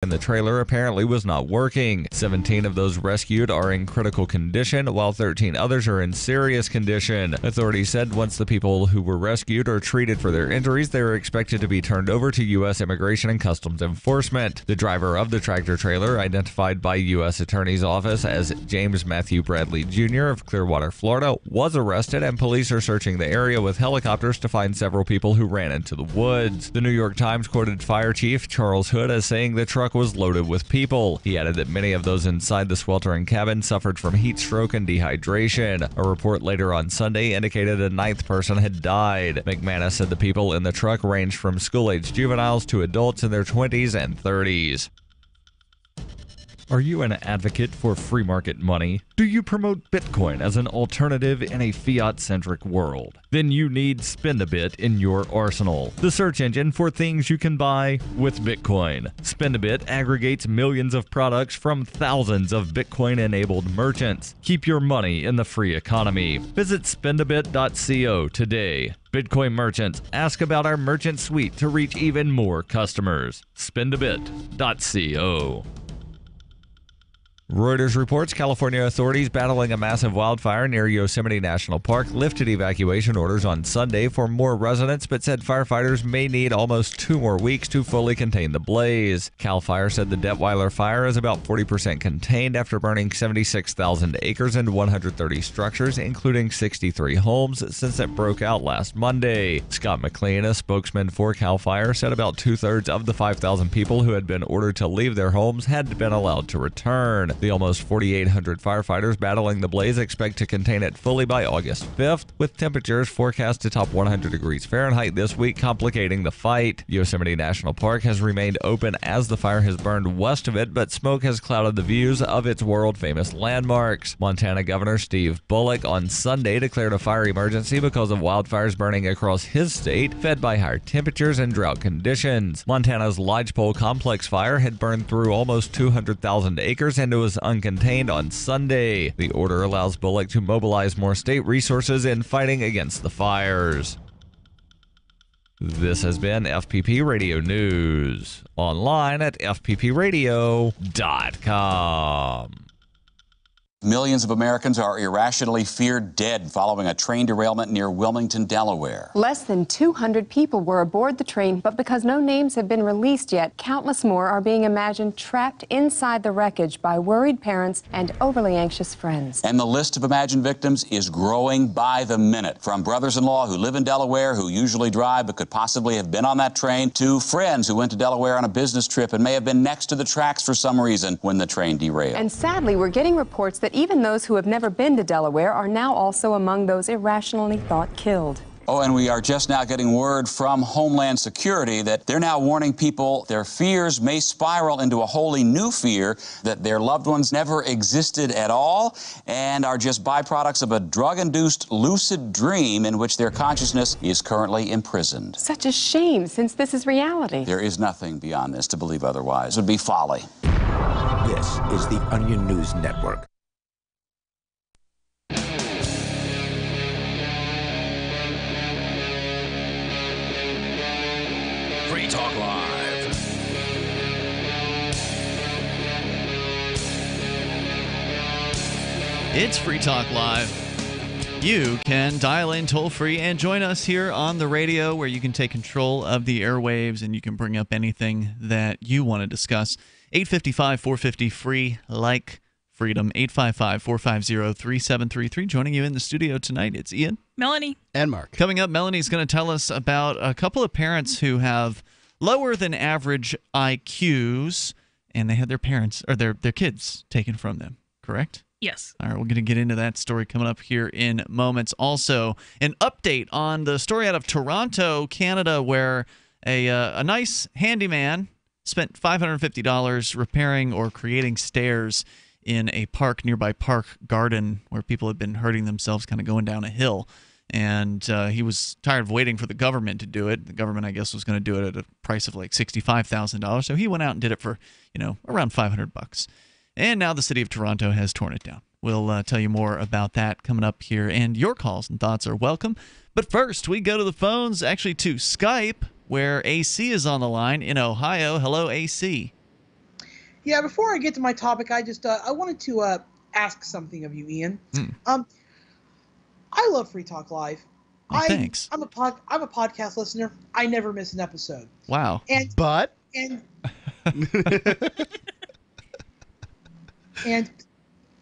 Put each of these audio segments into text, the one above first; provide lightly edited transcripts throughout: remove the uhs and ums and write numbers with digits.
in the trailer apparently was not working. 17 of those rescued are in critical condition, while 13 others are in serious condition. Authorities said once the people who were rescued are treated for their injuries, they are expected to be turned over to U.S. Immigration and Customs Enforcement. The driver of the tractor trailer, identified by U.S. Attorney's Office as James Matthew Bradley Jr. of Clearwater, Florida, was arrested, and police are searching the area with helicopters to find several people who ran into the woods. The New York Times quoted Fire Chief Charles Hood as saying the truck was loaded with people. He added that many of those inside the sweltering cabin suffered from heat stroke and dehydration. A report later on Sunday indicated a ninth person had died. McManus said the people in the truck ranged from school-aged juveniles to adults in their 20s and 30s. Are you an advocate for free market money? Do you promote Bitcoin as an alternative in a fiat-centric world? Then you need Spendabit in your arsenal, the search engine for things you can buy with Bitcoin. Spendabit aggregates millions of products from thousands of Bitcoin-enabled merchants. Keep your money in the free economy. Visit spendabit.co today. Bitcoin merchants, ask about our merchant suite to reach even more customers. Spendabit.co. Reuters reports California authorities battling a massive wildfire near Yosemite National Park lifted evacuation orders on Sunday for more residents, but said firefighters may need almost 2 more weeks to fully contain the blaze. CAL FIRE said the Detweiler fire is about 40% contained after burning 76,000 acres and 130 structures, including 63 homes, since it broke out last Monday. Scott McLean, a spokesman for CAL FIRE, said about 2/3 of the 5,000 people who had been ordered to leave their homes had been allowed to return. The almost 4,800 firefighters battling the blaze expect to contain it fully by August 5th, with temperatures forecast to top 100 degrees Fahrenheit this week, complicating the fight. Yosemite National Park has remained open as the fire has burned west of it, but smoke has clouded the views of its world-famous landmarks. Montana Governor Steve Bullock on Sunday declared a fire emergency because of wildfires burning across his state, fed by higher temperatures and drought conditions. Montana's Lodgepole Complex fire had burned through almost 200,000 acres and was uncontained on Sunday. The order allows Bullock to mobilize more state resources in fighting against the fires. This has been FPP Radio News, online at fppradio.com. Millions of Americans are irrationally feared dead following a train derailment near Wilmington, Delaware. Less than 200 people were aboard the train, but because no names have been released yet, countless more are being imagined trapped inside the wreckage by worried parents and overly anxious friends. And the list of imagined victims is growing by the minute. From brothers-in-law who live in Delaware, who usually drive but could possibly have been on that train, to friends who went to Delaware on a business trip and may have been next to the tracks for some reason when the train derailed. And sadly, we're getting reports that even those who have never been to Delaware are now also among those irrationally thought killed. Oh, and we are just now getting word from Homeland Security that they're now warning people their fears may spiral into a wholly new fear that their loved ones never existed at all and are just byproducts of a drug-induced lucid dream in which their consciousness is currently imprisoned. Such a shame, since this is reality. There is nothing beyond this. To believe otherwise would be folly. This is the Onion News Network. Free Talk Live. It's Free Talk Live. You can dial in toll-free and join us here on the radio, where you can take control of the airwaves and you can bring up anything that you want to discuss. 855-450-FREE, like freedom. 855-450-3733. Joining you in the studio tonight, it's Ian, Melanie, and Mark. Coming up, Melanie's going to tell us about a couple of parents who have lower than average IQs, and they had their parents or their kids taken from them, correct? Yes. All right, we're going to get into that story coming up here in moments. Also, an update on the story out of Toronto, Canada, where a nice handyman spent $550 repairing or creating stairs in a nearby park garden where people had been hurting themselves kind of going down a hill. And he was tired of waiting for the government to do it. The government, I guess, was going to do it at a price of like $65,000. So he went out and did it for, around $500. And now the city of Toronto has torn it down. We'll tell you more about that coming up here. And your calls and thoughts are welcome. But first, we go to the phones, actually to Skype, where AC is on the line in Ohio. Hello, AC. Yeah, before I get to my topic, I just I wanted to ask something of you, Ian. I love Free Talk Live. Oh, thanks. I'm a podcast listener. I never miss an episode. Wow. And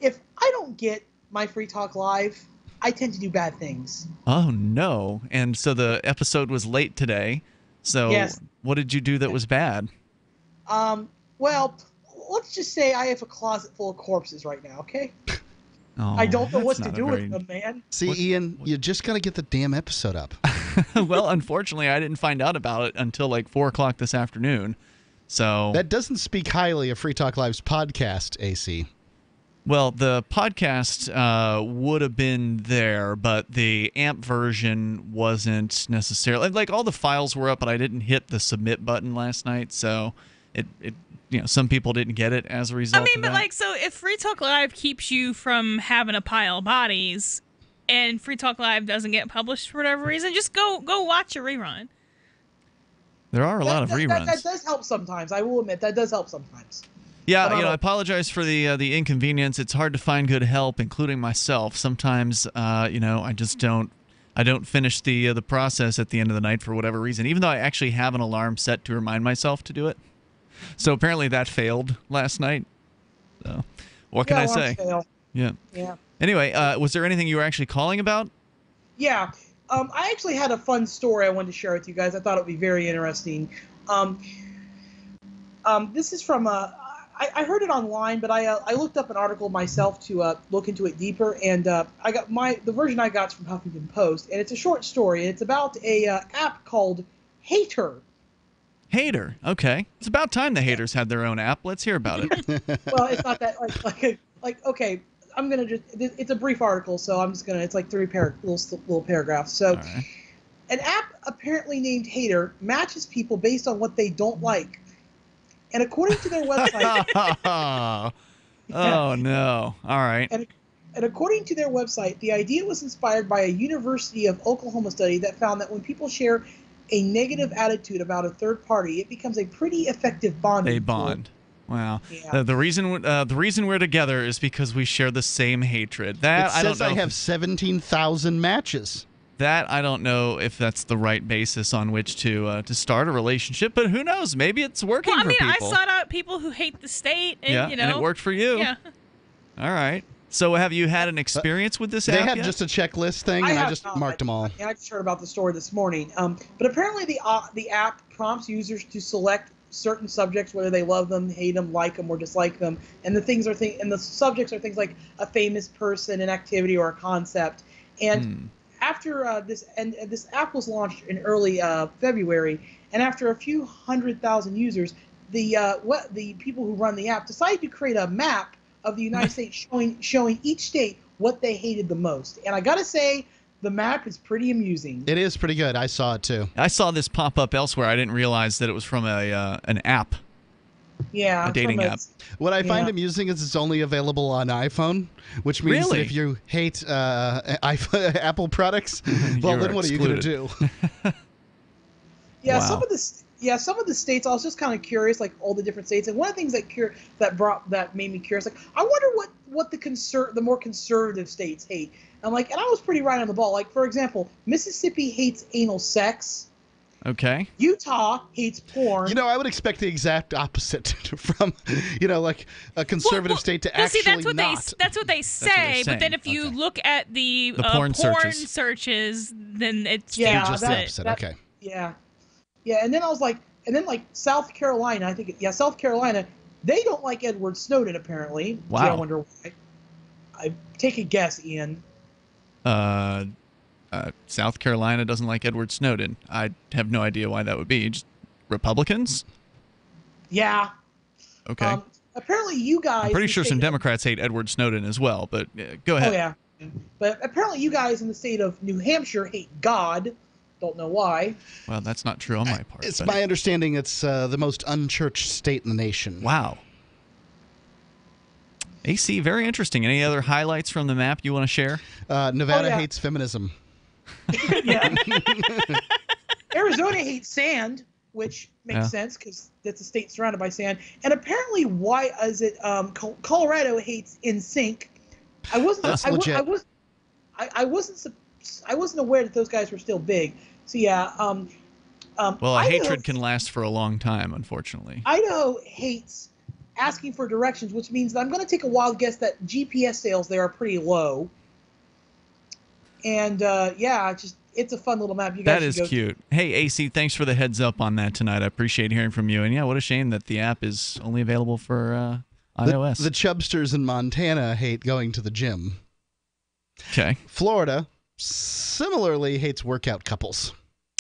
if I don't get my Free Talk Live, I tend to do bad things. Oh no! And so the episode was late today. So yes. What did you do that was bad? Well, let's just say I have a closet full of corpses right now. Okay. Oh, I don't know what to do with them, man. See, Ian, you just got to get the damn episode up. Well, unfortunately, I didn't find out about it until like 4 o'clock this afternoon. So that doesn't speak highly of Free Talk Live's podcast, AC. Well, the podcast would have been there, but the AMP version wasn't necessarily. Like, all the files were up, but I didn't hit the submit button last night, so it some people didn't get it as a result. I mean, of but that. like, so if Free Talk Live keeps you from having a pile of bodies, and Free Talk Live doesn't get published for whatever reason, just go watch a rerun. There are a lot of reruns. That does help sometimes. I will admit that does help sometimes. Yeah, I apologize for the inconvenience. It's hard to find good help, including myself. Sometimes, I just don't finish the process at the end of the night for whatever reason, even though I actually have an alarm set to remind myself to do it. So apparently that failed last night. So what can I say? Fail. Yeah. Yeah. Anyway, was there anything you were actually calling about? Yeah. I actually had a fun story I wanted to share with you guys. I thought it would be very interesting. This is from I heard it online, but I looked up an article myself to look into it deeper, and I got the version I got is from Huffington Post, and it's a short story. It's about a app called Hater. Hater. Okay. It's about time the haters had their own app. Let's hear about it. Well, it's not that like okay. I'm gonna it's a brief article, so I'm just gonna. It's like three little paragraphs. So, right. An app apparently named Hater matches people based on what they don't like. And according to their website... Oh, no. All right. And according to their website, the idea was inspired by a University of Oklahoma study that found that when people share a negative attitude about a third party, it becomes a pretty effective bonding They bond. tool. Wow. Yeah. The reason we're together is because we share the same hatred. That it says I have 17,000 matches. That I don't know if that's the right basis on which to start a relationship, but who knows? Maybe it's working for people. I sought out people who hate the state, and and it worked for you. Yeah. All right. So have you had an experience with this app? They have yet? just a checklist thing, and I just marked them all. I just heard about the story this morning. But apparently the app prompts users to select certain subjects, whether they love them, hate them, like them, or dislike them, and the subjects are things like a famous person, an activity, or a concept. And after this app was launched in early February, and after a few 100,000 users, the people who run the app decided to create a map of the United States showing each state what they hated the most. And I gotta say, the map is pretty amusing. It is pretty good. I saw it too. I saw this pop up elsewhere. I didn't realize that it was from an app. Yeah, a dating app. What I find amusing is it's only available on iPhone, which means that if you hate Apple products, well, then what are you going to do? Yeah, wow. some of the states. I was just kind of curious, like all the different states, and one of the things that made me curious, like I wonder what the more conservative states hate. I'm like, and I was pretty right on the ball. Like for example, Mississippi hates anal sex. Okay. Utah hates porn. I would expect the exact opposite from, like a conservative state to actually that's what not. That's what they say. But then if you look at the porn searches, then it's the opposite. Okay. Yeah. Yeah, and then I was like, South Carolina, South Carolina, they don't like Edward Snowden apparently. Wow. Gee, I wonder why. I take a guess, Ian. South Carolina doesn't like Edward Snowden. I have no idea why that would be. Just Republicans? Yeah. Okay. Apparently you guys... I'm pretty sure some Democrats hate Edward Snowden as well, but go ahead. Oh, yeah. But apparently you guys in the state of New Hampshire hate God. Don't know why. Well, that's not true on my part. It's my understanding it's the most unchurched state in the nation. Wow. AC, very interesting. Any other highlights from the map you want to share? Nevada hates feminism. Yeah. Arizona hates sand. which makes sense because that's a state surrounded by sand. And apparently, why is it Colorado hates NSYNC? I wasn't. That's legit. I wasn't aware that those guys were still big. So yeah. Well, hatred can last for a long time, unfortunately. Idaho hates asking for directions, which means that I'm going to take a wild guess that GPS sales there are pretty low. And it's a fun little map. You guys that is cute. Hey, AC, thanks for the heads up on that tonight. I appreciate hearing from you. And yeah, what a shame that the app is only available for iOS. The Chubsters in Montana hate going to the gym. Okay. Florida similarly hates workout couples.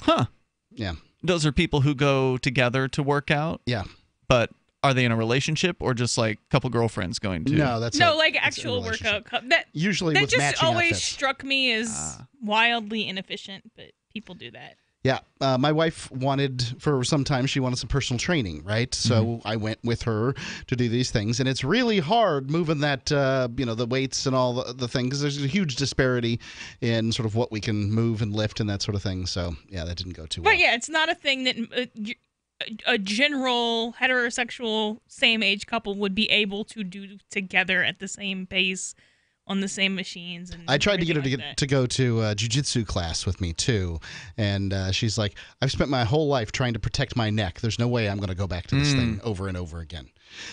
Huh. Yeah. Those are people who go together to work out? Yeah. But are they in a relationship or just like a couple girlfriends going to? No, like actual workout. Usually that with just matching always outfits. struck me as wildly inefficient, but people do that. Yeah, my wife for some time, she wanted some personal training, right? So I went with her to do these things, and it's really hard moving that, the weights and all the things, because there's a huge disparity in sort of what we can move and lift and that sort of thing. So, yeah, that didn't go too well. But, yeah, it's not a thing that a general heterosexual same-age couple would be able to do together at the same pace on the same machines. And I tried to get her to go to jiu-jitsu class with me, too. And she's like, I've spent my whole life trying to protect my neck. There's no way I'm going to go back to this thing over and over again.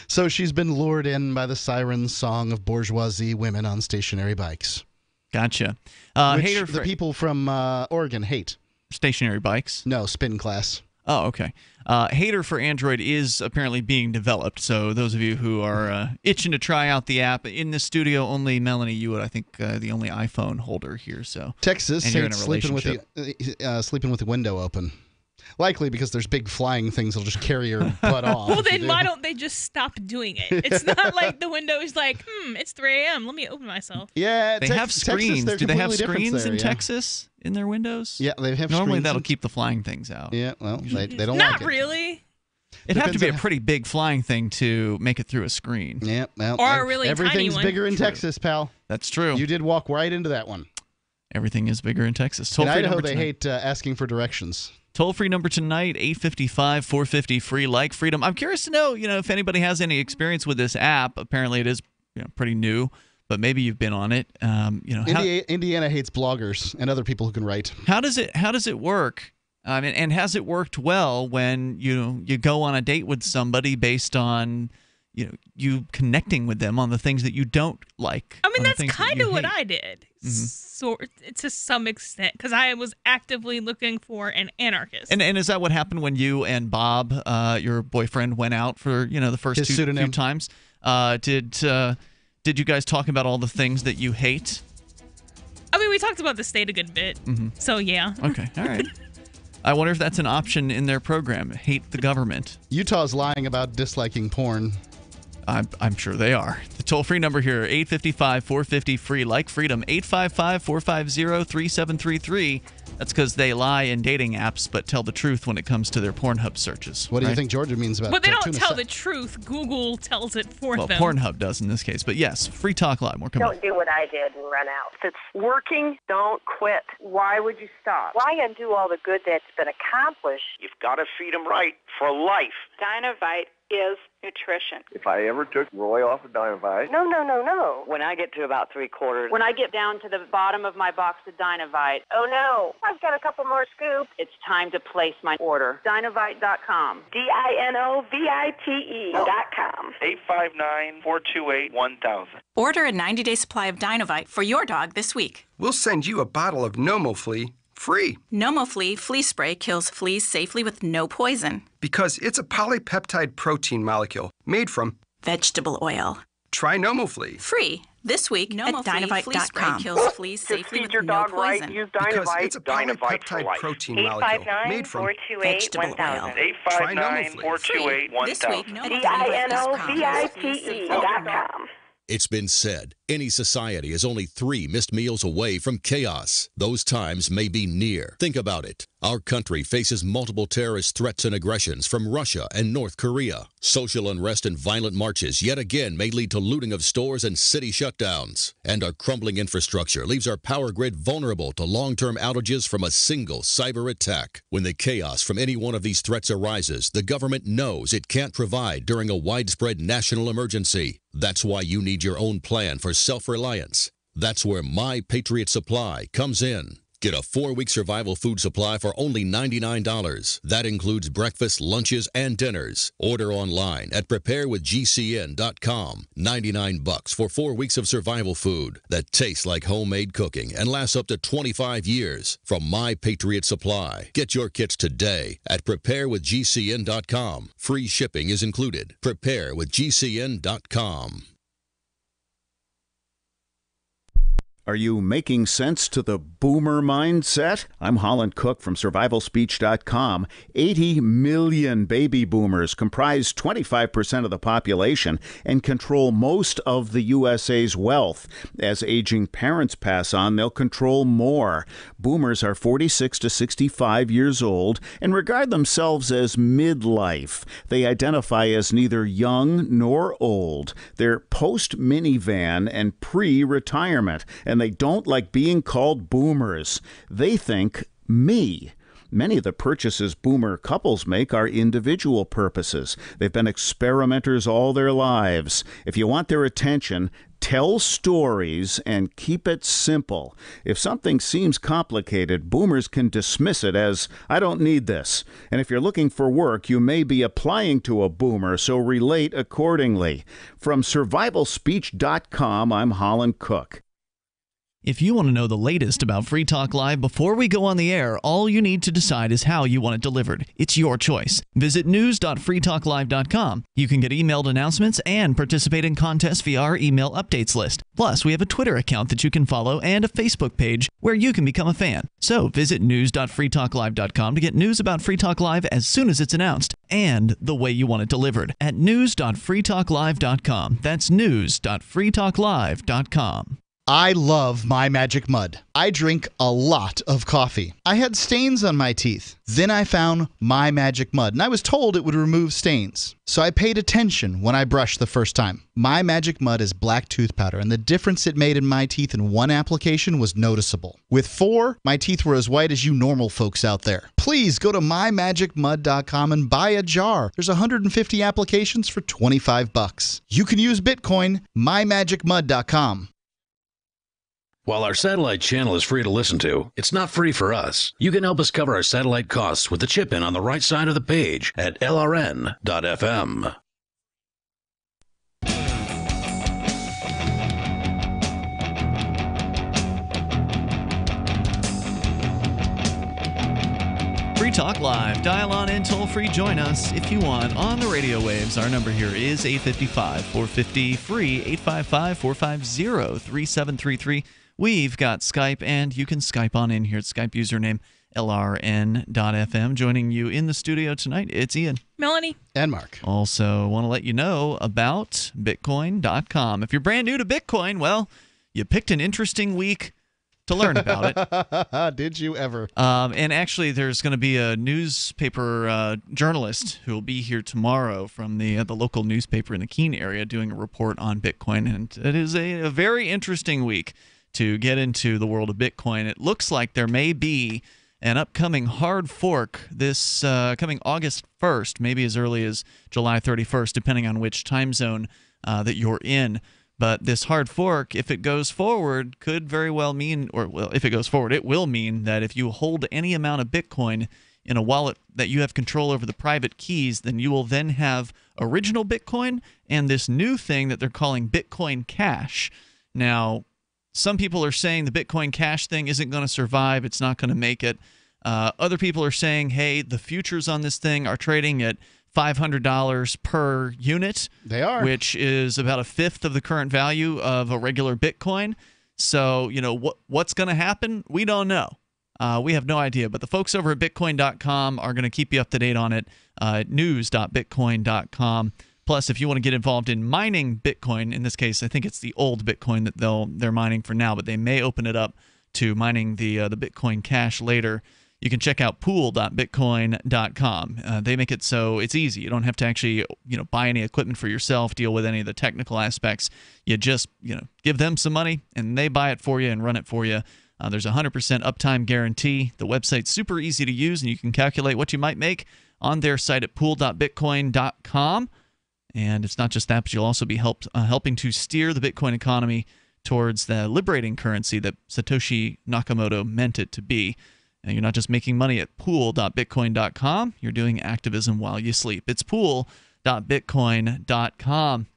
So she's been lured in by the siren song of bourgeoisie women on stationary bikes. Gotcha. Which the people from Oregon hate. Stationary bikes? No, spin class. Oh, okay. Hater for Android is apparently being developed, so those of you who are itching to try out the app, in the studio, only Melanie, you would, I think, the only iPhone holder here. So Texas hates sleeping with the window open. Likely because there's big flying things that'll just carry your butt off. Well, then why don't they just stop doing it? It's not like the window is like, it's 3 a.m. Let me open myself. Yeah, they have screens. Texas, do they have screens there, in Texas in their windows? Yeah, they have Normally screens. that'll keep the flying things out. Yeah, well, they don't Not like it. really. It'd have to be a pretty big flying thing to make it through a screen. Yeah, well, or a really everything's tiny one. bigger in Texas, pal. That's true. You did walk right into that one. Everything is bigger in Texas. In Idaho, they hate asking for directions. Toll-free number tonight, 855-450-FREE, like freedom. I'm curious to know, if anybody has any experience with this app. Apparently it is pretty new, but maybe you've been on it. Indiana hates bloggers and other people who can write. How does it work? And has it worked well when you go on a date with somebody based on you connecting with them on the things that you don't like? I mean, that's kind of what I did. So to some extent, because I was actively looking for an anarchist. And is that what happened when you and Bob, your boyfriend, went out for the first few times? Did you guys talk about all the things that you hate? I mean, we talked about the state a good bit. So yeah. Okay. All right. I wonder if that's an option in their program. Hate the government. Utah's lying about disliking porn. I'm sure they are. The toll-free number here, 855-450-FREE, like freedom, 855-450-3733. That's because they lie in dating apps but tell the truth when it comes to their Pornhub searches. What do you think Georgia means about But they don't tell the truth. Google tells it for them. Well, Pornhub does in this case. But yes, Free Talk Live. More coming. Don't do what I did and run out. If it's working, don't quit. Why would you stop? Why undo all the good that's been accomplished? You've got to feed them right for life. Dynavite is nutrition. If I ever took Roy off of Dynavite... No. When I get to about 3/4, when I get down to the bottom of my box of Dynavite, oh no, I've got a couple more scoops. It's time to place my order. Dynavite.com. DINOVITE.com. 859-428-1000. Order a 90-day supply of Dynavite for your dog this week. We'll send you a bottle of NomoFlea free. NomoFlea flea spray kills fleas safely with no poison. Because it's a polypeptide protein molecule made from vegetable oil. Try NomoFlea. Free this week at Dynavite.com. Kills fleas safely with no poison. Because it's a polypeptide protein molecule made from vegetable oil. 859-428-1000. This week, DINOVITE.com. It's been said, any society is only 3 missed meals away from chaos. Those times may be near. Think about it. Our country faces multiple terrorist threats and aggressions from Russia and North Korea. Social unrest and violent marches yet again may lead to looting of stores and city shutdowns. And our crumbling infrastructure leaves our power grid vulnerable to long-term outages from a single cyber attack. When the chaos from any one of these threats arises, the government knows it can't provide during a widespread national emergency. That's why you need your own plan for self-reliance. That's where My Patriot Supply comes in. Get a 4-week survival food supply for only $99. That includes breakfast, lunches, and dinners. Order online at preparewithgcn.com. $99 for 4 weeks of survival food that tastes like homemade cooking and lasts up to 25 years. From My Patriot Supply. Get your kits today at preparewithgcn.com. Free shipping is included. Preparewithgcn.com. Are you making sense to the boomer mindset? I'm Holland Cook from survivalspeech.com. 80 million baby boomers comprise 25% of the population and control most of the USA's wealth. As aging parents pass on, they'll control more. Boomers are 46 to 65 years old and regard themselves as midlife. They identify as neither young nor old. They're post-minivan and pre-retirement, and they don't like being called boomers. They think me. Many of the purchases boomer couples make are individual purposes. They've been experimenters all their lives. If you want their attention, tell stories and keep it simple. If something seems complicated, boomers can dismiss it as, I don't need this. And if you're looking for work, you may be applying to a boomer, so relate accordingly. From survivalspeech.com, I'm Holland Cook. If you want to know the latest about Free Talk Live before we go on the air, all you need to decide is how you want it delivered. It's your choice. Visit news.freetalklive.com. You can get emailed announcements and participate in contests via our email updates list. Plus, we have a Twitter account that you can follow and a Facebook page where you can become a fan. So visit news.freetalklive.com to get news about Free Talk Live as soon as it's announced and the way you want it delivered at news.freetalklive.com. That's news.freetalklive.com. I love My Magic Mud. I drink a lot of coffee. I had stains on my teeth. Then I found My Magic Mud, and I was told it would remove stains. So I paid attention when I brushed the first time. My Magic Mud is black tooth powder, and the difference it made in my teeth in one application was noticeable. With 4, my teeth were as white as you normal folks out there. Please go to mymagicmud.com and buy a jar. There's 150 applications for $25. You can use Bitcoin, mymagicmud.com. While our satellite channel is free to listen to, it's not free for us. You can help us cover our satellite costs with the chip-in on the right side of the page at lrn.fm. Free Talk Live. Dial on in toll-free. Join us if you want on the radio waves. Our number here is 855-450-FREE, 855-450-3733. We've got Skype, and you can Skype on in here at Skype username lrn.fm. Joining you in the studio tonight, it's Ian, Melanie, and Mark. Also, want to let you know about Bitcoin.com. If you're brand new to Bitcoin, well, you picked an interesting week to learn about it. Did you ever? And actually, there's going to be a newspaper journalist who will be here tomorrow from the local newspaper in the Keene area doing a report on Bitcoin. And it is a very interesting week to get into the world of Bitcoin. It looks like there may be an upcoming hard fork this coming August 1st, maybe as early as July 31st, depending on which time zone that you're in. But this hard fork, if it goes forward, could very well mean, or well, if it goes forward, it will mean that if you hold any amount of Bitcoin in a wallet that you have control over the private keys, then you will then have original Bitcoin and this new thing that they're calling Bitcoin Cash. Now, some people are saying the Bitcoin Cash thing isn't going to survive. It's not going to make it. Other people are saying, hey, the futures on this thing are trading at $500 per unit. They are. Which is about a fifth of the current value of a regular Bitcoin. So, you know, what's going to happen? We don't know. We have no idea. But the folks over at Bitcoin.com are going to keep you up to date on it. News.bitcoin.com. Plus, if you want to get involved in mining Bitcoin, in this case, I think it's the old Bitcoin that they're mining for now, but they may open it up to mining the Bitcoin Cash later. You can check out pool.bitcoin.com. They make it so it's easy. You don't have to actually, buy any equipment for yourself, deal with any of the technical aspects. You just, give them some money and they buy it for you and run it for you. There's a 100% uptime guarantee. The website's super easy to use, and you can calculate what you might make on their site at pool.bitcoin.com. And it's not just that, but you'll also be helping to steer the Bitcoin economy towards the liberating currency that Satoshi Nakamoto meant it to be. And you're not just making money at pool.bitcoin.com, you're doing activism while you sleep. It's pool.bitcoin.com.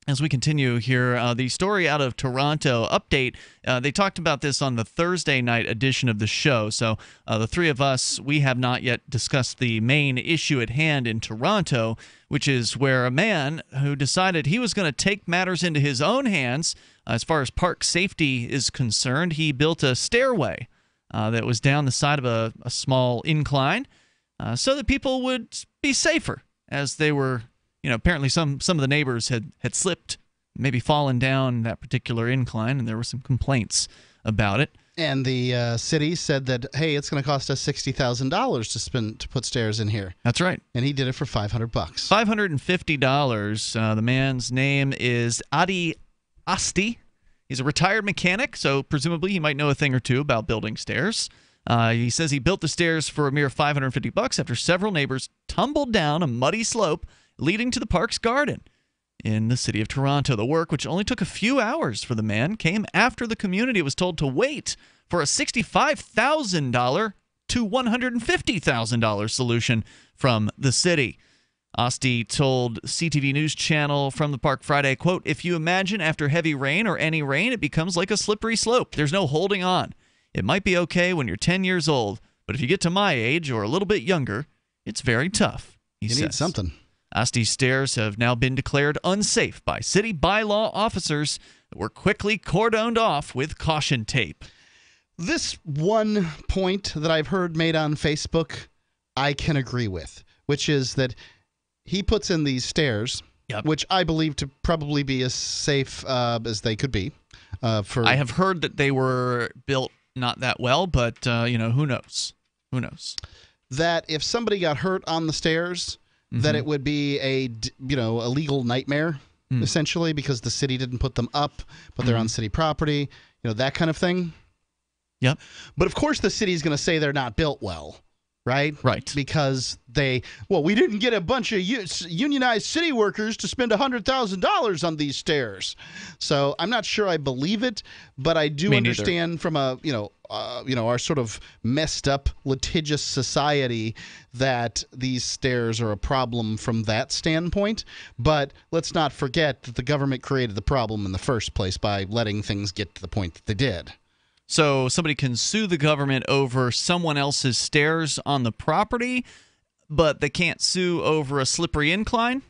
As we continue here, the story out of Toronto update, they talked about this on the Thursday night edition of the show. So the three of us, we have not yet discussed the main issue at hand in Toronto, which is where a man who decided he was going to take matters into his own hands as far as park safety is concerned. He built a stairway that was down the side of a small incline so that people would be safer as they were. Apparently some of the neighbors had slipped, maybe fallen down that particular incline, and there were some complaints about it. And the city said that, hey, it's going to cost us $60,000 to put stairs in here. That's right. And he did it for $500. $550. The man's name is Adi Asti. He's a retired mechanic, so presumably he might know a thing or two about building stairs. He says he built the stairs for a mere $550 after several neighbors tumbled down a muddy slope leading to the park's garden in the city of Toronto. The work, which only took a few hours for the man, came after the community was told to wait for a $65,000 to $150,000 solution from the city. Asti told CTV News Channel from the park Friday, quote, "If you imagine after heavy rain or any rain, it becomes like a slippery slope. There's no holding on. It might be okay when you're 10 years old, but if you get to my age or a little bit younger, it's very tough," he says. You need something. Asti's stairs have now been declared unsafe by city bylaw officers that were quickly cordoned off with caution tape. This one point that I've heard made on Facebook, I can agree with, which is that he puts in these stairs, which I believe to probably be as safe as they could be. I have heard that they were built not that well, but who knows? Who knows? That if somebody got hurt on the stairs, that it would be a legal nightmare, essentially, because the city didn't put them up, but they're on city property, that kind of thing. Yep. But of course the city's going to say they're not built well, right? Right. Because we didn't get a bunch of unionized city workers to spend $100,000 on these stairs. So I'm not sure I believe it, but I do understand from our sort of messed up litigious society that these stairs are a problem from that standpoint. But let's not forget that the government created the problem in the first place by letting things get to the point that they did. So somebody can sue the government over someone else's stairs on the property, but they can't sue over a slippery incline?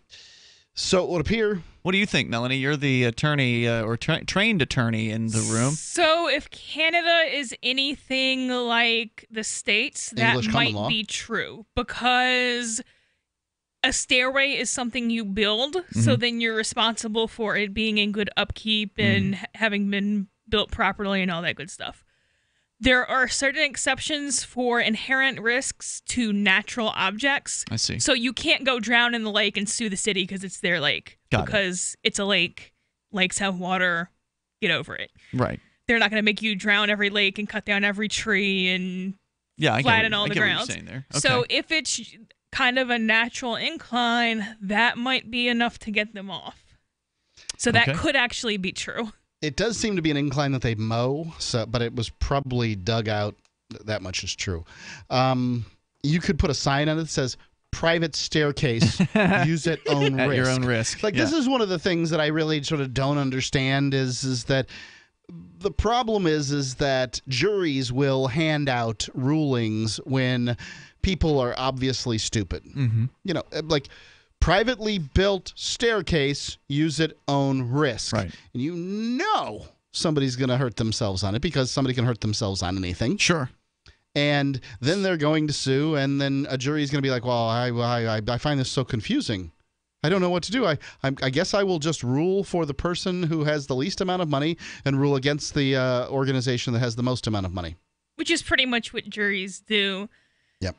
So it would appear. What do you think, Melanie? You're the attorney or trained attorney in the room. So if Canada is anything like the States, that might be true, because a stairway is something you build, so then you're responsible for it being in good upkeep and having been built properly and all that good stuff. There are certain exceptions for inherent risks to natural objects. I see. So you can't go drown in the lake and sue the city because it's their lake. It's a lake. Lakes have water. Get over it. Right. They're not going to make you drown every lake and cut down every tree and flatten all the grounds. What you're saying there. Okay. So if it's kind of a natural incline, that might be enough to get them off. So that could actually be true. It does seem to be an incline that they mow, but it was probably dug out. That much is true. You could put a sign on it that says, "Private staircase, use at own risk." At your own risk. This is one of the things that I really sort of don't understand is that the problem is that juries will hand out rulings when people are obviously stupid. Like, privately built staircase, use at own risk. Right. And somebody's going to hurt themselves on it because somebody can hurt themselves on anything. Sure. And then they're going to sue, and then a jury is going to be like, well, I find this so confusing. I don't know what to do. I guess I will just rule for the person who has the least amount of money and rule against the organization that has the most amount of money. Which is pretty much what juries do. Yep.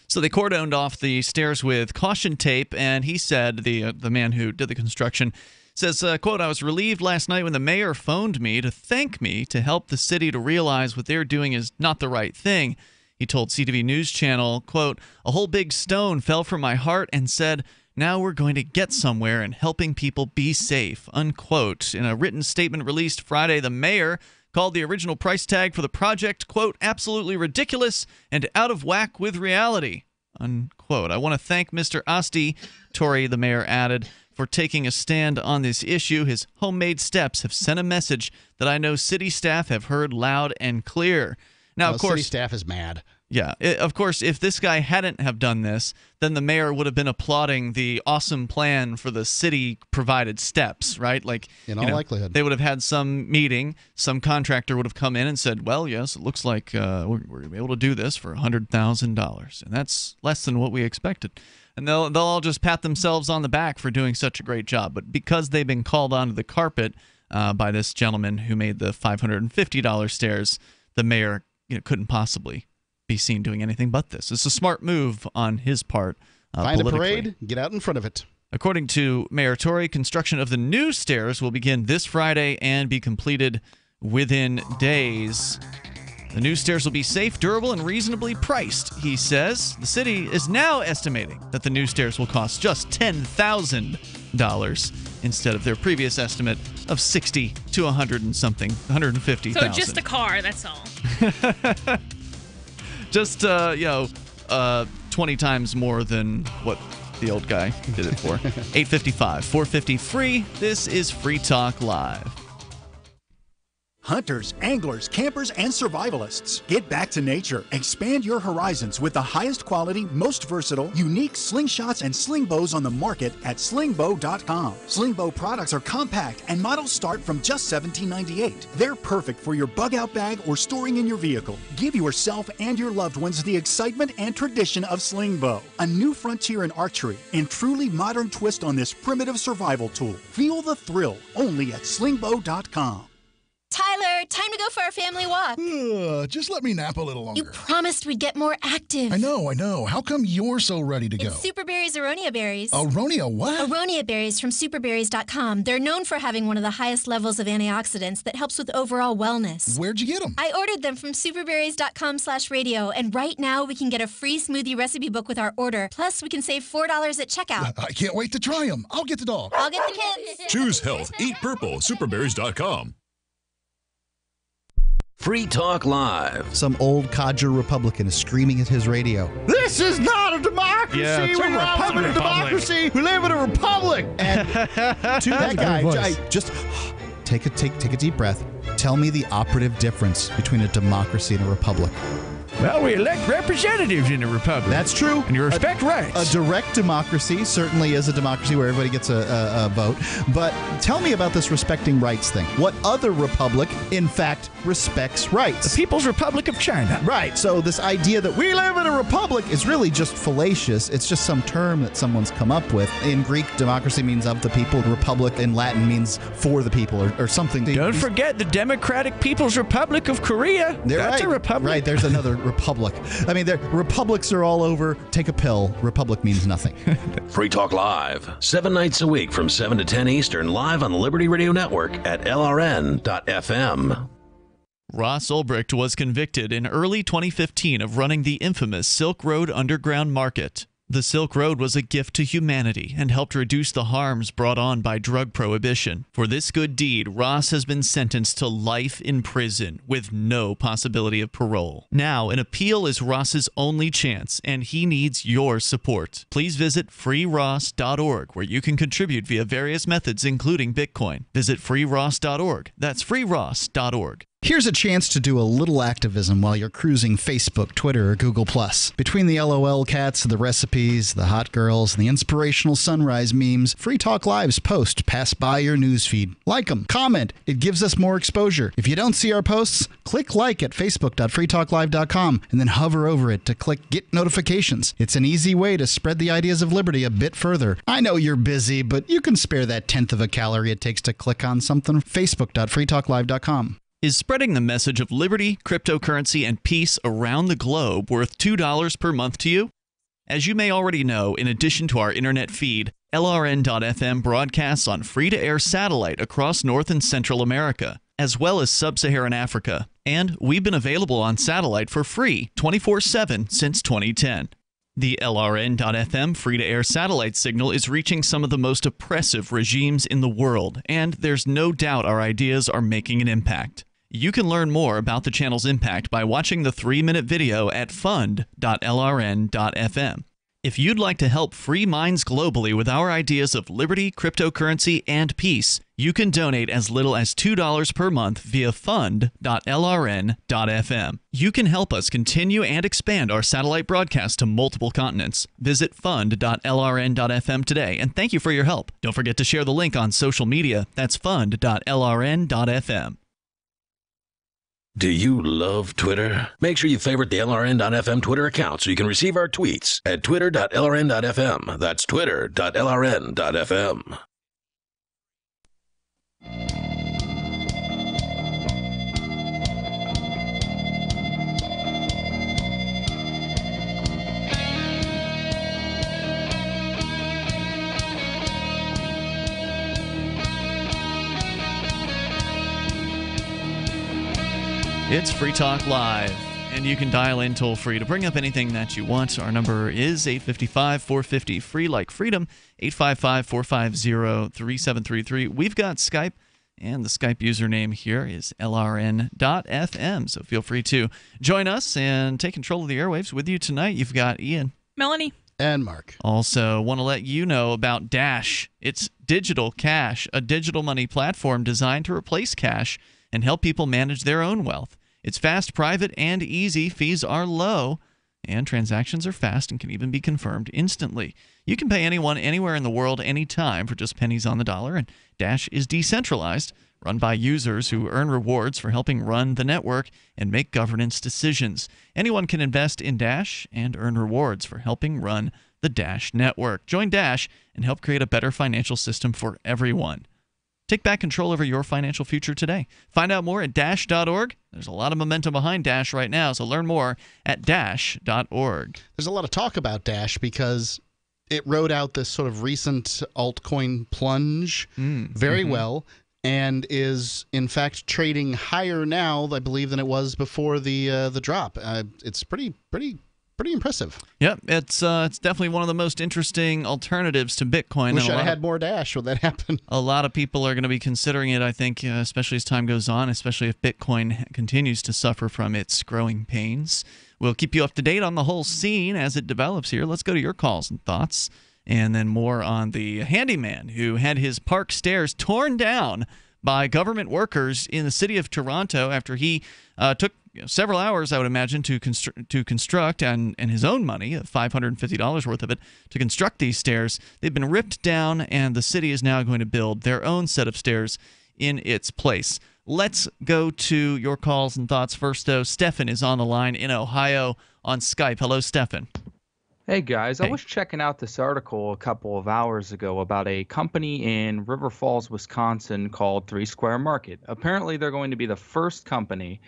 So they cordoned off the stairs with caution tape, and he said, the man who did the construction, says, quote, "I was relieved last night when the mayor phoned me to thank me to help the city to realize what they're doing is not the right thing." He told CTV News Channel, quote, "A whole big stone fell from my heart and said, now we're going to get somewhere in helping people be safe," unquote. In a written statement released Friday, the mayor called the original price tag for the project, quote, "absolutely ridiculous and out of whack with reality," unquote. "I want to thank Mr. Asti," Tory, the mayor, added, "for taking a stand on this issue. His homemade steps have sent a message that I know city staff have heard loud and clear." Now, of course, city staff is mad. Yeah, of course, if this guy hadn't have done this, then the mayor would have been applauding the awesome plan for the city-provided steps, right? Like, in all likelihood, they would have had some meeting. Some contractor would have come in and said, "Well, yes, it looks like we're going to be able to do this for $100,000, and that's less than what we expected." And they'll all just pat themselves on the back for doing such a great job. But because they've been called onto the carpet by this gentleman who made the $550 stairs, the mayor couldn't possibly be seen doing anything but this. It's a smart move on his part. Find a parade, get out in front of it. According to Mayor Tory, construction of the new stairs will begin this Friday and be completed within days. The new stairs will be safe, durable, and reasonably priced, he says. The city is now estimating that the new stairs will cost just $10,000 instead of their previous estimate of $60,000 to $150,000. So just a car, that's all. Just 20 times more than what the old guy did it for. 855 450 free. This is Free Talk Live. Hunters, anglers, campers, and survivalists. Get back to nature. Expand your horizons with the highest quality, most versatile, unique slingshots and sling bows on the market at slingbow.com. Slingbow products are compact and models start from just $17.98. They're perfect for your bug out bag or storing in your vehicle. Give yourself and your loved ones the excitement and tradition of Slingbow, a new frontier in archery and truly modern twist on this primitive survival tool. Feel the thrill only at slingbow.com. Tyler, time to go for our family walk. Just let me nap a little longer. You promised we'd get more active. I know. How come you're so ready to go? It's Superberry's Aronia berries. Aronia what? Aronia berries from superberries.com. They're known for having one of the highest levels of antioxidants that helps with overall wellness. Where'd you get them? I ordered them from superberries.com/radio, and right now we can get a free smoothie recipe book with our order. Plus, we can save $4 at checkout. I can't wait to try them. I'll get the dog. I'll get the kids. Choose health. Eat purple. Superberries.com. Free Talk Live. Some old codger Republican is screaming at his radio, "This is not a democracy! We're not in a democracy! We live in a republic!" And to that guy, just take a deep breath. Tell me the operative difference between a democracy and a republic. Well, we elect representatives in a republic. That's true. And you respect rights. A direct democracy certainly is a democracy where everybody gets a vote. But tell me about this respecting rights thing. What other republic, in fact, respects rights? The People's Republic of China. Right. So this idea that we live in a republic is really just fallacious. It's just some term that someone's come up with. In Greek, democracy means of the people. Republic in Latin means for the people or something. Don't forget the Democratic People's Republic of Korea. That's a republic. Right. There's another republic. I mean, republics are all over. Take a pill. Republic means nothing. Free Talk Live, 7 nights a week from 7 to 10 Eastern, live on the Liberty Radio Network at LRN.FM. Ross Ulbricht was convicted in early 2015 of running the infamous Silk Road Underground Market. The Silk Road was a gift to humanity and helped reduce the harms brought on by drug prohibition. For this good deed, Ross has been sentenced to life in prison with no possibility of parole. Now, an appeal is Ross's only chance, and he needs your support. Please visit freeross.org, where you can contribute via various methods, including Bitcoin. Visit freeross.org. That's freeross.org. Here's a chance to do a little activism while you're cruising Facebook, Twitter, or Google+. Between the LOL cats, the recipes, the hot girls, and the inspirational sunrise memes, Free Talk Live's posts pass by your newsfeed. Like them, comment. It gives us more exposure. If you don't see our posts, click like at facebook.freetalklive.com and then hover over it to click Get Notifications. It's an easy way to spread the ideas of liberty a bit further. I know you're busy, but you can spare that 1/10 of a calorie it takes to click on something. facebook.freetalklive.com. Is spreading the message of liberty, cryptocurrency, and peace around the globe worth $2 per month to you? As you may already know, in addition to our internet feed, LRN.FM broadcasts on free-to-air satellite across North and Central America, as well as Sub-Saharan Africa. And we've been available on satellite for free 24/7 since 2010. The LRN.FM free-to-air satellite signal is reaching some of the most oppressive regimes in the world, and there's no doubt our ideas are making an impact. You can learn more about the channel's impact by watching the 3-minute video at fund.lrn.fm. If you'd like to help free minds globally with our ideas of liberty, cryptocurrency, and peace, you can donate as little as $2 per month via fund.lrn.fm. You can help us continue and expand our satellite broadcast to multiple continents. Visit fund.lrn.fm today, and thank you for your help. Don't forget to share the link on social media. That's fund.lrn.fm. Do you love Twitter? Make sure you favorite the LRN.FM Twitter account so you can receive our tweets at twitter.lrn.fm. That's twitter.lrn.fm. It's Free Talk Live, and you can dial in toll-free to bring up anything that you want. Our number is 855-450-FREE, like freedom, 855-450-3733. We've got Skype, and the Skype username here is LRN.FM, so feel free to join us and take control of the airwaves. With you tonight, you've got Ian. Melanie. And Mark. Also, want to let you know about Dash. It's digital cash, a digital money platform designed to replace cash and help people manage their own wealth. It's fast, private, and easy. Fees are low, and transactions are fast and can even be confirmed instantly. You can pay anyone, anywhere in the world, anytime for just pennies on the dollar, and Dash is decentralized, run by users who earn rewards for helping run the network and make governance decisions. Anyone can invest in Dash and earn rewards for helping run the Dash network. Join Dash and help create a better financial system for everyone. Take back control over your financial future today. Find out more at Dash.org. There's a lot of momentum behind Dash right now, so learn more at Dash.org. There's a lot of talk about Dash because it rode out this sort of recent altcoin plunge very well and is, in fact, trading higher now, I believe, than it was before the drop. It's pretty impressive. Yep, it's definitely one of the most interesting alternatives to Bitcoin. Wish I had more Dash when that happened. A lot of people are going to be considering it, I think, especially as time goes on, especially if Bitcoin continues to suffer from its growing pains. We'll keep you up to date on the whole scene as it develops here. Let's go to your calls and thoughts, and then more on the handyman who had his park stairs torn down by government workers in the city of Toronto after he took several hours, I would imagine, to construct, and his own money, $550 worth of it, to construct these stairs. They've been ripped down, and the city is now going to build their own set of stairs in its place. Let's go to your calls and thoughts first, though. Stefan is on the line in Ohio on Skype. Hello, Stefan. Hey, guys. I was checking out this article a couple of hours ago about a company in River Falls, Wisconsin called 3 Square Market. Apparently, they're going to be the first company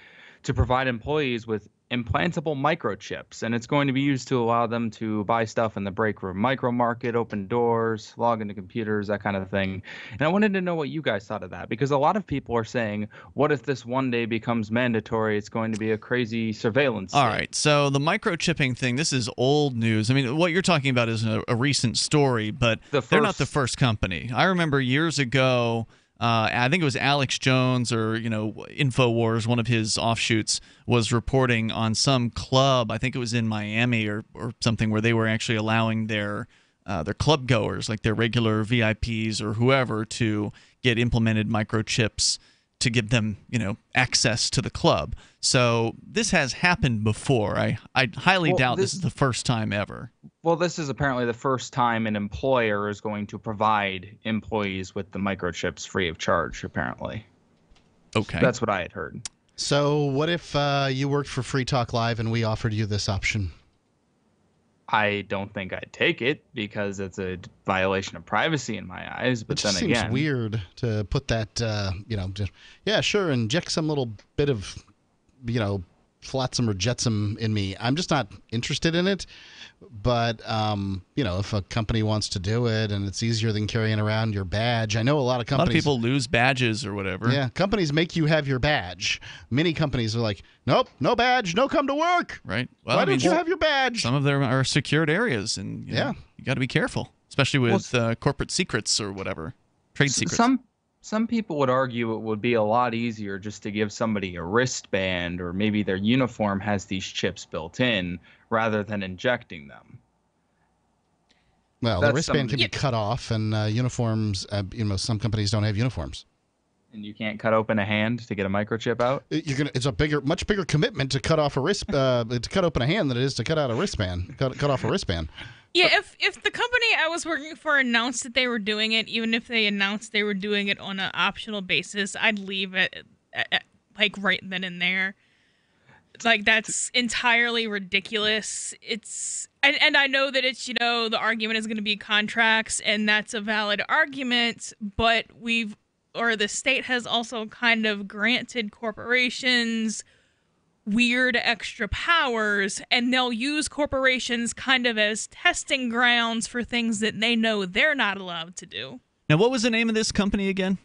to provide employees with implantable microchips, and it's going to be used to allow them to buy stuff in the break room. Micro market, open doors, log into computers, that kind of thing. And I wanted to know what you guys thought of that, because a lot of people are saying, what if this one day becomes mandatory? It's going to be a crazy surveillance All right, so the microchipping thing, this is old news. I mean, what you're talking about is a recent story, but they're not the first company. I remember years ago, I think it was Alex Jones or, InfoWars, one of his offshoots, was reporting on some club, I think it was in Miami or something, where they were actually allowing their club goers, like their regular VIPs or whoever, to get implemented microchips to give them, access to the club. So this has happened before. I highly doubt this is the first time ever. Well, this is apparently the first time an employer is going to provide employees with the microchips free of charge, apparently. Okay. That's what I had heard. So what if you worked for Free Talk Live and we offered you this option? I don't think I'd take it because it's a violation of privacy in my eyes. But then again, it seems weird to put that, sure, inject some little bit of, flotsam or jetsam in me. I'm just not interested in it. But, if a company wants to do it and it's easier than carrying around your badge. I know a lot of companies. A lot of people lose badges or whatever. Yeah, companies make you have your badge. Many companies are like, nope, no badge, no come to work. Right. Well, Why don't you have your badge? Some of them are secured areas, and you got to be careful, especially with corporate secrets or whatever, trade secrets. Some people would argue it would be a lot easier just to give somebody a wristband, or maybe their uniform has these chips built in, rather than injecting them. Well, the wristband can be cut off, and uniforms, some companies don't have uniforms. And you can't cut open a hand to get a microchip out? It's a much bigger commitment to cut off to cut open a hand than it is to cut out a wristband. Cut off a wristband. Yeah, if the company I was working for announced that they were doing it, even if they announced they were doing it on an optional basis, I'd leave it like right then and there. Like, that's entirely ridiculous. And I know that it's, the argument is going to be contracts, and that's a valid argument, but the state has also kind of granted corporations weird extra powers, and they'll use corporations kind of as testing grounds for things that they know they're not allowed to do. Now, what was the name of this company again?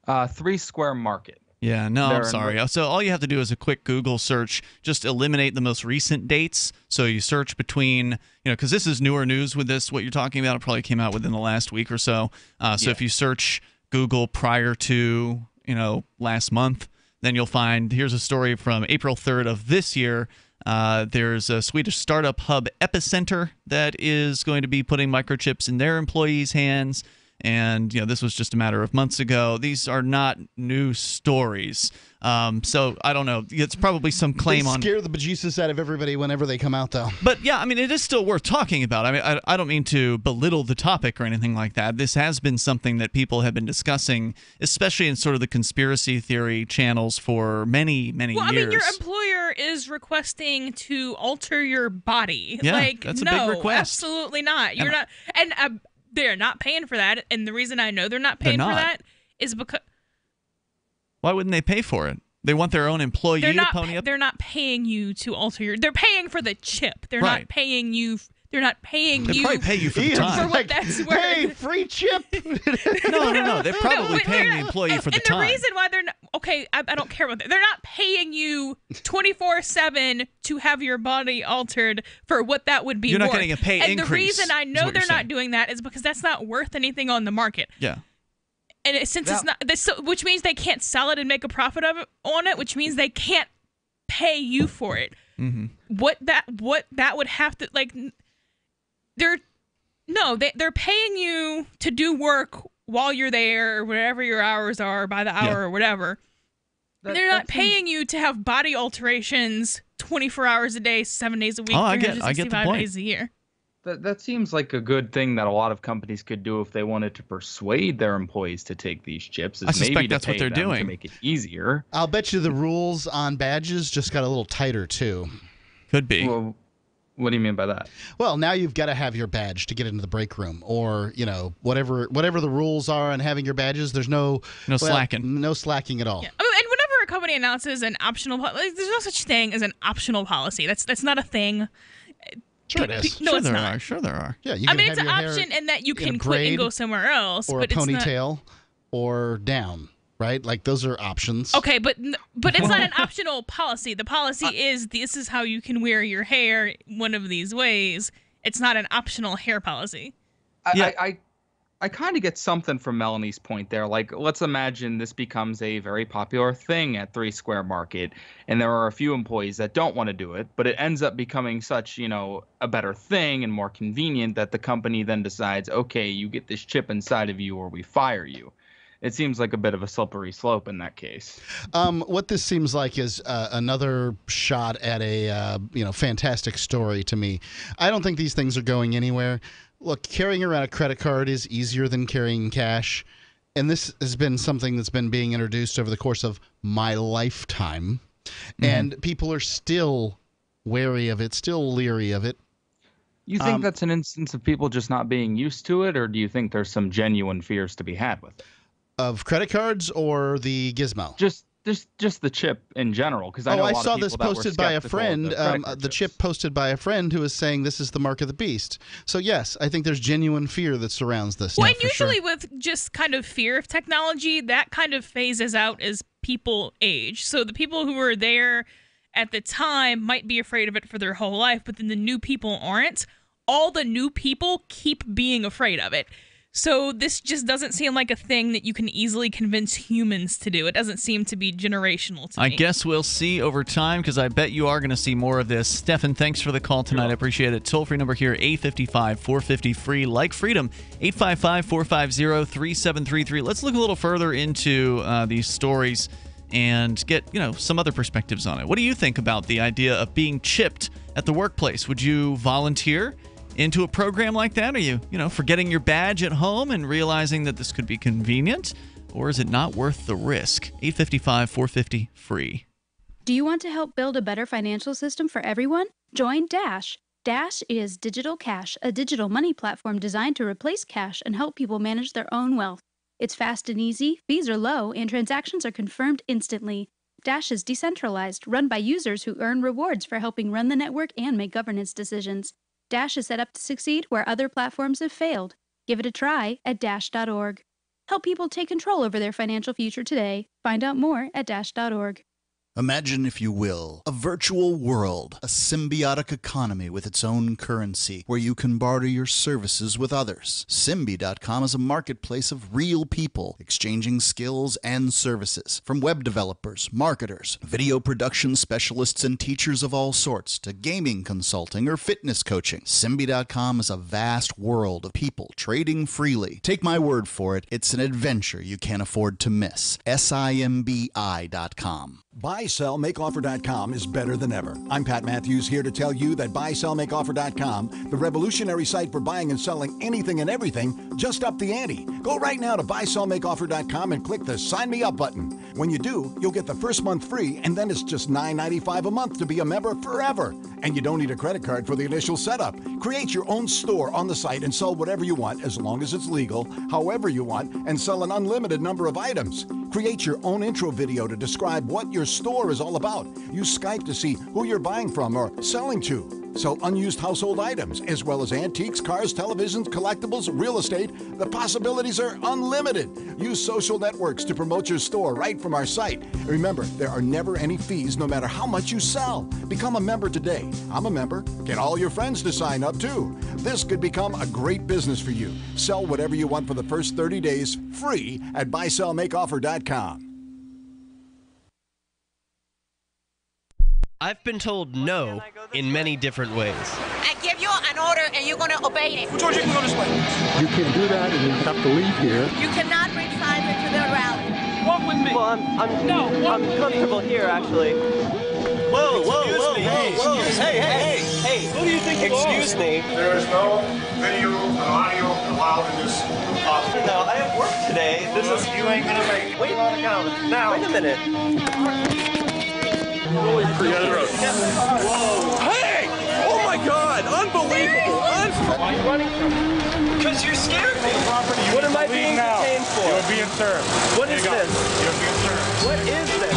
3 Square Market. Yeah, no, I'm sorry. So all you have to do is a quick Google search. Just eliminate the most recent dates. So you search between, because this is newer news with this, what you're talking about. It probably came out within the last week or so. If you search Google prior to, last month, then you'll find, here's a story from April 3rd of this year. There's a Swedish startup hub Epicenter that is going to be putting microchips in their employees' hands. And, this was just a matter of months ago. These are not new stories. So I don't know. It's probably some claim on. They scare the bejesus out of everybody whenever they come out, though. But yeah, it is still worth talking about. I don't mean to belittle the topic or anything like that. This has been something that people have been discussing, especially in sort of the conspiracy theory channels for many, many years. Well, your employer is requesting to alter your body. Yeah, that's a big request. Absolutely not. You're not. And they're not paying for that. And the reason I know they're not paying for that is because. Why wouldn't they pay for it? They want their own employee to pony up? They're not paying you to alter your. They're paying for the chip. They're not paying you. They're not paying you. They probably pay you for the time. For what that's worth. Hey, free chip. No. They're probably paying the employee for the time. And the reason why they're not. Okay, I don't care about that. They're not paying you 24/7 to have your body altered for what that would be You're worth. not getting a pay increase. And the reason I know they're not doing that is because that's not worth anything on the market. Yeah. And it's not, which means they can't sell it and make a profit on it, which means they can't pay you for it. Mm-hmm. What that would have to they're paying you to do work while you're there, or whatever your hours are by the hour or whatever. They're not paying you to have body alterations 24 hours a day, 7 days a week, 365 days a year. That seems like a good thing that a lot of companies could do if they wanted to persuade their employees to take these chips. I suspect that's what they're doing to make it easier. I'll bet you the rules on badges just got a little tighter too. Could be. Well, what do you mean by that? Well, now you've got to have your badge to get into the break room, or whatever the rules are on having your badges. There's no slacking, no slacking at all. Yeah. And whenever a company announces an optional, there's no such thing as an optional policy. That's not a thing. Sure it is. No, sure it's there not. Are. Sure there are. Yeah, you can have it's an your option in that you can quit and go somewhere else, or but a ponytail, it's not... or down. Right? Like, those are options. Okay, but it's not an optional policy. The policy is this is how you can wear your hair one of these ways. It's not an optional hair policy. I kind of get something from Melanie's point there. Like, let's imagine this becomes a very popular thing at 3 Square Market, and there are a few employees that don't want to do it, but it ends up becoming such, a better thing and more convenient that the company then decides, okay, you get this chip inside of you or we fire you. it seems like a bit of a slippery slope in that case. What this seems like is another shot at a fantastic story to me. I don't think these things are going anywhere. Look, carrying around a credit card is easier than carrying cash, and this has been something that's been being introduced over the course of my lifetime, and people are still wary of it, still leery of it. You think that's an instance of people just not being used to it, or do you think there's some genuine fears to be had with it? Of credit cards or the gizmo? Just the chip in general, because I saw this posted by a friend. The chip posted by a friend who is saying this is the mark of the beast. So yes, I think there's genuine fear that surrounds this. Well, and usually with just kind of fear of technology, that kind of phases out as people age. So the people who were there at the time might be afraid of it for their whole life, but then the new people aren't. All the new people keep being afraid of it. So this just doesn't seem like a thing that you can easily convince humans to do. It doesn't seem to be generational to me. I guess we'll see over time, because I bet you are going to see more of this. Stefan, thanks for the call tonight. I appreciate it. Toll-free number here, 855-450-FREE. Like freedom, 855-450-3733. Let's look a little further into these stories and get, some other perspectives on it. What do you think about the idea of being chipped at the workplace? Would you volunteer into a program like that? Are you, forgetting your badge at home and realizing that this could be convenient? Or is it not worth the risk? 855-450-FREE. Do you want to help build a better financial system for everyone? Join Dash. Dash is Digital Cash, a digital money platform designed to replace cash and help people manage their own wealth. It's fast and easy, fees are low, and transactions are confirmed instantly. Dash is decentralized, run by users who earn rewards for helping run the network and make governance decisions. Dash is set up to succeed where other platforms have failed. Give it a try at Dash.org. Help people take control over their financial future today. Find out more at Dash.org. Imagine, if you will, a virtual world, a symbiotic economy with its own currency, where you can barter your services with others. Symbi.com is a marketplace of real people exchanging skills and services, from web developers, marketers, video production specialists, and teachers of all sorts, to gaming consulting or fitness coaching. Symbi.com is a vast world of people trading freely. Take my word for it, it's an adventure you can't afford to miss. Simbi.com. BuySellMakeOffer.com is better than ever. I'm Pat Matthews, here to tell you that BuySellMakeOffer.com, the revolutionary site for buying and selling anything and everything, just upped the ante. Go right now to BuySellMakeOffer.com and click the Sign Me Up button. When you do, you'll get the first month free, and then it's just $9.95 a month to be a member forever. And you don't need a credit card for the initial setup. Create your own store on the site and sell whatever you want, as long as it's legal, however you want, and sell an unlimited number of items. Create your own intro video to describe what your store is all about. Use Skype to see who you're buying from or selling to. Sell unused household items, as well as antiques, cars, televisions, collectibles, real estate. The possibilities are unlimited. Use social networks to promote your store right from our site. Remember, there are never any fees, no matter how much you sell. Become a member today. I'm a member. Get all your friends to sign up, too. This could become a great business for you. Sell whatever you want for the first 30 days, free at BuySellMakeOffer.com. I've been told no in many different ways. I give you an order and you're going to obey it. George, you can go this way. You can do that and you have to leave here. You cannot bring signs into the rally. Walk with me. Well, I'm comfortable here, actually. Whoa. Hey. Who do you think you are? Excuse me. There is no video and audio allowed in this office. No, I have work today. You ain't going to make it. Wait on account. Now. Wait a minute. Holy crap. Hey! Oh my God! Unbelievable! Why are you running from me? Because you scared me. What am I being detained for? You're being served. What is this? You're being served. What is this?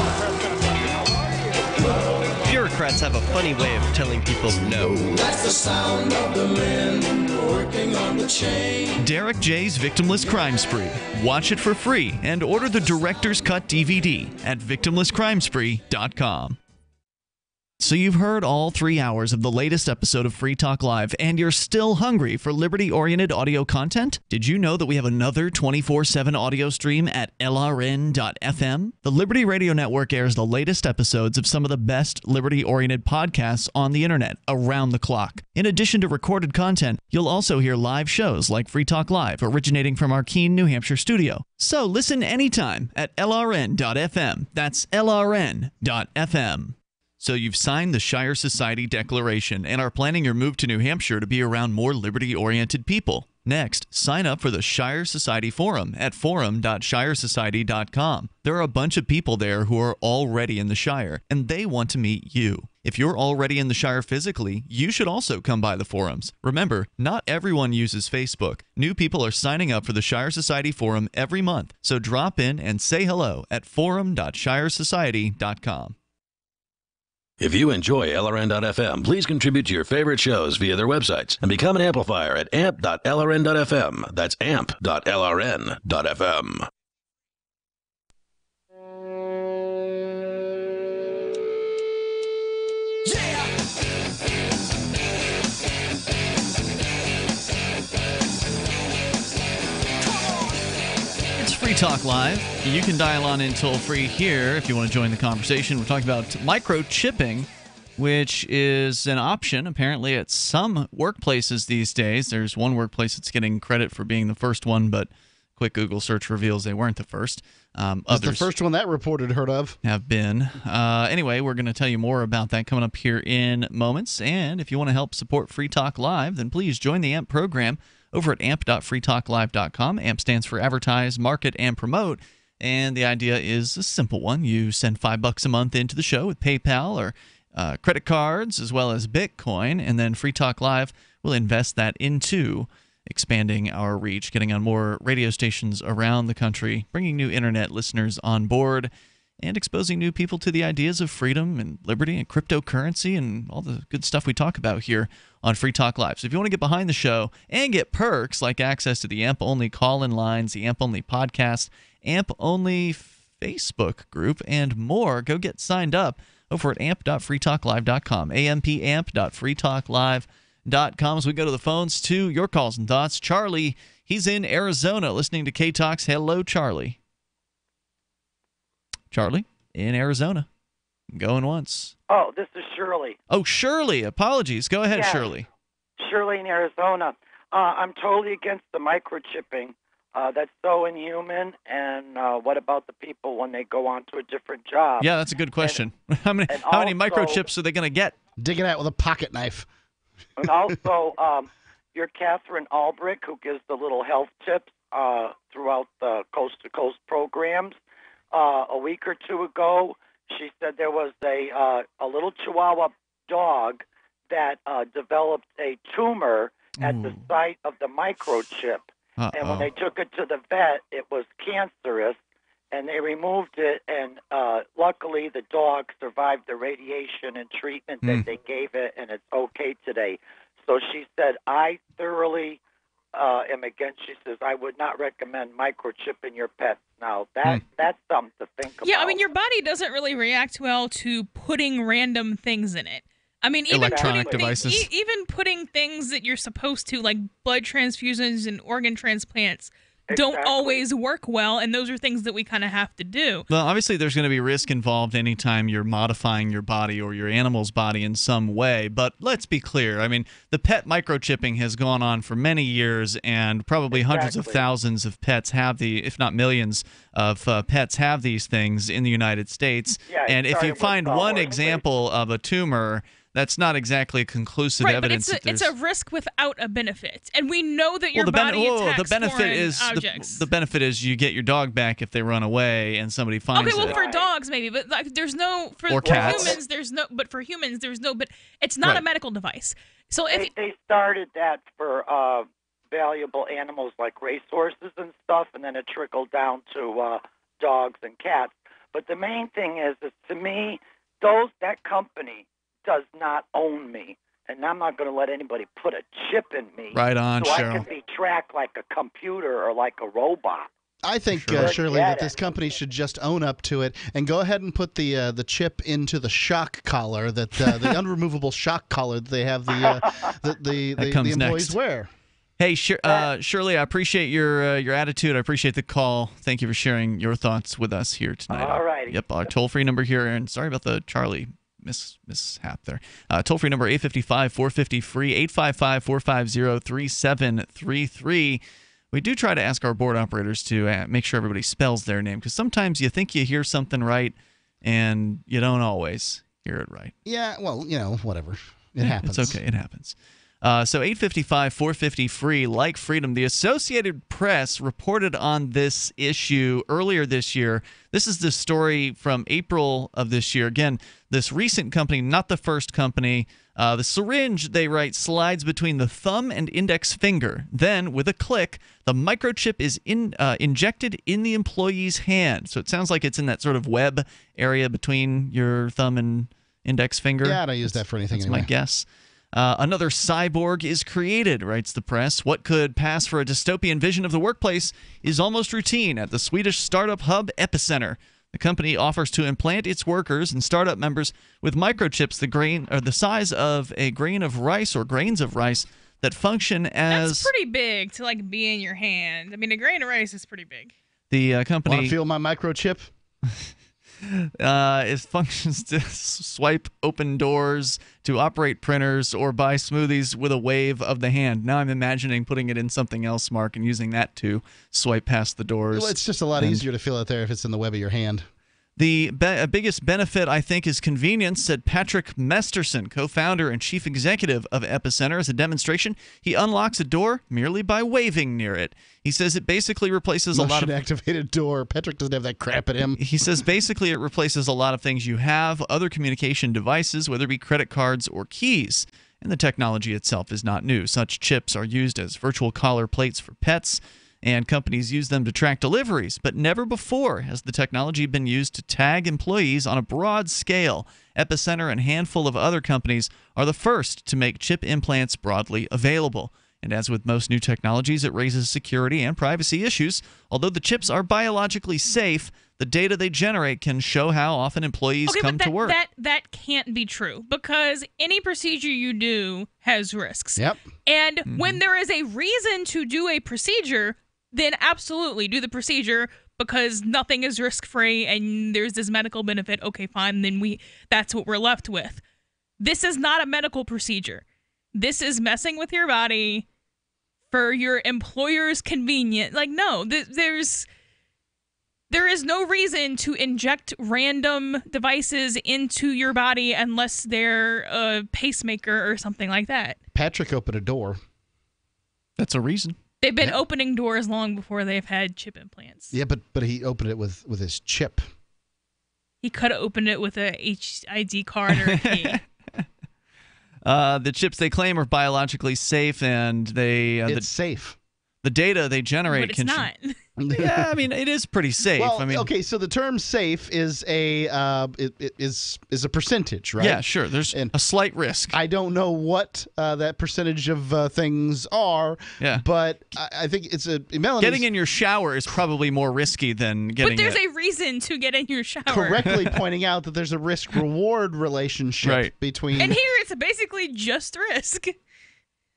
Bureaucrats have a funny way of telling people no. That's the sound of the men working on the chain. Derek J's Victimless Crime Spree. Watch it for free and order the Director's Cut DVD at victimlesscrimespree.com. So you've heard all 3 hours of the latest episode of Free Talk Live, and you're still hungry for liberty-oriented audio content? Did you know that we have another 24/7 audio stream at LRN.FM? The Liberty Radio Network airs the latest episodes of some of the best liberty-oriented podcasts on the internet around the clock. In addition to recorded content, you'll also hear live shows like Free Talk Live, originating from our Keene, New Hampshire studio. So listen anytime at LRN.FM. That's LRN.FM. So you've signed the Shire Society Declaration and are planning your move to New Hampshire to be around more liberty-oriented people. Next, sign up for the Shire Society Forum at forum.shiresociety.com. There are a bunch of people there who are already in the Shire, and they want to meet you. If you're already in the Shire physically, you should also come by the forums. Remember, not everyone uses Facebook. New people are signing up for the Shire Society Forum every month, so drop in and say hello at forum.shiresociety.com. If you enjoy LRN.FM, please contribute to your favorite shows via their websites and become an amplifier at amp.lrn.fm. That's amp.lrn.fm. Free Talk Live. You can dial on in toll-free here if you want to join the conversation. We're talking about microchipping, which is an option apparently at some workplaces these days. There's one workplace that's getting credit for being the first one, but quick Google search reveals they weren't the first. Others the first one that reported heard of. Have been. Anyway, we're going to tell you more about that coming up here in moments. And if you want to help support Free Talk Live, then please join the AMP program over at amp.freetalklive.com. AMP stands for Advertise, Market, and Promote. And the idea is a simple one. You send $5 a month into the show with PayPal or credit cards as well as Bitcoin, and then Free Talk Live will invest that into expanding our reach, getting on more radio stations around the country, bringing new internet listeners on board, and exposing new people to the ideas of freedom and liberty and cryptocurrency and all the good stuff we talk about here on Free Talk Live. So if you want to get behind the show and get perks like access to the AMP-only call-in lines, the AMP-only podcast, AMP-only Facebook group, and more, go get signed up over at amp.freetalklive.com, amp.freetalklive.com. As we go to the phones to your calls and thoughts, Charlie, he's in Arizona listening to K-Talks. Hello, Charlie. Charlie in Arizona. Going once. Oh, this is Shirley. Oh, Shirley. Apologies. Go ahead, yes. Shirley. Shirley in Arizona. I'm totally against the microchipping. That's so inhuman. And what about the people when they go on to a different job? Yeah, that's a good question. How many microchips are they going to get? Dig it out with a pocket knife. And also, you're Catherine Albrecht, who gives the little health tips throughout the Coast to Coast programs. A week or two ago, she said there was a little Chihuahua dog that developed a tumor at the site of the microchip. And when they took it to the vet, it was cancerous, and they removed it. And luckily, the dog survived the radiation and treatment that they gave it, and it's okay today. So she said, I thoroughly am against. She says, I would not recommend microchipping your pets. Now, that's something to think about. Yeah, I mean, your body doesn't really react well to putting random things in it. I mean, even electronic devices. Even putting things that you're supposed to, like blood transfusions and organ transplants, don't always work well, and those are things that we kind of have to do. Well, obviously, there's going to be risk involved anytime you're modifying your body or your animal's body in some way. But let's be clear. I mean, the pet microchipping has gone on for many years, and probably hundreds of thousands of pets have if not millions of pets have these things in the United States. Yeah, and if you find one example of a tumor, that's not exactly conclusive evidence. But it's a risk without a benefit, and we know that your body attacks foreign objects. The benefit is you get your dog back if they run away and somebody finds it. Okay, well, for dogs maybe, but like, there's no for cats. humans. There's no, but for humans there's no. But it's not a medical device. So if they started that for valuable animals like racehorses and stuff, and then it trickled down to dogs and cats. But the main thing is to me, that company does not own me, and I'm not going to let anybody put a chip in me. Right on, so Cheryl. I can be tracked like a computer or like a robot. I think, Shirley, that this company should just own up to it and go ahead and put the chip into the shock collar, that the unremovable shock collar that they have the employees next. wear. Hey, Shirley, I appreciate your attitude. I appreciate the call. Thank you for sharing your thoughts with us here tonight. All righty. Yep, our toll-free number here, and sorry about the Charlie mishap there. Toll-free number 855-450-FREE, 855-450-3733. We do try to ask our board operators to make sure everybody spells their name, because sometimes you think you hear something right, and you don't always hear it right. Yeah, well, whatever. It happens. It's okay. It happens. So 855-450-FREE, like freedom. The Associated Press reported on this issue earlier this year. This is the story from April of this year. Again, this recent company, not the first company. The syringe, they write, slides between the thumb and index finger. Then, with a click, the microchip is injected in the employee's hand. So it sounds like it's in that sort of web area between your thumb and index finger. Yeah, I don't use that for anything That's anyway. my guess. Another cyborg is created, writes the press. What could pass for a dystopian vision of the workplace is almost routine at the Swedish startup hub Epicenter. The company offers to implant its workers and startup members with microchips the size of a grain of rice or grains of rice that function as... That's pretty big to be in your hand. I mean, a grain of rice is pretty big. The company... Want to feel my microchip? It functions to swipe open doors, to operate printers, or buy smoothies with a wave of the hand. Now I'm imagining putting it in something else, Mark, and using that to swipe past the doors. Well, it's just a lot easier to feel it there if it's in the web of your hand. The biggest benefit, I think, is convenience, said Patrick Mesterson, co-founder and chief executive of Epicenter. As a demonstration, he unlocks a door merely by waving near it. He says it basically replaces a lot of... Motion-activated door. Patrick doesn't have that crap at him. He says basically it replaces a lot of things you have, other communication devices, whether it be credit cards or keys. And the technology itself is not new. Such chips are used as virtual collar plates for pets, and companies use them to track deliveries. But never before has the technology been used to tag employees on a broad scale. Epicenter and a handful of other companies are the first to make chip implants broadly available. And as with most new technologies, it raises security and privacy issues. Although the chips are biologically safe, the data they generate can show how often employees come to work. That can't be true, because any procedure you do has risks. Yep. And when there is a reason to do a procedure, then absolutely do the procedure, because nothing is risk-free and there's this medical benefit. Okay, fine, then that's what we're left with. This is not a medical procedure. This is messing with your body for your employer's convenience. No, there is no reason to inject random devices into your body unless they're a pacemaker or something like that. Patrick opened a door. That's a reason. They've been opening doors long before they've had chip implants. Yeah, but he opened it with his chip. He could have opened it with a HID card or a key. The chips they claim are biologically safe, and it's safe. The data they generate but it's not. Yeah, I mean, it is pretty safe. Well, I mean, okay, so the term safe is a is a percentage, right? Yeah, sure. There's a slight risk. I don't know what that percentage of things are. Yeah. But I think it's getting in your shower is probably more risky than getting. But there's a reason to get in your shower. Correctly pointing out that there's a risk-reward relationship between. And here it's basically just risk.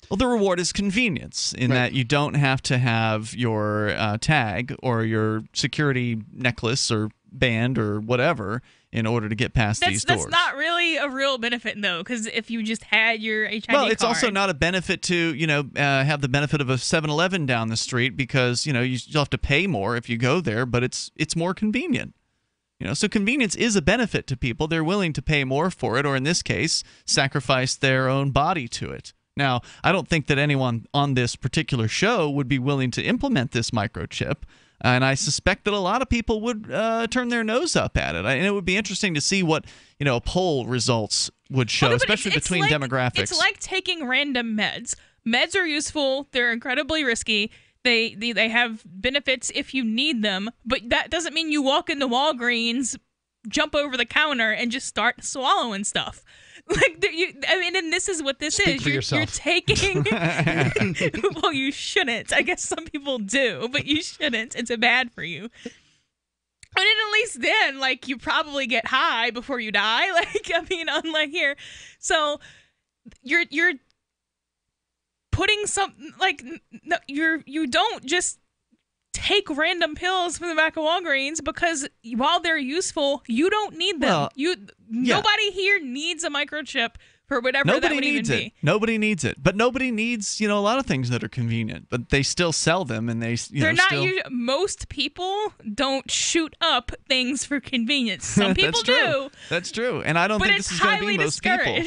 Well, the reward is convenience in that you don't have to have your tag or your security necklace or band or whatever in order to get past these doors. That's not really a real benefit, though, because if you just had your HID Well, it's card, also not a benefit to, have the benefit of a 7-Eleven down the street, because, you'll have to pay more if you go there, but it's more convenient. So convenience is a benefit to people. They're willing to pay more for it, or in this case, sacrifice their own body to it. Now, I don't think that anyone on this particular show would be willing to implement this microchip, and I suspect that a lot of people would turn their nose up at it. And it would be interesting to see what poll results would show, especially between demographics. It's like taking random meds. Meds are useful. They're incredibly risky. They have benefits if you need them, but that doesn't mean you walk into Walgreens, jump over the counter, and just start swallowing stuff. And this is what this Speak is. For yourself. You're taking. Well, you shouldn't. I guess some people do, but you shouldn't. It's bad for you. But at least then, like, you probably get high before you die. Like, I mean, unlike here, so you're putting something like you don't just take random pills from the back of Walgreens because while they're useful, you don't need them. Nobody here needs a microchip for whatever that would even be. Nobody needs it. But nobody needs, a lot of things that are convenient. But they still sell them, and they're not. Most people don't shoot up things for convenience. Some people do. That's true. And I don't think this is going to be most people.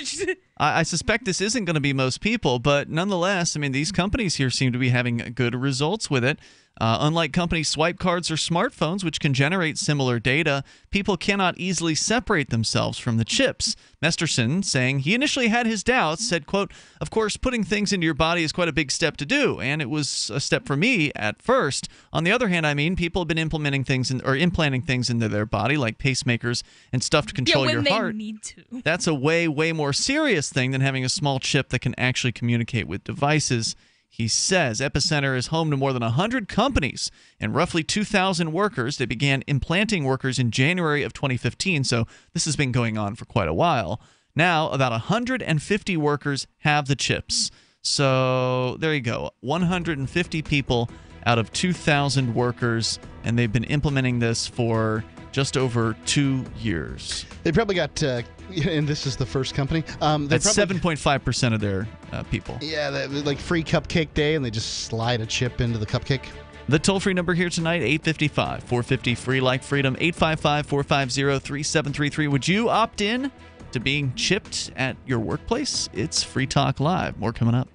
I suspect this isn't going to be most people, but nonetheless, I mean, these companies here seem to be having good results with it. Unlike company swipe cards or smartphones, which can generate similar data, people cannot easily separate themselves from the chips. Mesterson, saying he initially had his doubts, said, quote, "Of course, putting things into your body is quite a big step to do, and it was a step for me at first. On the other hand, I mean, people have been implanting things into their body, like pacemakers and stuff to control your heart. They need to. That's a way, way more serious thing than having a small chip that can actually communicate with devices." He says Epicenter is home to more than 100 companies and roughly 2,000 workers. They began implanting workers in January of 2015, so this has been going on for quite a while. Now, about 150 workers have the chips. So there you go, 150 people out of 2,000 workers, and they've been implementing this for just over 2 years. They probably got, and this is the first company. That's 7.5% of their people. Yeah, like free cupcake day, and they just slide a chip into the cupcake. The toll-free number here tonight, 855-450-FREE like freedom, 855-450-3733. Would you opt in to being chipped at your workplace? It's Free Talk Live. More coming up.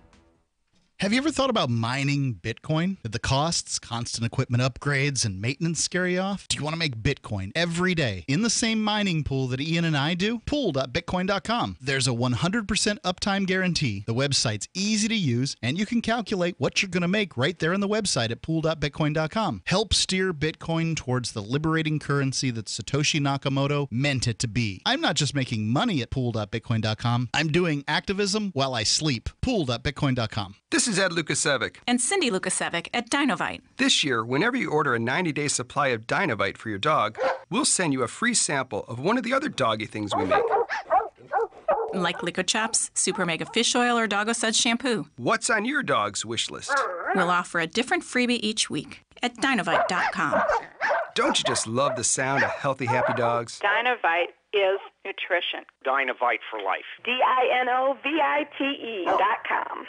Have you ever thought about mining Bitcoin? Did the costs, constant equipment upgrades, and maintenance scare you off? Do you want to make Bitcoin every day in the same mining pool that Ian and I do? Pool.bitcoin.com. There's a 100% uptime guarantee. The website's easy to use, and you can calculate what you're going to make right there on the website at pool.bitcoin.com. Help steer Bitcoin towards the liberating currency that Satoshi Nakamoto meant it to be. I'm not just making money at pool.bitcoin.com. I'm doing activism while I sleep. Pool.bitcoin.com. This is Ed Lukasevic. And Cindy Lukasevic at Dinovite. This year, whenever you order a 90-day supply of Dinovite for your dog, we'll send you a free sample of one of the other doggy things we make. Like Microchips, Super Mega Fish Oil, or Doggo Suds Shampoo. What's on your dog's wish list? We'll offer a different freebie each week at Dinovite.com. Don't you just love the sound of healthy, happy dogs? Dinovite is nutrition. Dinovite for life. DINOVITE.com.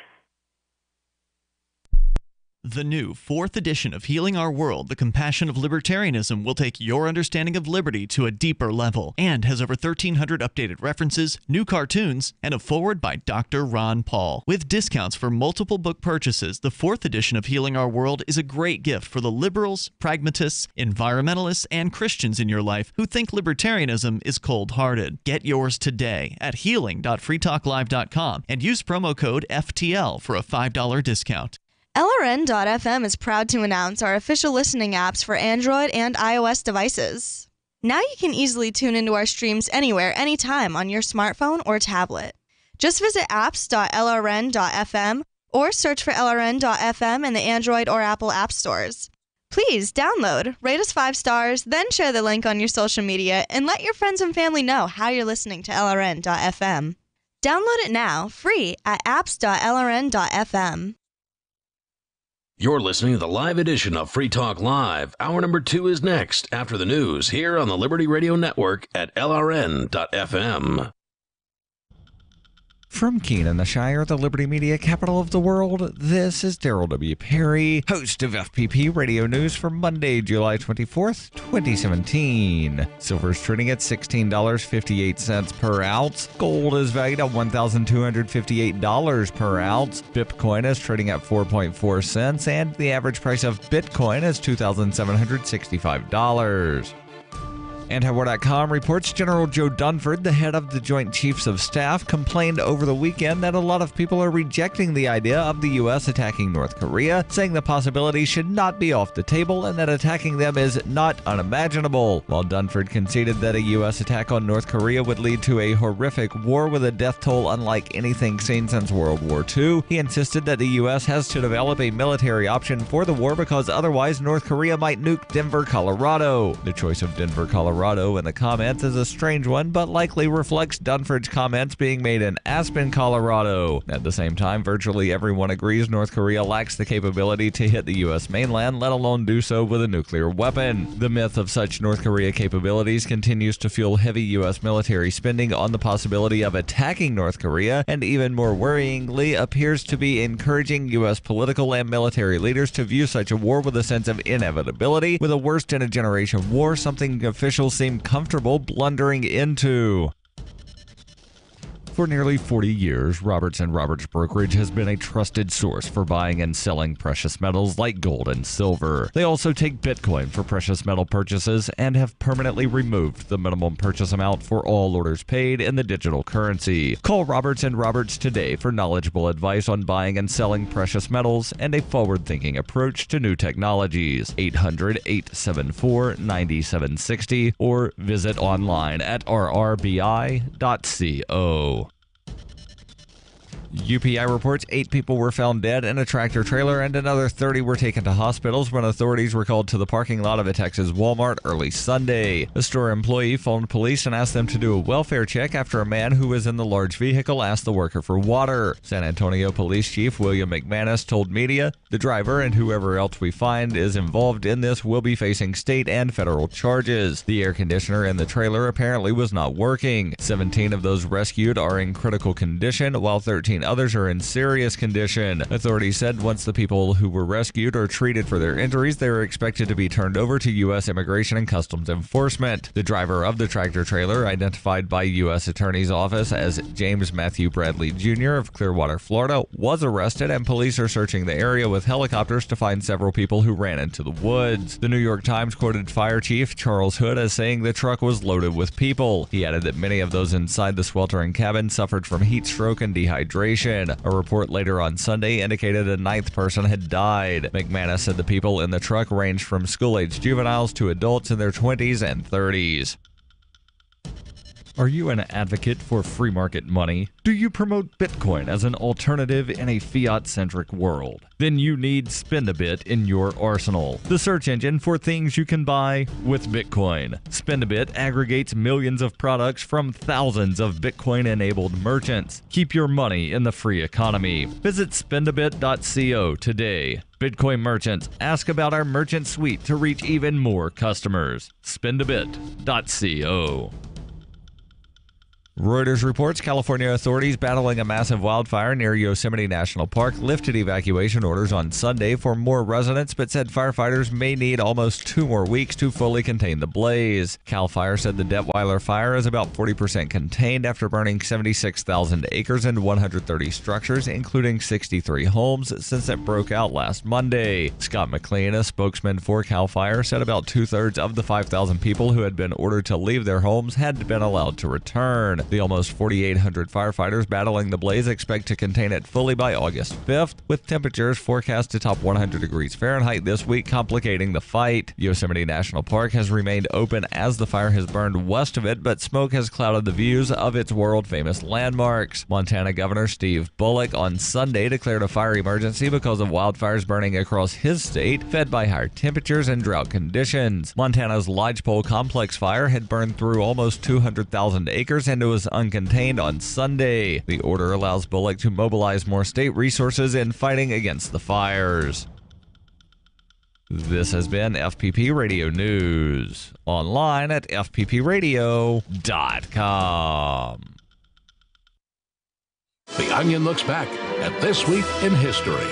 The new 4th edition of Healing Our World, The Compassion of Libertarianism, will take your understanding of liberty to a deeper level and has over 1,300 updated references, new cartoons, and a foreword by Dr. Ron Paul. With discounts for multiple book purchases, the 4th edition of Healing Our World is a great gift for the liberals, pragmatists, environmentalists, and Christians in your life who think libertarianism is cold-hearted. Get yours today at healing.freetalklive.com and use promo code FTL for a $5 discount. LRN.FM is proud to announce our official listening apps for Android and iOS devices. Now you can easily tune into our streams anywhere, anytime on your smartphone or tablet. Just visit apps.lrn.fm or search for LRN.FM in the Android or Apple app stores. Please download, rate us 5 stars, then share the link on your social media and let your friends and family know how you're listening to LRN.FM. Download it now, free at apps.lrn.fm. You're listening to the live edition of Free Talk Live. Hour number 2 is next, after the news, here on the Liberty Radio Network at LRN.FM. From Keene, the Shire, the Liberty Media capital of the world, this is Daryl W. Perry, host of FPP Radio News for Monday, July 24th, 2017. Silver is trading at $16.58 per ounce. Gold is valued at $1,258 per ounce. Bitcoin is trading at 4.4 cents, and the average price of Bitcoin is $2,765. Antiwar.com reports General Joe Dunford, the head of the Joint Chiefs of Staff, complained over the weekend that a lot of people are rejecting the idea of the U.S. attacking North Korea, saying the possibility should not be off the table and that attacking them is not unimaginable. While Dunford conceded that a U.S. attack on North Korea would lead to a horrific war with a death toll unlike anything seen since World War II, he insisted that the U.S. has to develop a military option for the war because otherwise North Korea might nuke Denver, Colorado. The choice of Denver, Colorado in the comments is a strange one, but likely reflects Dunford's comments being made in Aspen, Colorado. At the same time, virtually everyone agrees North Korea lacks the capability to hit the U.S. mainland, let alone do so with a nuclear weapon. The myth of such North Korea capabilities continues to fuel heavy U.S. military spending on the possibility of attacking North Korea, and even more worryingly, appears to be encouraging U.S. political and military leaders to view such a war with a sense of inevitability, with a worst-in-a-generation war, something officials seem comfortable blundering into. For nearly 40 years, Roberts & Roberts Brokerage has been a trusted source for buying and selling precious metals like gold and silver. They also take Bitcoin for precious metal purchases and have permanently removed the minimum purchase amount for all orders paid in the digital currency. Call Roberts & Roberts today for knowledgeable advice on buying and selling precious metals and a forward-thinking approach to new technologies. 800-874-9760 or visit online at rrbi.co. UPI reports 8 people were found dead in a tractor trailer and another 30 were taken to hospitals when authorities were called to the parking lot of a Texas Walmart early Sunday. A store employee phoned police and asked them to do a welfare check after a man who was in the large vehicle asked the worker for water. San Antonio Police Chief William McManus told media, "The driver and whoever else we find is involved in this will be facing state and federal charges." The air conditioner in the trailer apparently was not working. 17 of those rescued are in critical condition, while 13 others are in serious condition. Authorities said once the people who were rescued are treated for their injuries, they are expected to be turned over to U.S. Immigration and Customs Enforcement. The driver of the tractor trailer, identified by U.S. Attorney's Office as James Matthew Bradley Jr. of Clearwater, Florida, was arrested, and police are searching the area with helicopters to find several people who ran into the woods. The New York Times quoted Fire Chief Charles Hood as saying the truck was loaded with people. He added that many of those inside the sweltering cabin suffered from heat stroke and dehydration. A report later on Sunday indicated a 9th person had died. McManus said the people in the truck ranged from school-aged juveniles to adults in their 20s and 30s. Are you an advocate for free market money? Do you promote Bitcoin as an alternative in a fiat-centric world? Then you need Spendabit in your arsenal, the search engine for things you can buy with Bitcoin. Spendabit aggregates millions of products from thousands of Bitcoin-enabled merchants. Keep your money in the free economy. Visit spendabit.co today. Bitcoin merchants, ask about our merchant suite to reach even more customers. Spendabit.co. Reuters reports California authorities battling a massive wildfire near Yosemite National Park lifted evacuation orders on Sunday for more residents, but said firefighters may need almost 2 more weeks to fully contain the blaze. CAL FIRE said the Detweiler fire is about 40% contained after burning 76,000 acres and 130 structures, including 63 homes, since it broke out last Monday. Scott McLean, a spokesman for CAL FIRE, said about 2/3 of the 5,000 people who had been ordered to leave their homes had been allowed to return. The almost 4,800 firefighters battling the blaze expect to contain it fully by August 5th, with temperatures forecast to top 100 degrees Fahrenheit this week, complicating the fight. Yosemite National Park has remained open as the fire has burned west of it, but smoke has clouded the views of its world-famous landmarks. Montana Governor Steve Bullock on Sunday declared a fire emergency because of wildfires burning across his state, fed by higher temperatures and drought conditions. Montana's Lodgepole Complex fire had burned through almost 200,000 acres and was uncontained on Sunday. The order allows Bullock to mobilize more state resources in fighting against the fires. This has been FPP Radio News, online at fppradio.com. The Onion looks back at This Week in History.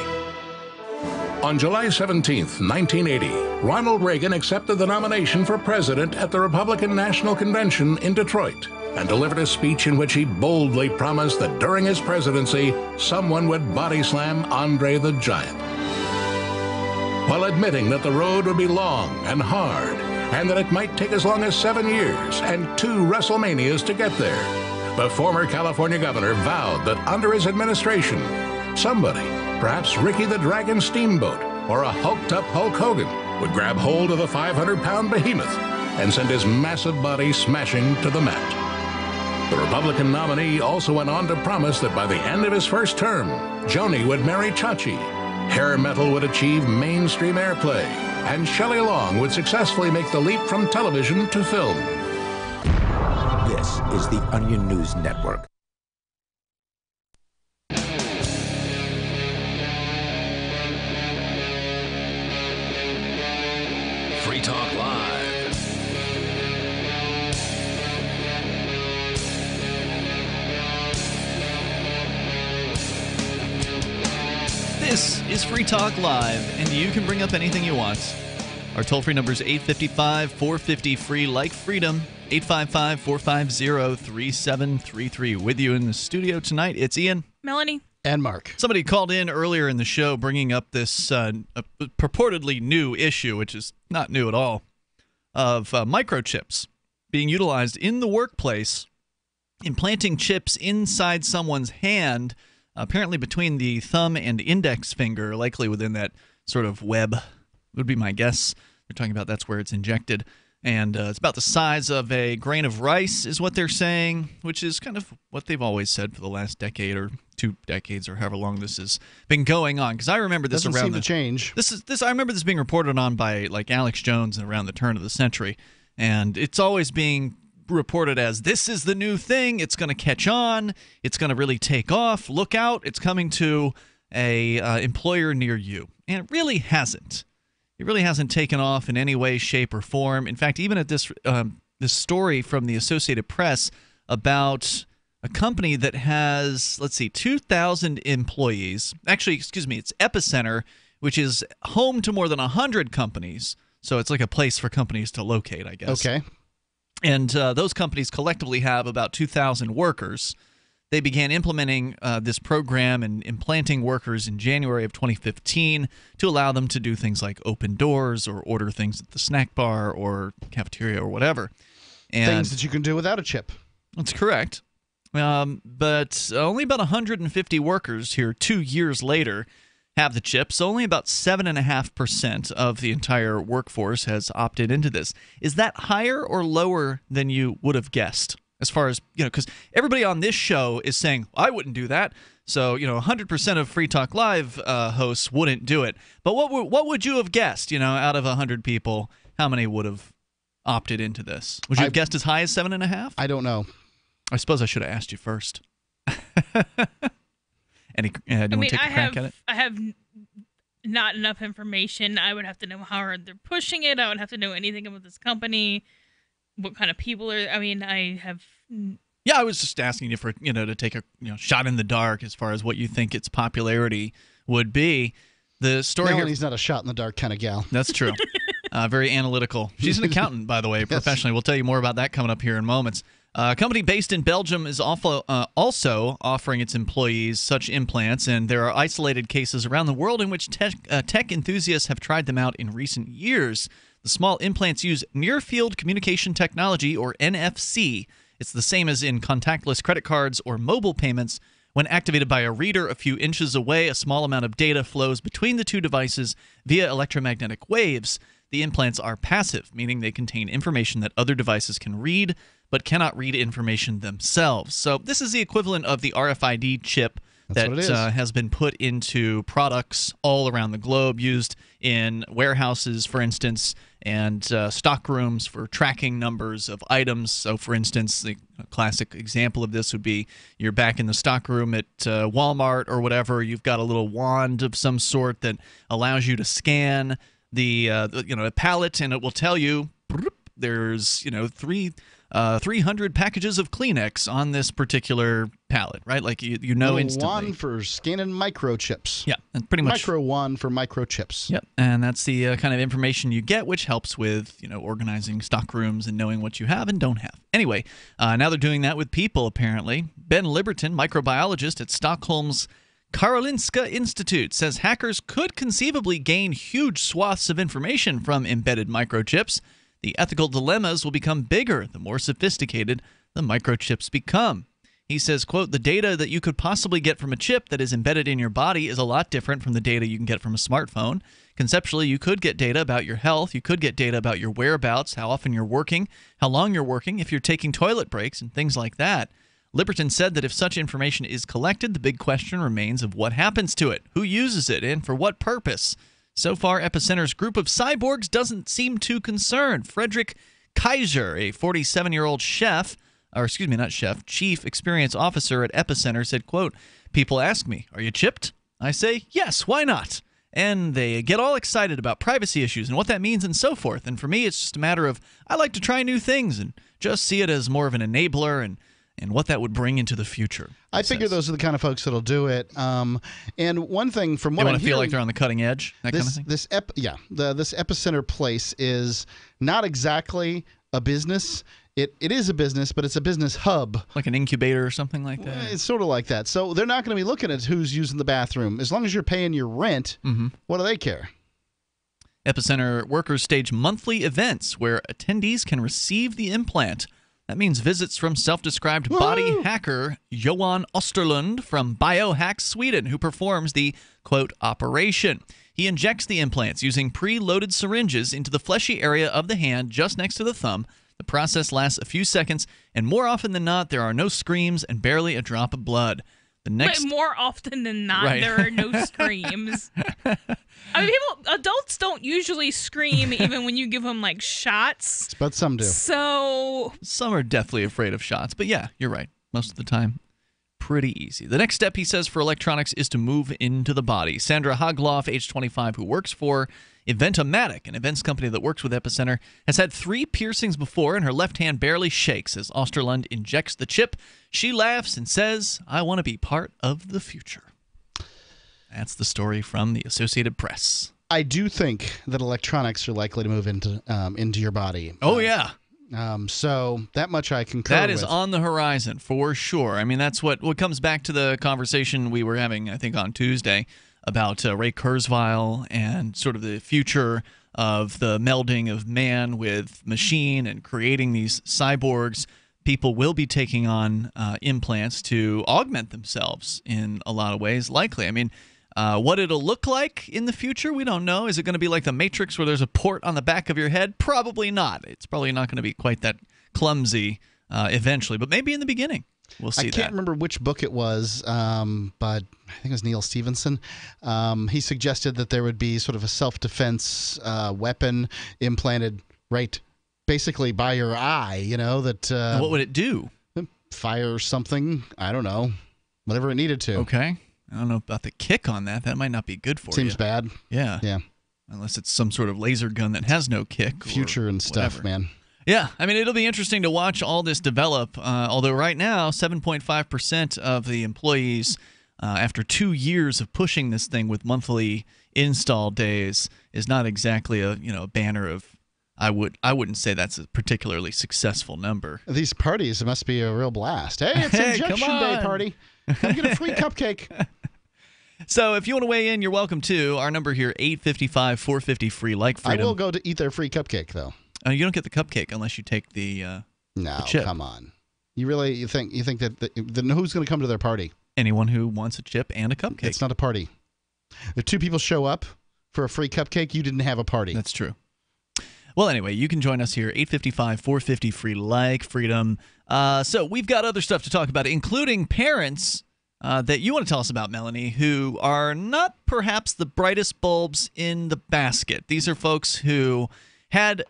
On July 17, 1980, Ronald Reagan accepted the nomination for president at the Republican National Convention in Detroit and delivered a speech in which he boldly promised that during his presidency, someone would body slam Andre the Giant. While admitting that the road would be long and hard and that it might take as long as 7 years and 2 WrestleManias to get there. The former California governor vowed that under his administration, somebody, perhaps Ricky the Dragon Steamboat or a hulked-up Hulk Hogan, would grab hold of the 500-pound behemoth and send his massive body smashing to the mat. The Republican nominee also went on to promise that by the end of his first term, Joni would marry Chachi, hair metal would achieve mainstream airplay, and Shelley Long would successfully make the leap from television to film. This is the Onion News Network. Free Talk Live. This is Free Talk Live, and you can bring up anything you want. Our toll-free number is 855-450-FREE, like freedom, 855-450-3733. With you in the studio tonight, it's Ian. Melanie. And Mark. Somebody called in earlier in the show bringing up this purportedly new issue, which is not new at all, of microchips being utilized in the workplace, implanting chips inside someone's hand, apparently between the thumb and index finger, likely within that sort of web, would be my guess. They're talking about that's where it's injected. And it's about the size of a grain of rice is what they're saying, which is kind of what they've always said for the last decade or 2 decades or however long this has been going on. Because I remember this Doesn't around seem to change. I remember this being reported on by like Alex Jones around the turn of the century. And it's always being reported as this is the new thing. It's going to catch on. It's going to really take off. Look out. It's coming to a employer near you. And it really hasn't. It really hasn't taken off in any way, shape, or form. In fact, even at this story from the Associated Press about a company that has, 2,000 employees. Actually, excuse me, it's Epicenter, which is home to more than 100 companies. So it's like a place for companies to locate, I guess. Okay. And those companies collectively have about 2,000 workers. They began implementing this program and implanting workers in January of 2015 to allow them to do things like open doors or order things at the snack bar or cafeteria or whatever. And things that you can do without a chip. That's correct. But only about 150 workers here 2 years later have the chips. Only about 7.5% of the entire workforce has opted into this. Is that higher or lower than you would have guessed? As far as, because everybody on this show is saying, I wouldn't do that. So, 100% of Free Talk Live hosts wouldn't do it. But what would you have guessed, out of 100 people, how many would have opted into this? Would you have guessed as high as 7.5? I don't know. I suppose I should have asked you first. Do you want to take a crack at it? I have not enough information. I would have to know how hard they're pushing it. I would have to know anything about this company, what kind of people are. I have. Yeah, I was just asking you for to take a shot in the dark as far as what you think its popularity would be. The story Melanie's not a shot in the dark kind of gal. That's true. Very analytical. She's an accountant, by the way, professionally. Yes. We'll tell you more about that coming up here in moments. A company based in Belgium is also offering its employees such implants, and there are isolated cases around the world in which tech enthusiasts have tried them out in recent years. The small implants use near-field communication technology, or NFC. It's the same as in contactless credit cards or mobile payments. When activated by a reader a few inches away, a small amount of data flows between the two devices via electromagnetic waves. The implants are passive, meaning they contain information that other devices can read, but cannot read information themselves. So this is the equivalent of the RFID chip that has been put into products all around the globe, used in warehouses, for instance, and stock rooms for tracking numbers of items. So, for instance, the classic example of this would be you're back in the stock room at Walmart or whatever. You've got a little wand of some sort that allows you to scan the a pallet, and it will tell you there's 300 packages of Kleenex on this particular pallet, right? Like you know instantly. Wand for scanning microchips. Yeah, and pretty much. Micro wand for microchips. Yep, and that's the kind of information you get, which helps with organizing stock rooms and knowing what you have and don't have. Anyway, now they're doing that with people apparently. Ben Liberton, microbiologist at Stockholm's Karolinska Institute, says hackers could conceivably gain huge swaths of information from embedded microchips. The ethical dilemmas will become bigger the more sophisticated the microchips become. He says, quote, the data that you could possibly get from a chip that is embedded in your body is a lot different from the data you can get from a smartphone. Conceptually, you could get data about your health. You could get data about your whereabouts, how often you're working, how long you're working, if you're taking toilet breaks, and things like that. Liberton said that if such information is collected, the big question remains of what happens to it, who uses it, and for what purpose. So far, Epicenter's group of cyborgs doesn't seem too concerned. Frederick Kaiser, a 47-year-old chief experience officer at Epicenter, said, quote, people ask me, are you chipped? I say, yes, why not? And they get all excited about privacy issues and what that means and so forth. And for me, it's just a matter of I like to try new things and just see it as more of an enabler and what that would bring into the future. I figure those are the kind of folks that'll do it. And one thing from what they want to feel like they're on the cutting edge, that kind of thing? This Epicenter place is not exactly a business. It is a business, but it's a business hub. Like an incubator or something like that? It's sort of like that. So they're not going to be looking at who's using the bathroom. As long as you're paying your rent, what do they care? Epicenter workers stage monthly events where attendees can receive the implant. That means visits from self-described body hacker Johan Osterlund from Biohack Sweden, who performs the, quote, operation. He injects the implants using pre-loaded syringes into the fleshy area of the hand just next to the thumb. The process lasts a few seconds, and more often than not, there are no screams and barely a drop of blood. But more often than not, there are no screams. I mean, adults don't usually scream even when you give them, like, shots. But some do. So some are deathly afraid of shots. But yeah, you're right. Most of the time, pretty easy. The next step, he says, for electronics is to move into the body. Sandra Hagloff, age 25, who works for Eventomatic, an events company that works with Epicenter, has had 3 piercings before, and her left hand barely shakes as Osterlund injects the chip. She laughs and says, I want to be part of the future. That's the story from the Associated Press. I do think that electronics are likely to move into your body. Oh, yeah. So that much I concur That is with. on the horizon for sure. I mean, that's what comes back to the conversation we were having, I think, on Tuesday about Ray Kurzweil and sort of the future of the melding of man with machine and creating these cyborgs. People will be taking on implants to augment themselves in a lot of ways, likely. I mean, what it'll look like in the future, we don't know. Is it going to be like the Matrix where there's a port on the back of your head? Probably not. It's probably not going to be quite that clumsy eventually, but maybe in the beginning. We'll see that. I can't remember which book it was, but I think it was Neil Stephenson. He suggested that there would be sort of a self-defense weapon implanted basically by your eye, that... And what would it do? Fire something. I don't know. Whatever it needed to. Okay. I don't know about the kick on that. That might not be good for you. Seems bad. Yeah. Yeah. Unless it's some sort of laser gun that has no kick. Future and stuff, whatever. Man. Yeah, I mean, it'll be interesting to watch all this develop, although right now, 7.5% of the employees, after 2 years of pushing this thing with monthly install days, is not exactly a banner of, I wouldn't say that's a particularly successful number. These parties must be a real blast. Hey, it's Injection Day party. Come get a free cupcake. So if you want to weigh in, you're welcome to. Our number here, 855-450-FREE, like freedom. I will go to eat their free cupcake, though. You don't get the cupcake unless you take the chip. Come on. You think that then who's going to come to their party? Anyone who wants a chip and a cupcake. It's not a party. If 2 people show up for a free cupcake, you didn't have a party. That's true. Well, anyway, you can join us here, 855-450-FREE, like freedom. So we've got other stuff to talk about, including parents that you want to tell us about, Melanie, who are not perhaps the brightest bulbs in the basket. These are folks who had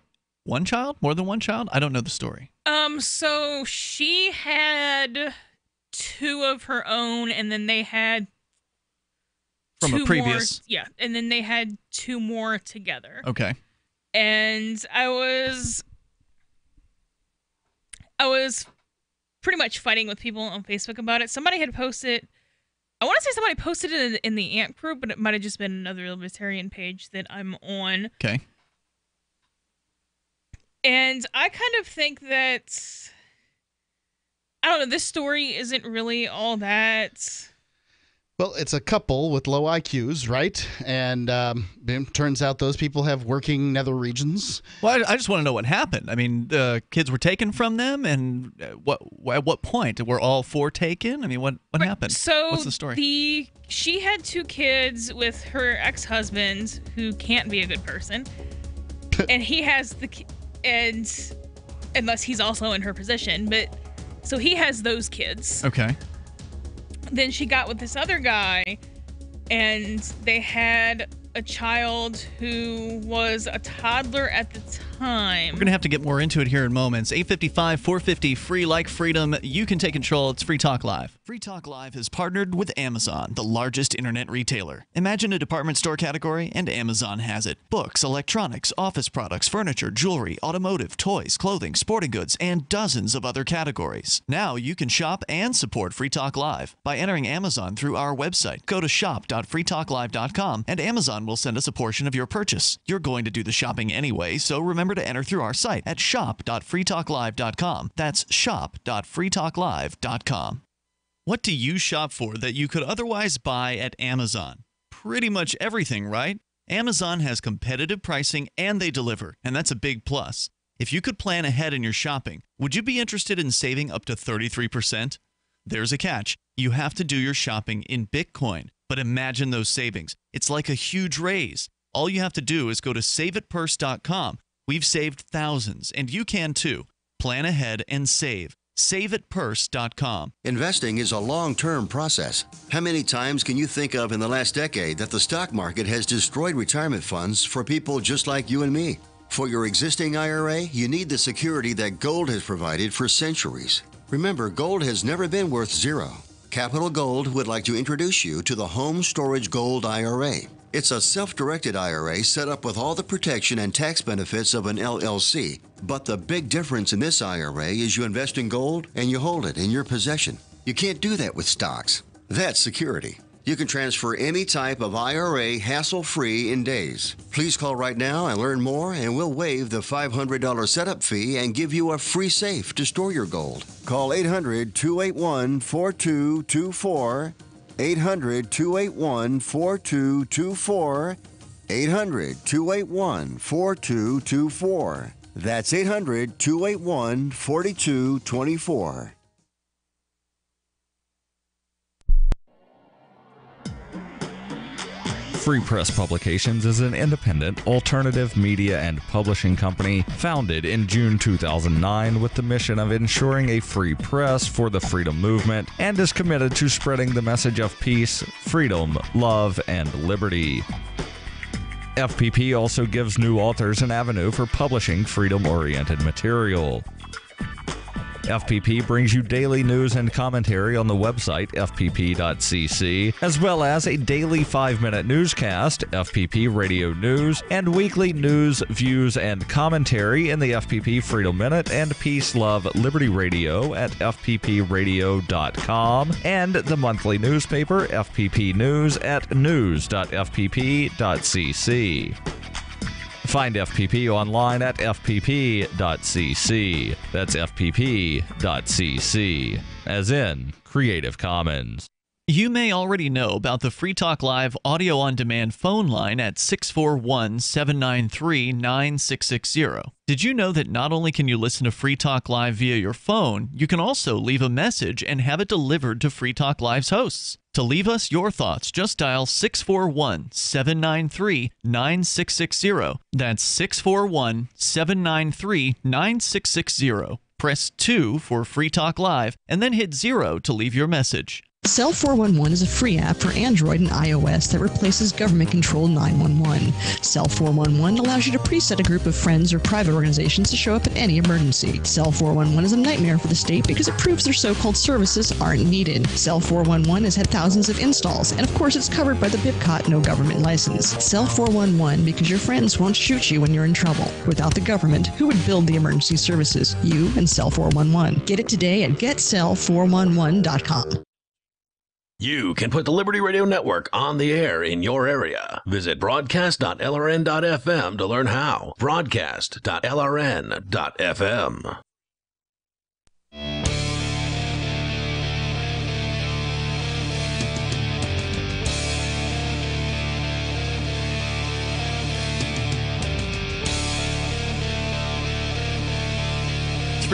one child, more than one child. I don't know the story. So she had 2 of her own, and then they had from a previous. And then they had 2 more together. Okay. And I was pretty much fighting with people on Facebook about it. Somebody had posted, I want to say somebody posted it in the AMP group, but it might have just been another libertarian page that I'm on. Okay. And I kind of think that, I don't know, this story isn't really all that Well, it's a couple with low IQs, right? And turns out those people have working nether regions. Well, I just want to know what happened. I mean, the kids were taken from them, and at what point were all 4 taken? I mean, what happened? So what's the story? She had 2 kids with her ex-husband, who can't be a good person, and he has and unless he's also in her position, but so he has those kids. Okay. Then she got with this other guy, and they had a child who was a toddler at the time. We're going to have to get more into it here in moments. 855 450 free like freedom. You can take control. It's Free Talk Live. Free Talk Live has partnered with Amazon, the largest internet retailer. Imagine a department store category, and Amazon has it. Books, electronics, office products, furniture, jewelry, automotive, toys, clothing, sporting goods, and dozens of other categories. Now you can shop and support Free Talk Live by entering Amazon through our website. Go to shop.freetalklive.com and Amazon will send us a portion of your purchase. You're going to do the shopping anyway, so remember to enter through our site at shop.freetalklive.com. That's shop.freetalklive.com. What do you shop for that you could otherwise buy at Amazon? Pretty much everything, right? Amazon has competitive pricing and they deliver, and that's a big plus. If you could plan ahead in your shopping, would you be interested in saving up to 33%? There's a catch. You have to do your shopping in Bitcoin. But imagine those savings. It's like a huge raise. All you have to do is go to saveatpurse.com. We've saved thousands, and you can too. Plan ahead and save. SaveAtPurse.com. Investing is a long-term process. How many times can you think of in the last decade that the stock market has destroyed retirement funds for people just like you and me? For your existing IRA, you need the security that gold has provided for centuries. Remember, gold has never been worth zero. Capital Gold would like to introduce you to the Home Storage Gold IRA. It's a self-directed IRA set up with all the protection and tax benefits of an LLC. But the big difference in this IRA is you invest in gold and you hold it in your possession. You can't do that with stocks. That's security. You can transfer any type of IRA hassle-free in days. Please call right now and learn more, and we'll waive the $500 setup fee and give you a free safe to store your gold. Call 800-281-4224. 800-281-4224. 800-281-4224. That's 800-281-4224. Free Press Publications is an independent, alternative media and publishing company founded in June 2009 with the mission of ensuring a free press for the freedom movement and is committed to spreading the message of peace, freedom, love, and liberty. FPP also gives new authors an avenue for publishing freedom-oriented material. FPP brings you daily news and commentary on the website fpp.cc, as well as a daily 5-minute newscast, FPP Radio News, and weekly news, views, and commentary in the FPP Freedom Minute and Peace, Love, Liberty Radio at fppradio.com, and the monthly newspaper FPP News at news.fpp.cc. Find FPP online at fpp.cc. That's fpp.cc, as in Creative Commons. You may already know about the Free Talk Live audio on demand phone line at 641-793-9660. Did you know that not only can you listen to Free Talk Live via your phone, you can also leave a message and have it delivered to Free Talk Live's hosts? To leave us your thoughts, just dial 641-793-9660. That's 641-793-9660. Press 2 for Free Talk Live, and then hit 0 to leave your message. Cell 411 is a free app for Android and iOS that replaces government-controlled 911. Cell 411 allows you to preset a group of friends or private organizations to show up at any emergency. Cell 411 is a nightmare for the state because it proves their so-called services aren't needed. Cell 411 has had thousands of installs, and of course it's covered by the BIPCOT no government license. Cell 411 because your friends won't shoot you when you're in trouble. Without the government, who would build the emergency services? You and Cell 411. Get it today at getcell411.com. You can put the Liberty Radio Network on the air in your area. Visit broadcast.lrn.fm to learn how. Broadcast.lrn.fm.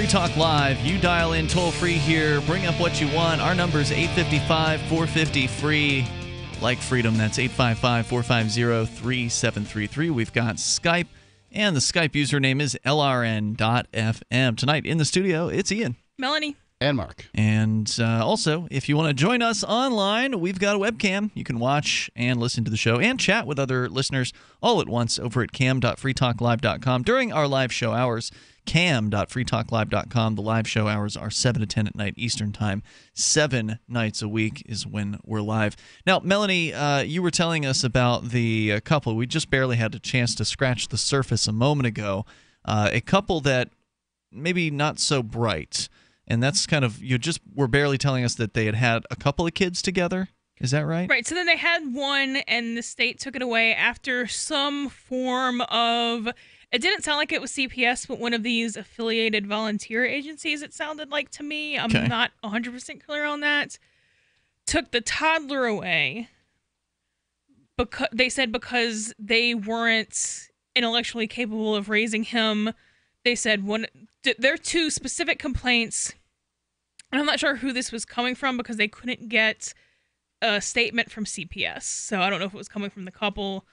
Talk Live. You dial in toll-free here. Bring up what you want. Our number is 855-450-FREE. Like freedom, that's 855-450-3733. We've got Skype, and the Skype username is LRN.FM. Tonight in the studio, it's Ian. Melanie. And Mark. And also, if you want to join us online, we've got a webcam. You can watch and listen to the show and chat with other listeners all at once over at cam.freetalklive.com during our live show hours. Cam.freetalklive.com. The live show hours are 7 to 10 at night Eastern Time. 7 nights a week is when we're live. Now, Melanie, you were telling us about the couple. We just barely had a chance to scratch the surface a moment ago. A couple that maybe not so bright. And that's kind of, you just were barely telling us that they had a couple of kids together. Is that right? Right. So then they had one, and the state took it away after some form of, it didn't sound like it was CPS, but one of these affiliated volunteer agencies, it sounded like to me. I'm not 100% clear on that. Took the toddler away. They said because they weren't intellectually capable of raising him. They said there are two specific complaints. And I'm not sure who this was coming from because they couldn't get a statement from CPS. So I don't know if it was coming from the couple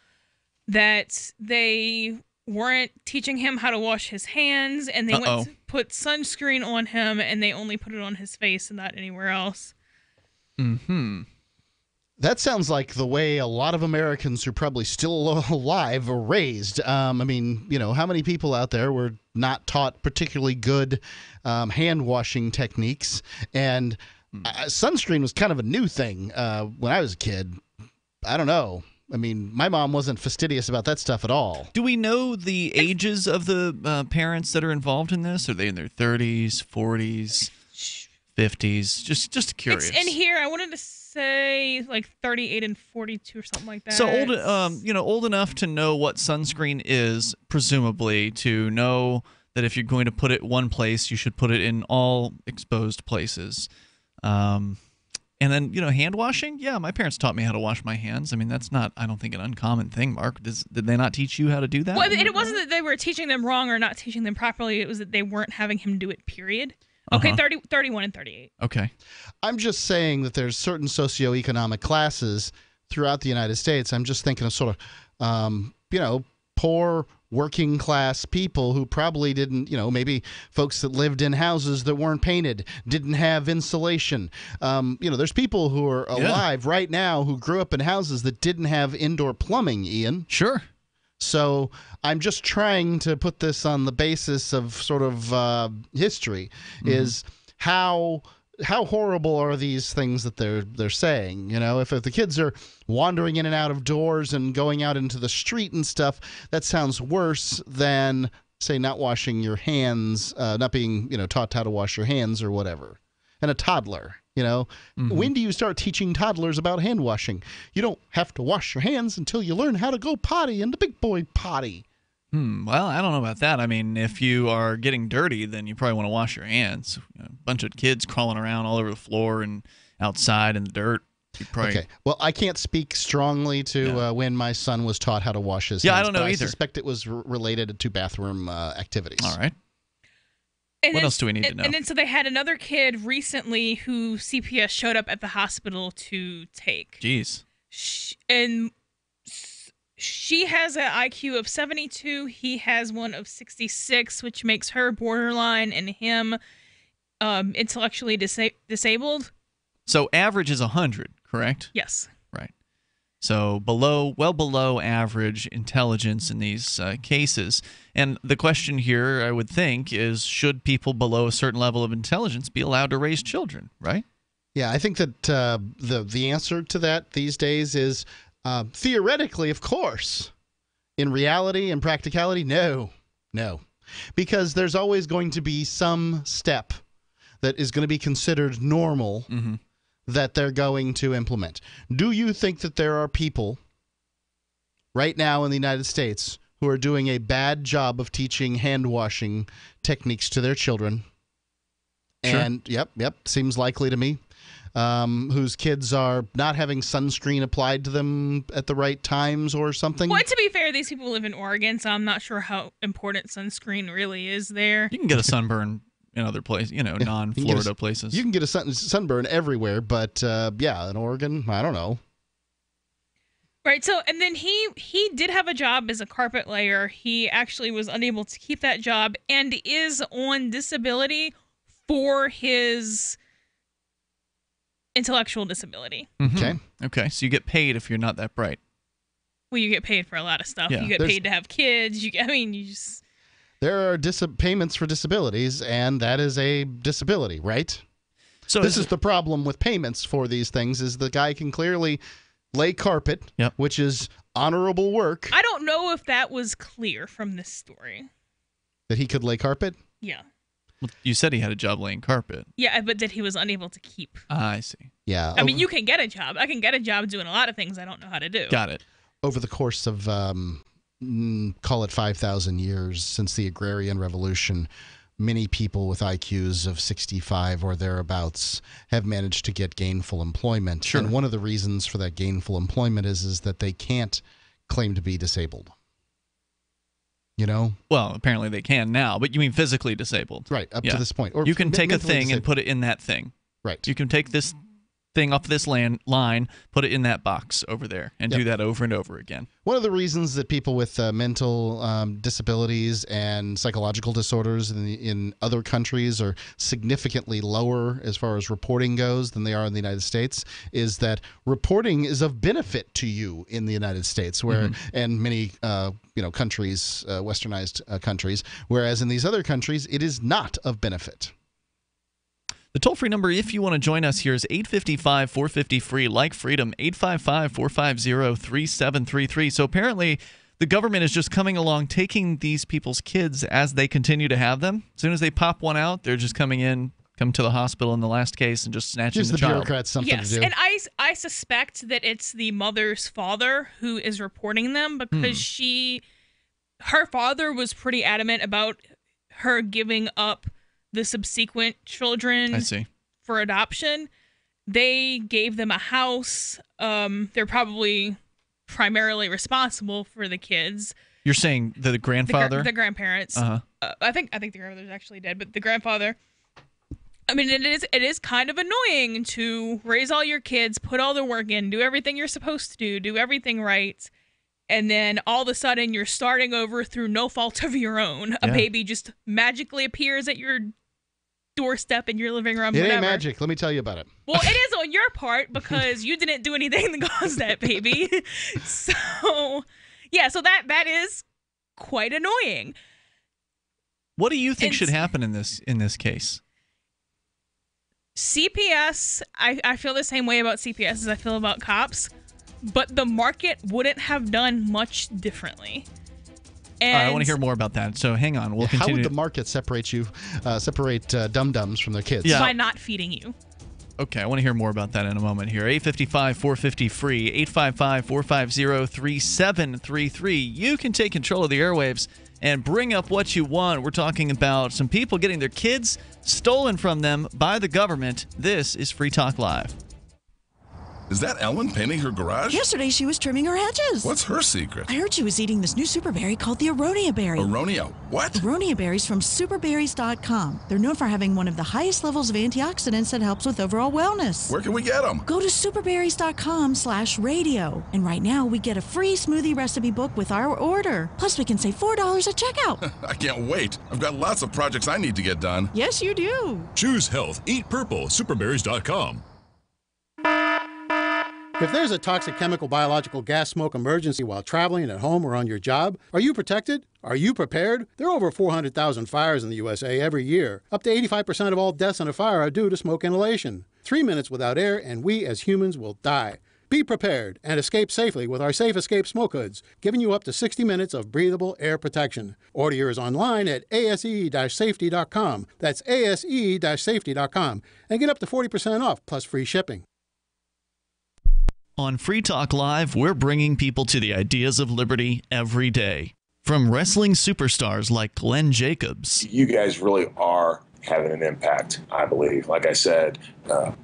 that they weren't teaching him how to wash his hands, and they went to put sunscreen on him, and they only put it on his face and not anywhere else. Mm-hmm. That sounds like the way a lot of Americans who are probably still alive are raised. I mean, you know, how many people out there were not taught particularly good hand-washing techniques? And sunscreen was kind of a new thing when I was a kid. I don't know. I mean, my mom wasn't fastidious about that stuff at all. Do we know the ages of the parents that are involved in this? Are they in their 30s, 40s, 50s? Just curious. It's in here. I wanted to say like 38 and 42 or something like that. So old enough to know what sunscreen is, presumably, to know that if you're going to put it one place, you should put it in all exposed places. And then, hand washing. Yeah, my parents taught me how to wash my hands. I mean, that's not, I don't think, an uncommon thing, Mark. Did they not teach you how to do that? Well, it wasn't that they were teaching them wrong or not teaching them properly. It was that they weren't having him do it, period. Okay, 31 and 38. Okay. I'm just saying that there's certain socioeconomic classes throughout the United States. I'm just thinking of sort of, poor working class people who probably didn't, maybe folks that lived in houses that weren't painted, didn't have insulation. There's people who are alive right now who grew up in houses that didn't have indoor plumbing, Ian. Sure. So I'm just trying to put this on the basis of sort of history, is how horrible are these things that they're saying? If the kids are wandering in and out of doors and going out into the street and stuff, that sounds worse than, say, not washing your hands, not being taught how to wash your hands or whatever. And a toddler, when do you start teaching toddlers about hand washing? You don't have to wash your hands until you learn how to go potty in the big boy potty. Well, I don't know about that. I mean, if you are getting dirty, then you probably want to wash your hands. A bunch of kids crawling around all over the floor and outside in the dirt. Okay. Well, I can't speak strongly to when my son was taught how to wash his hands. I don't know either. I suspect it was related to bathroom activities. All right. What else do we need to know? And then so they had another kid recently who CPS showed up at the hospital to take. Jeez. She has an IQ of 72. He has one of 66, which makes her borderline and him intellectually disabled. So average is 100, correct? Yes. Right. So well below average intelligence in these cases. And the question here, I would think, is should people below a certain level of intelligence be allowed to raise children, right? Yeah, I think that the answer to that these days is theoretically, of course. In reality and practicality, no. Because there's always going to be some step that is going to be considered normal that they're going to implement. Do you think that there are people right now in the United States who are doing a bad job of teaching hand washing techniques to their children? Sure. And yep, seems likely to me. Whose kids are not having sunscreen applied to them at the right times or something. Well, to be fair, these people live in Oregon, so I'm not sure how important sunscreen really is there. You can get a sunburn in other places, non-Florida places. You can get a sunburn everywhere, but in Oregon, I don't know. Right. So, and then he did have a job as a carpet layer. He actually was unable to keep that job and is on disability for his intellectual disability. Mm-hmm. Okay. So you get paid if you're not that bright. Well, you get paid for a lot of stuff. Yeah. You get paid to have kids. There are payments for disabilities, and that is a disability, right? So this is the problem with payments for these things: is the guy can clearly lay carpet, which is honorable work. I don't know if that was clear from this story. That he could lay carpet? Yeah. Well, you said he had a job laying carpet. Yeah, but that he was unable to keep. I see. Yeah. I mean, you can get a job. I can get a job doing a lot of things I don't know how to do. Got it. Over the course of, call it 5,000 years since the Agrarian Revolution, many people with IQs of 65 or thereabouts have managed to get gainful employment. Sure. And one of the reasons for that gainful employment is that they can't claim to be disabled. Well, apparently they can now, but you mean physically disabled. Right, up to this point. Or you can take a thing and put it in that thing. Right. You can take this thing off this line, put it in that box over there, and do that over and over again. One of the reasons that people with mental disabilities and psychological disorders in other countries are significantly lower as far as reporting goes than they are in the United States is that reporting is of benefit to you in the United States, where and many countries, westernized countries, whereas in these other countries it is not of benefit. The toll-free number, if you want to join us here, is 855-450-FREE, like freedom, 855-450-3733. So apparently the government is just coming along, taking these people's kids as they continue to have them. As soon as they pop one out, they're just come to the hospital in the last case and just snatching the child. Bureaucrats something to do. And I suspect that it's the mother's father who is reporting them because her father was pretty adamant about her giving up the subsequent children for adoption. They gave them a house. They're probably primarily responsible for the kids. You're saying the grandfather? The grandparents. I think the grandfather's actually dead, but the grandfather. I mean, it is kind of annoying to raise all your kids, put all the work in, do everything you're supposed to do everything right, and then all of a sudden you're starting over through no fault of your own. A baby just magically appears at your doorstep in your living room. It ain't magic. Let me tell you about it. Well, it is on your part because you didn't do anything to cause that baby. So that is quite annoying. What do you think should happen in this case? CPS, I feel the same way about CPS as I feel about cops, but the market wouldn't have done much differently. All right, I want to hear more about that. So hang on. We'll continue. How would the market separate dum-dums from their kids? By not feeding you. Okay, I want to hear more about that in a moment here. 855-450-FREE, 855-450-3733. You can take control of the airwaves and bring up what you want. We're talking about some people getting their kids stolen from them by the government. This is Free Talk Live. Is that Ellen painting her garage? Yesterday she was trimming her hedges. What's her secret? I heard she was eating this new super berry called the aronia berry. Aronia what? Aronia berries from superberries.com. They're known for having one of the highest levels of antioxidants that helps with overall wellness. Where can we get them? Go to superberries.com/radio. And right now we get a free smoothie recipe book with our order. Plus we can save $4 at checkout. I can't wait. I've got lots of projects I need to get done. Yes, you do. Choose health. Eat purple. Superberries.com. If there's a toxic chemical, biological, gas, smoke emergency while traveling at home or on your job, are you protected? Are you prepared? There are over 400,000 fires in the USA every year. Up to 85% of all deaths in a fire are due to smoke inhalation. 3 minutes without air and we as humans will die. Be prepared and escape safely with our Safe Escape smoke hoods, giving you up to 60 minutes of breathable air protection. Order yours online at ase-safety.com. That's ase-safety.com. And get up to 40% off plus free shipping. On Free Talk Live, we're bringing people to the ideas of liberty every day. From wrestling superstars like Glenn Jacobs. You guys really are having an impact, I believe. Like I said,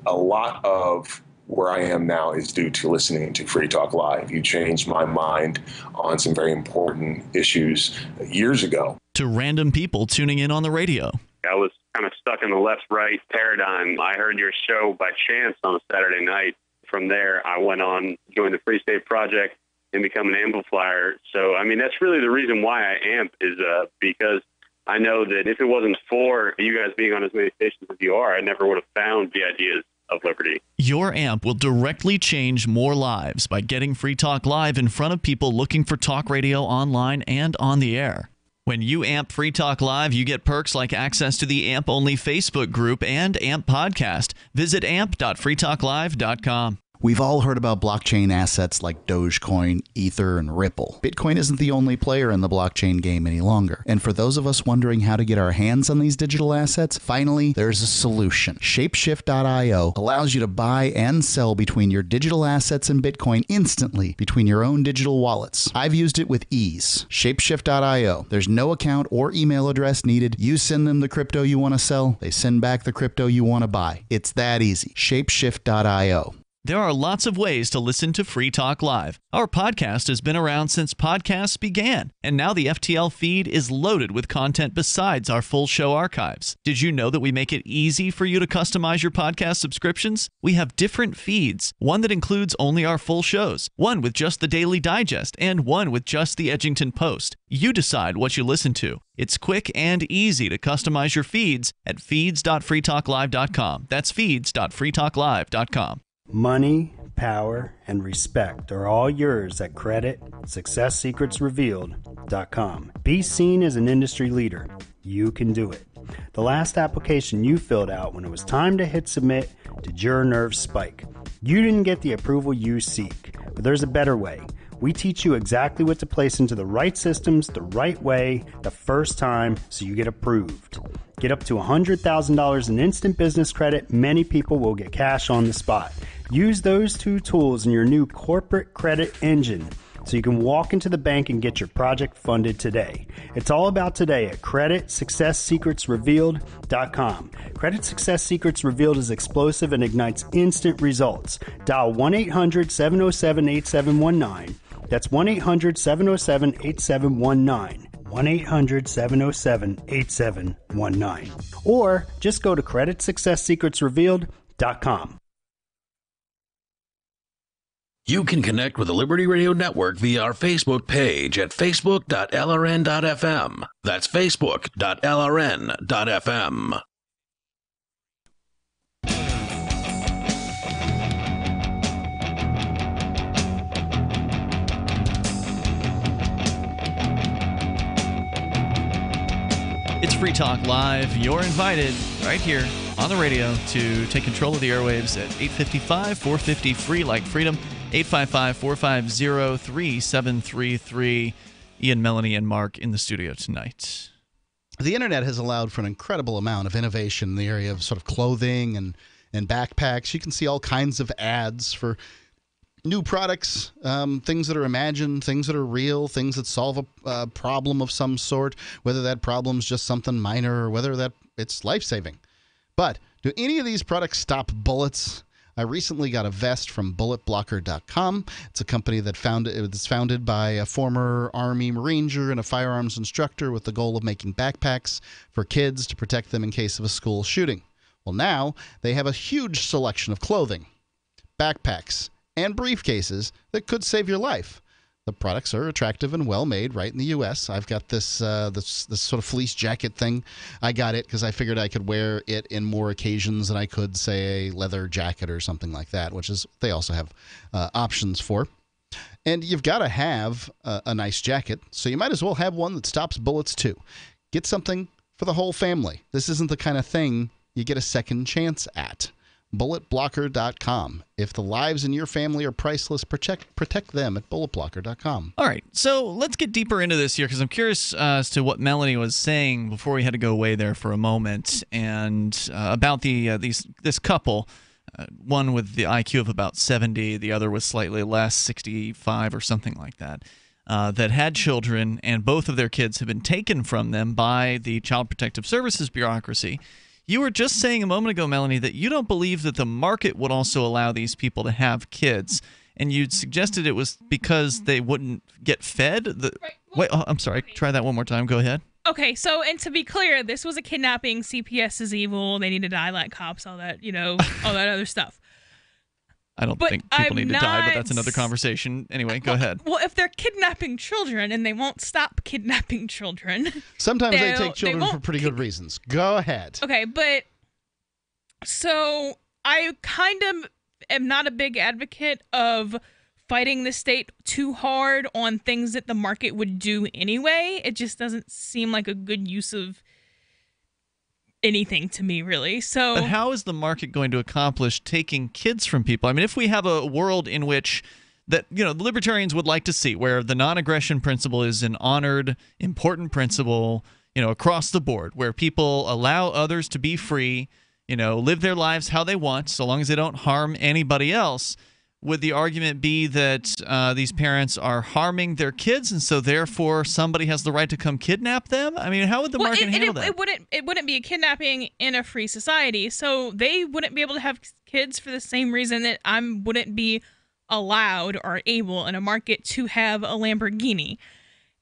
a lot of where I am now is due to listening to Free Talk Live. You changed my mind on some very important issues years ago. To random people tuning in on the radio. I was kind of stuck in the left-right paradigm. I heard your show by chance on a Saturday night. From there, I went on, joined the Free State Project, and become an amplifier. So, I mean, that's really the reason why I amp is because I know that if it wasn't for you guys being on as many stations as you are, I never would have found the ideas of liberty. Your amp will directly change more lives by getting Free Talk Live in front of people looking for talk radio online and on the air. When you amp Free Talk Live, you get perks like access to the AMP-only Facebook group and AMP podcast. Visit amp.freetalklive.com. We've all heard about blockchain assets like Dogecoin, Ether, and Ripple. Bitcoin isn't the only player in the blockchain game any longer. And for those of us wondering how to get our hands on these digital assets, finally, there's a solution. Shapeshift.io allows you to buy and sell between your digital assets and Bitcoin instantly between your own digital wallets. I've used it with ease. Shapeshift.io. There's no account or email address needed. You send them the crypto you want to sell. They send back the crypto you want to buy. It's that easy. Shapeshift.io. There are lots of ways to listen to Free Talk Live. Our podcast has been around since podcasts began, and now the FTL feed is loaded with content besides our full show archives. Did you know that we make it easy for you to customize your podcast subscriptions? We have different feeds, one that includes only our full shows, one with just the Daily Digest, and one with just the Edgington Post. You decide what you listen to. It's quick and easy to customize your feeds at feeds.freetalklive.com. That's feeds.freetalklive.com. Money, power, and respect are all yours at creditsuccesssecretsrevealed.com. Be seen as an industry leader. You can do it. The last application you filled out when it was time to hit submit, did your nerves spike? You didn't get the approval you seek, but there's a better way. We teach you exactly what to place into the right systems the right way the first time so you get approved. Get up to $100,000 in instant business credit. Many people will get cash on the spot. Use those two tools in your new corporate credit engine so you can walk into the bank and get your project funded today. It's all about today at creditsuccesssecretsrevealed.com. Credit Success Secrets Revealed is explosive and ignites instant results. Dial 1-800-707-8719. That's 1-800-707-8719. 1-800-707-8719. Or just go to creditsuccesssecretsrevealed.com. You can connect with the Liberty Radio Network via our Facebook page at facebook.lrn.fm. That's facebook.lrn.fm. It's Free Talk Live. You're invited right here on the radio to take control of the airwaves at 855-450-FREE like freedom, 855-450-3733. Ian, Melanie, and Mark in the studio tonight. The internet has allowed for an incredible amount of innovation in the area of sort of clothing and backpacks. You can see all kinds of ads for new products, things that are imagined, things that are real, things that solve a problem of some sort, whether that problem's just something minor or whether that it's life-saving. But do any of these products stop bullets? I recently got a vest from bulletblocker.com. It's a company that's founded by a former Army Ranger and a firearms instructor with the goal of making backpacks for kids to protect them in case of a school shooting. Well, now they have a huge selection of clothing, backpacks, and briefcases that could save your life. The products are attractive and well made right in the U.S. I've got this this sort of fleece jacket thing. I got it because I figured I could wear it in more occasions than I could, say, a leather jacket or something like that, which is they also have options for. And you've got to have a nice jacket, so you might as well have one that stops bullets too. Get something for the whole family. This isn't the kind of thing you get a second chance at. bulletblocker.com. If the lives in your family are priceless, protect them at bulletblocker.com. All right, so let's get deeper into this here because I'm curious as to what Melanie was saying before we had to go away there for a moment, and about this couple, one with the IQ of about 70, the other was slightly less, 65 or something like that, that had children, and both of their kids have been taken from them by the Child Protective Services bureaucracy. You were just saying a moment ago, Melanie, that you don't believe that the market would also allow these people to have kids, and you suggested it was because they wouldn't get fed. Wait, I'm sorry. Try that one more time. Go ahead. Okay, so, and to be clear, this was a kidnapping. CPS is evil. They need to die like cops, all that, all that other stuff. I don't think people need to die, but that's another conversation. Anyway, go ahead. Well, if they're kidnapping children and they won't stop kidnapping children. Sometimes they take children for pretty good reasons. Go ahead. Okay, but so I kind of am not a big advocate of fighting the state too hard on things that the market would do anyway. It just doesn't seem like a good use of anything to me, really. So, but how is the market going to accomplish taking kids from people? I mean, if we have a world in which the libertarians would like to see, where the non-aggression principle is an honored, important principle, across the board, where people allow others to be free, live their lives how they want, so long as they don't harm anybody else. Would the argument be that these parents are harming their kids, and so therefore somebody has the right to come kidnap them? I mean, how would the market handle that? It wouldn't be a kidnapping in a free society, so they wouldn't be able to have kids for the same reason that I wouldn't be allowed or able in a market to have a Lamborghini.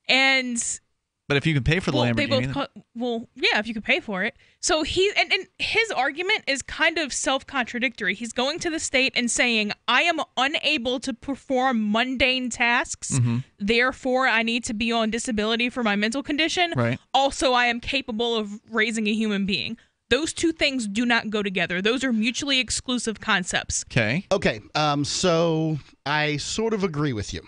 But if you can pay for the Lamborghini... if you could pay for it. So and his argument is kind of self-contradictory. He's going to the state and saying, I am unable to perform mundane tasks, therefore I need to be on disability for my mental condition. Right. Also, I am capable of raising a human being. Those two things do not go together. Those are mutually exclusive concepts. Okay. So I sort of agree with you.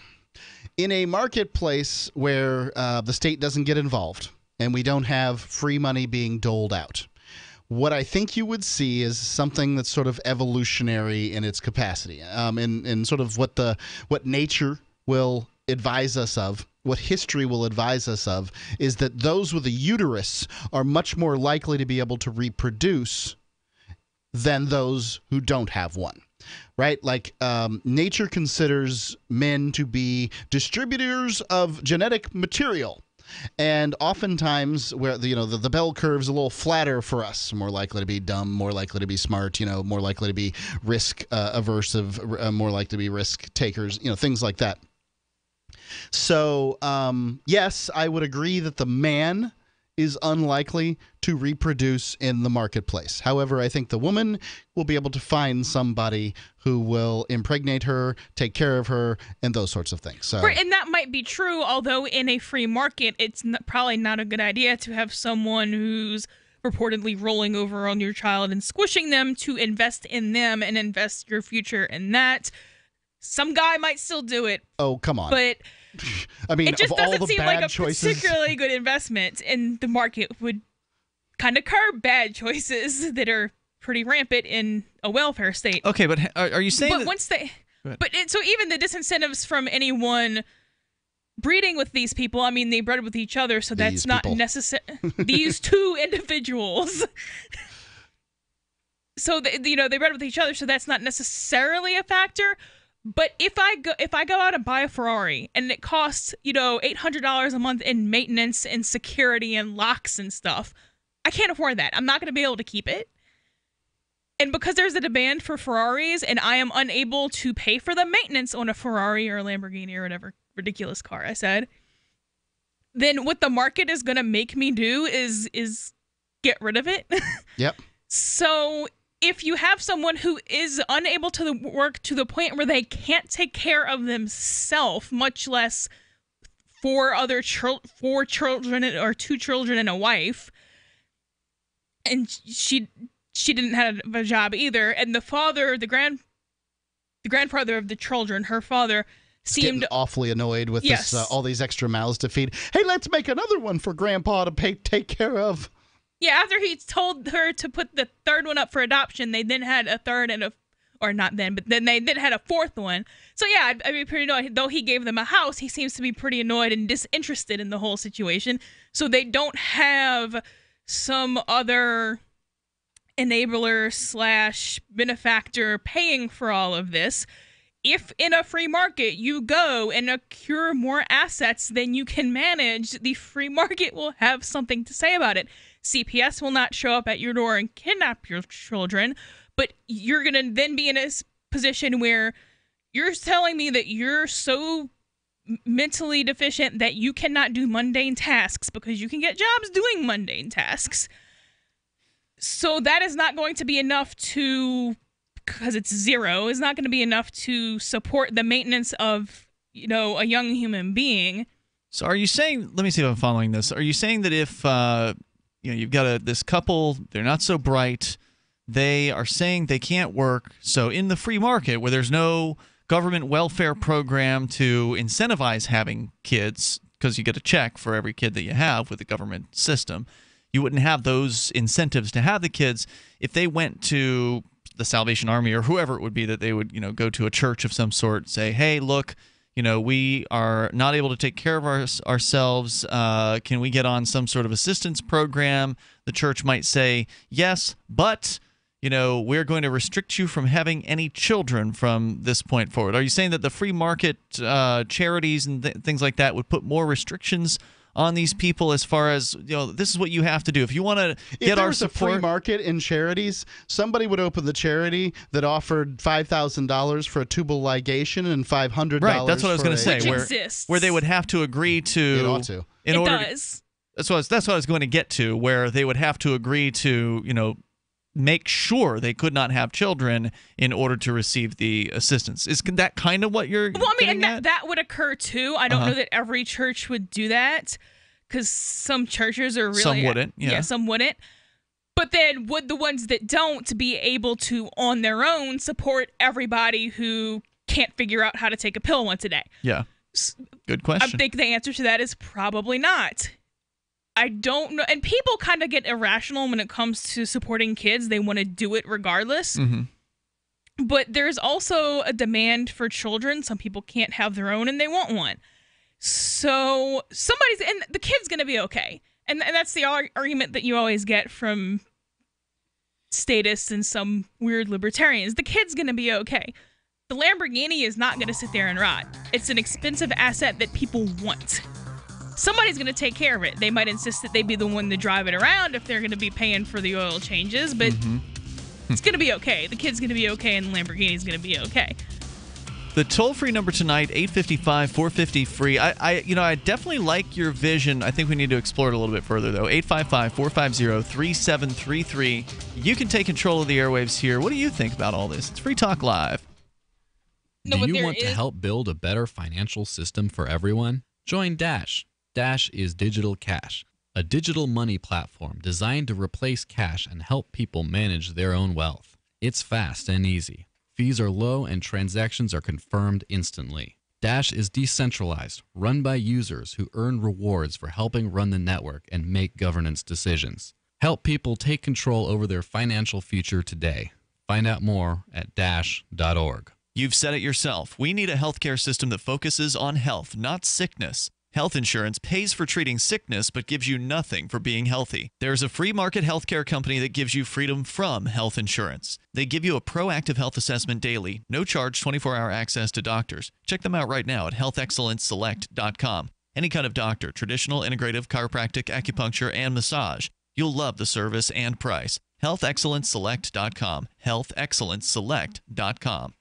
In a marketplace where the state doesn't get involved and we don't have free money being doled out, what I think you would see is something that's sort of evolutionary in its capacity, in sort of what nature will advise us of, what history will advise us of, is that those with a uterus are much more likely to be able to reproduce than those who don't have one. Right? Like nature considers men to be distributors of genetic material. And oftentimes where the bell curve's a little flatter for us, more likely to be dumb, more likely to be smart, more likely to be risk aversive, more likely to be risk takers, things like that. So yes, I would agree that the man is unlikely to reproduce in the marketplace. However, I think the woman will be able to find somebody who will impregnate her, take care of her, and those sorts of things. So, right, and that might be true, although in a free market, it's probably not a good idea to have someone who's reportedly rolling over on your child and squishing them to invest in them and invest your future in that. Some guy might still do it. Oh, come on. But I mean, it just of all doesn't the seem bad like a choices, particularly good investment, and the market would kind of curb bad choices that are pretty rampant in a welfare state. Okay, but are you saying? But once they, so even the disincentives from anyone breeding with these people, I mean, they bred with each other, so that's not necessary. These two individuals. So they bred with each other, so that's not necessarily a factor. But if I go out and buy a Ferrari and it costs, $800 a month in maintenance and security and locks and stuff, I can't afford that. I'm not going to be able to keep it. And because there's a demand for Ferraris and I am unable to pay for the maintenance on a Ferrari or a Lamborghini or whatever ridiculous car I said, then what the market is going to make me do is get rid of it. Yep. So if you have someone who is unable to work to the point where they can't take care of themselves, much less four children or two children and a wife, and she didn't have a job either, and the grandfather of the children, her father, seemed getting awfully annoyed with this, all these extra mouths to feed. Hey, let's make another one for Grandpa to take care of. Yeah, after he told her to put the third one up for adoption, they then had a third then they then had a fourth one. So yeah, I'd be pretty annoyed. Though he gave them a house, he seems to be pretty annoyed and disinterested in the whole situation. So they don't have some other enabler / benefactor paying for all of this. If in a free market you go and accrue more assets than you can manage, the free market will have something to say about it. CPS will not show up at your door and kidnap your children, but you're going to then be in a position where you're telling me that you're so mentally deficient, that you cannot do mundane tasks because you can get jobs doing mundane tasks. So that is not going to be enough to, because it's zero, is not going to be enough to support the maintenance of, a young human being. So are you saying, let me see if I'm following this. Are you saying that if, you've got this couple, they're not so bright, they are saying they can't work, so in the free market where there's no government welfare program to incentivize having kids, because you get a check for every kid that you have with the government system, you wouldn't have those incentives to have the kids. If they went to the Salvation Army or whoever it would be that they would, go to a church of some sort, say, hey, look, we are not able to take care of ourselves. Can we get on some sort of assistance program? The church might say, yes, but, we're going to restrict you from having any children from this point forward. Are you saying that the free market charities and things like that would put more restrictions on these people as far as, this is what you have to do if you want to get our support? If there was a free market in charities, somebody would open the charity that offered $5,000 for a tubal ligation and $500. Right, that's what I was going to say. Where they would have to agree to. It ought to. That's what I was going to get to. Where they would have to agree to, make sure they could not have children in order to receive the assistance. Is that kind of what you're getting at? That would occur too. I don't know that every church would do that, because some churches are really... Some wouldn't, yeah. Some wouldn't. But then would the ones that don't be able to, on their own, support everybody who can't figure out how to take a pill once a day? Yeah. Good question. I think the answer to that is probably not. I don't know. And people kind of get irrational when it comes to supporting kids. They want to do it regardless. Mm-hmm. But there's also a demand for children. Some people can't have their own and they want one. So and the kid's going to be okay. And that's the argument that you always get from statists and some weird libertarians. The kid's going to be okay. The Lamborghini is not going to sit there and rot. It's an expensive asset that people want. Somebody's going to take care of it. They might insist that they be the one to drive it around if they're going to be paying for the oil changes, but it's going to be okay. The kid's going to be okay, and the Lamborghini's going to be okay. The toll-free number tonight, 855-450-FREE. I definitely like your vision. I think we need to explore it a little bit further, though. 855-450-3733. You can take control of the airwaves here. What do you think about all this? It's Free Talk Live. Do you want to help build a better financial system for everyone? Join Dash. Dash is digital cash, a digital money platform designed to replace cash and help people manage their own wealth. It's fast and easy. Fees are low and transactions are confirmed instantly. Dash is decentralized, run by users who earn rewards for helping run the network and make governance decisions. Help people take control over their financial future today. Find out more at dash.org. You've said it yourself. We need a healthcare system that focuses on health, not sickness. Health insurance pays for treating sickness but gives you nothing for being healthy. There's a free market healthcare company that gives you freedom from health insurance. They give you a proactive health assessment daily, no charge 24-hour access to doctors. Check them out right now at healthexcellenceselect.com. Any kind of doctor, traditional, integrative, chiropractic, acupuncture, and massage. You'll love the service and price. healthexcellenceselect.com. healthexcellenceselect.com.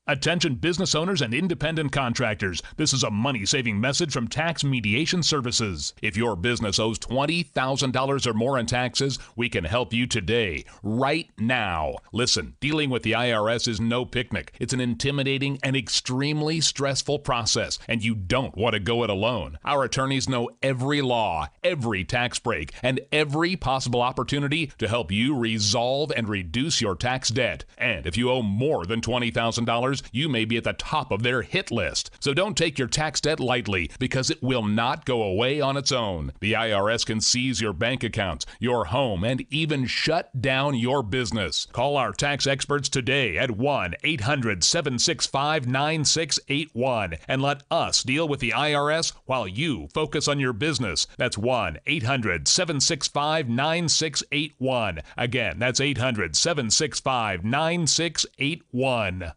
Attention business owners and independent contractors. This is a money-saving message from Tax Mediation Services. If your business owes $20,000 or more in taxes, we can help you today, right now. Listen, dealing with the IRS is no picnic. It's an intimidating and extremely stressful process, and you don't want to go it alone. Our attorneys know every law, every tax break, and every possible opportunity to help you resolve and reduce your tax debt. And if you owe more than $20,000, you may be at the top of their hit list. So don't take your tax debt lightly, because it will not go away on its own. The IRS can seize your bank accounts, your home, and even shut down your business. Call our tax experts today at 1-800-765-9681 and let us deal with the IRS while you focus on your business. That's 1-800-765-9681. Again, that's 800-765-9681.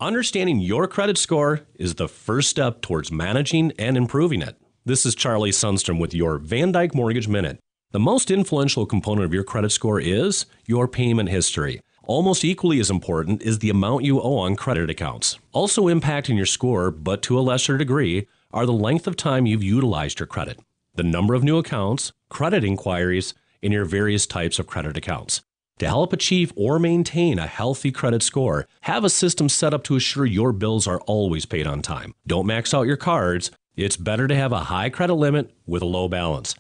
Understanding your credit score is the first step towards managing and improving it. This is Charlie Sundstrom with your Van Dyke Mortgage Minute. The most influential component of your credit score is your payment history. Almost equally as important is the amount you owe on credit accounts. Also impacting your score, but to a lesser degree, are the length of time you've utilized your credit, the number of new accounts, credit inquiries, and your various types of credit accounts. To help achieve or maintain a healthy credit score, have a system set up to assure your bills are always paid on time. Don't max out your cards. It's better to have a high credit limit with a low balance.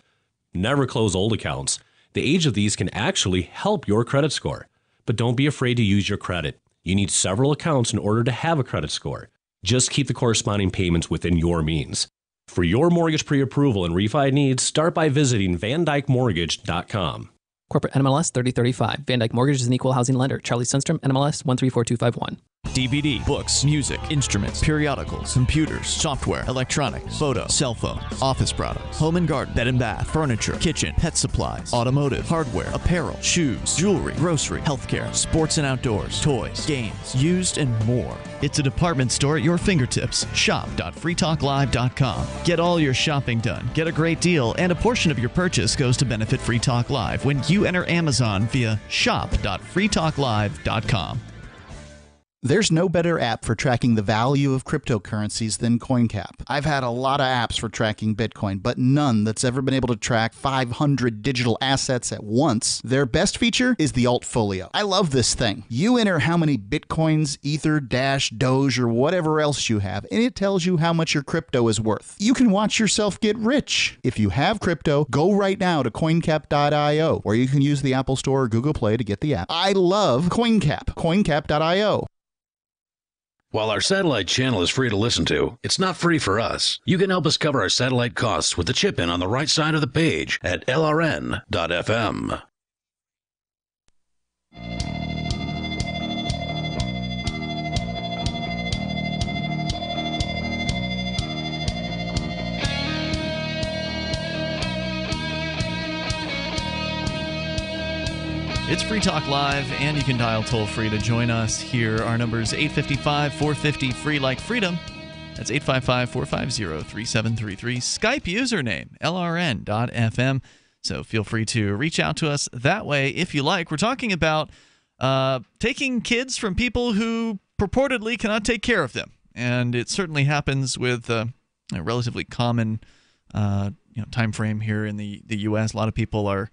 Never close old accounts. The age of these can actually help your credit score. But don't be afraid to use your credit. You need several accounts in order to have a credit score. Just keep the corresponding payments within your means. For your mortgage pre-approval and refi needs, start by visiting VanDykeMortgage.com. Corporate NMLS 3035. Van Dyke Mortgage is an equal housing lender. Charlie Sundstrom, NMLS 134251. DVD, books, music, instruments, periodicals, computers, software, electronics, photo, cell phones, office products, home and garden, bed and bath, furniture, kitchen, pet supplies, automotive, hardware, apparel, shoes, jewelry, grocery, healthcare, sports and outdoors, toys, games, used, and more. It's a department store at your fingertips. Shop.freetalklive.com. Get all your shopping done, get a great deal, and a portion of your purchase goes to benefit Free Talk Live when you enter Amazon via shop.freetalklive.com. There's no better app for tracking the value of cryptocurrencies than CoinCap. I've had a lot of apps for tracking Bitcoin, but none that's ever been able to track 500 digital assets at once. Their best feature is the Altfolio. I love this thing. You enter how many Bitcoins, Ether, Dash, Doge, or whatever else you have, and it tells you how much your crypto is worth. You can watch yourself get rich. If you have crypto, go right now to coincap.io, or you can use the Apple Store or Google Play to get the app. I love CoinCap. coincap.io. While our satellite channel is free to listen to, it's not free for us. You can help us cover our satellite costs with the chip in on the right side of the page at lrn.fm. It's Free Talk Live, and you can dial toll-free to join us here. Our number is 855-450-FREE like freedom. That's 855-450-3733. Skype username, lrn.fm. So feel free to reach out to us that way if you like. We're talking about taking kids from people who purportedly cannot take care of them. And it certainly happens with a relatively common time frame here in the U.S. A lot of people are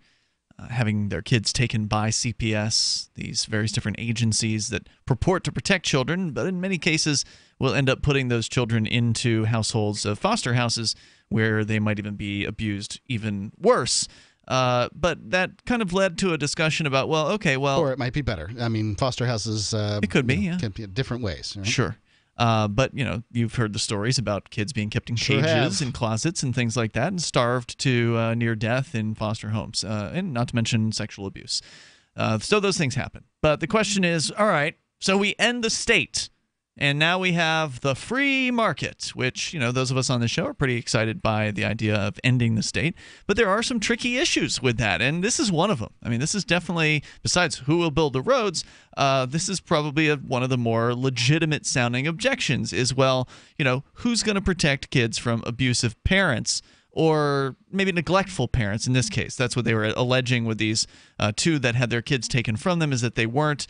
having their kids taken by CPS, these various different agencies that purport to protect children, but in many cases will end up putting those children into households of foster houses where they might even be abused even worse. But that kind of led to a discussion about, or it might be better. I mean, foster houses it could be, can be different ways. Right? Sure. But, you've heard the stories about kids being kept in cages and closets and things like that and starved to near death in foster homes, and not to mention sexual abuse. So those things happen. But the question is, all right, so we end the state, and now we have the free market, which, those of us on the show are pretty excited by the idea of ending the state. But there are some tricky issues with that, and this is one of them. I mean, this is definitely, besides who will build the roads, this is probably one of the more legitimate sounding objections is, who's going to protect kids from abusive parents or maybe neglectful parents in this case? That's what they were alleging with these two that had their kids taken from them, is that they weren't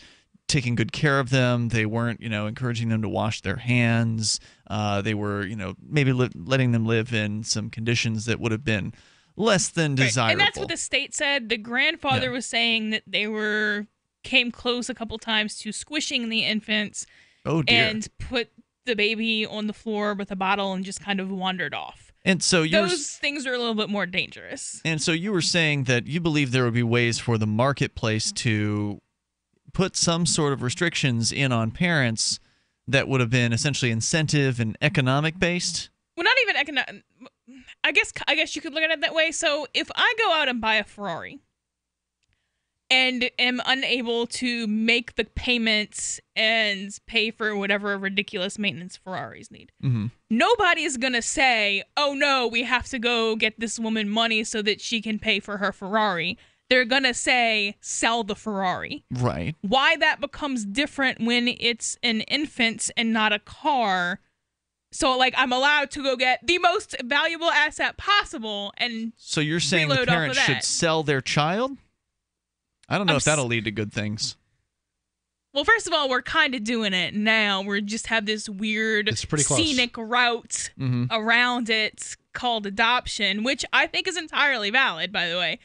taking good care of them. They weren't, encouraging them to wash their hands. They were, maybe letting them live in some conditions that would have been less than desirable. Right. And that's what the state said. The grandfather was saying that they came close a couple times to squishing the infants and put the baby on the floor with a bottle and just kind of wandered off. And so those things are a little bit more dangerous. And so you were saying that you believe there would be ways for the marketplace to put some sort of restrictions in on parents that would have been essentially incentive and economic based? Well, not even economic. I guess you could look at it that way. So if I go out and buy a Ferrari and am unable to make the payments and pay for whatever ridiculous maintenance Ferraris need, nobody's going to say, oh no, we have to go get this woman money so that she can pay for her Ferrari. They're going to say, sell the Ferrari. Right. Why that becomes different when it's an infant and not a car. So, I'm allowed to go get the most valuable asset possible and so you're saying the parents should sell their child? I don't know if that'll lead to good things. Well, first of all, we're kind of doing it now. We just have this weird scenic route around it called adoption, which I think is entirely valid, by the way.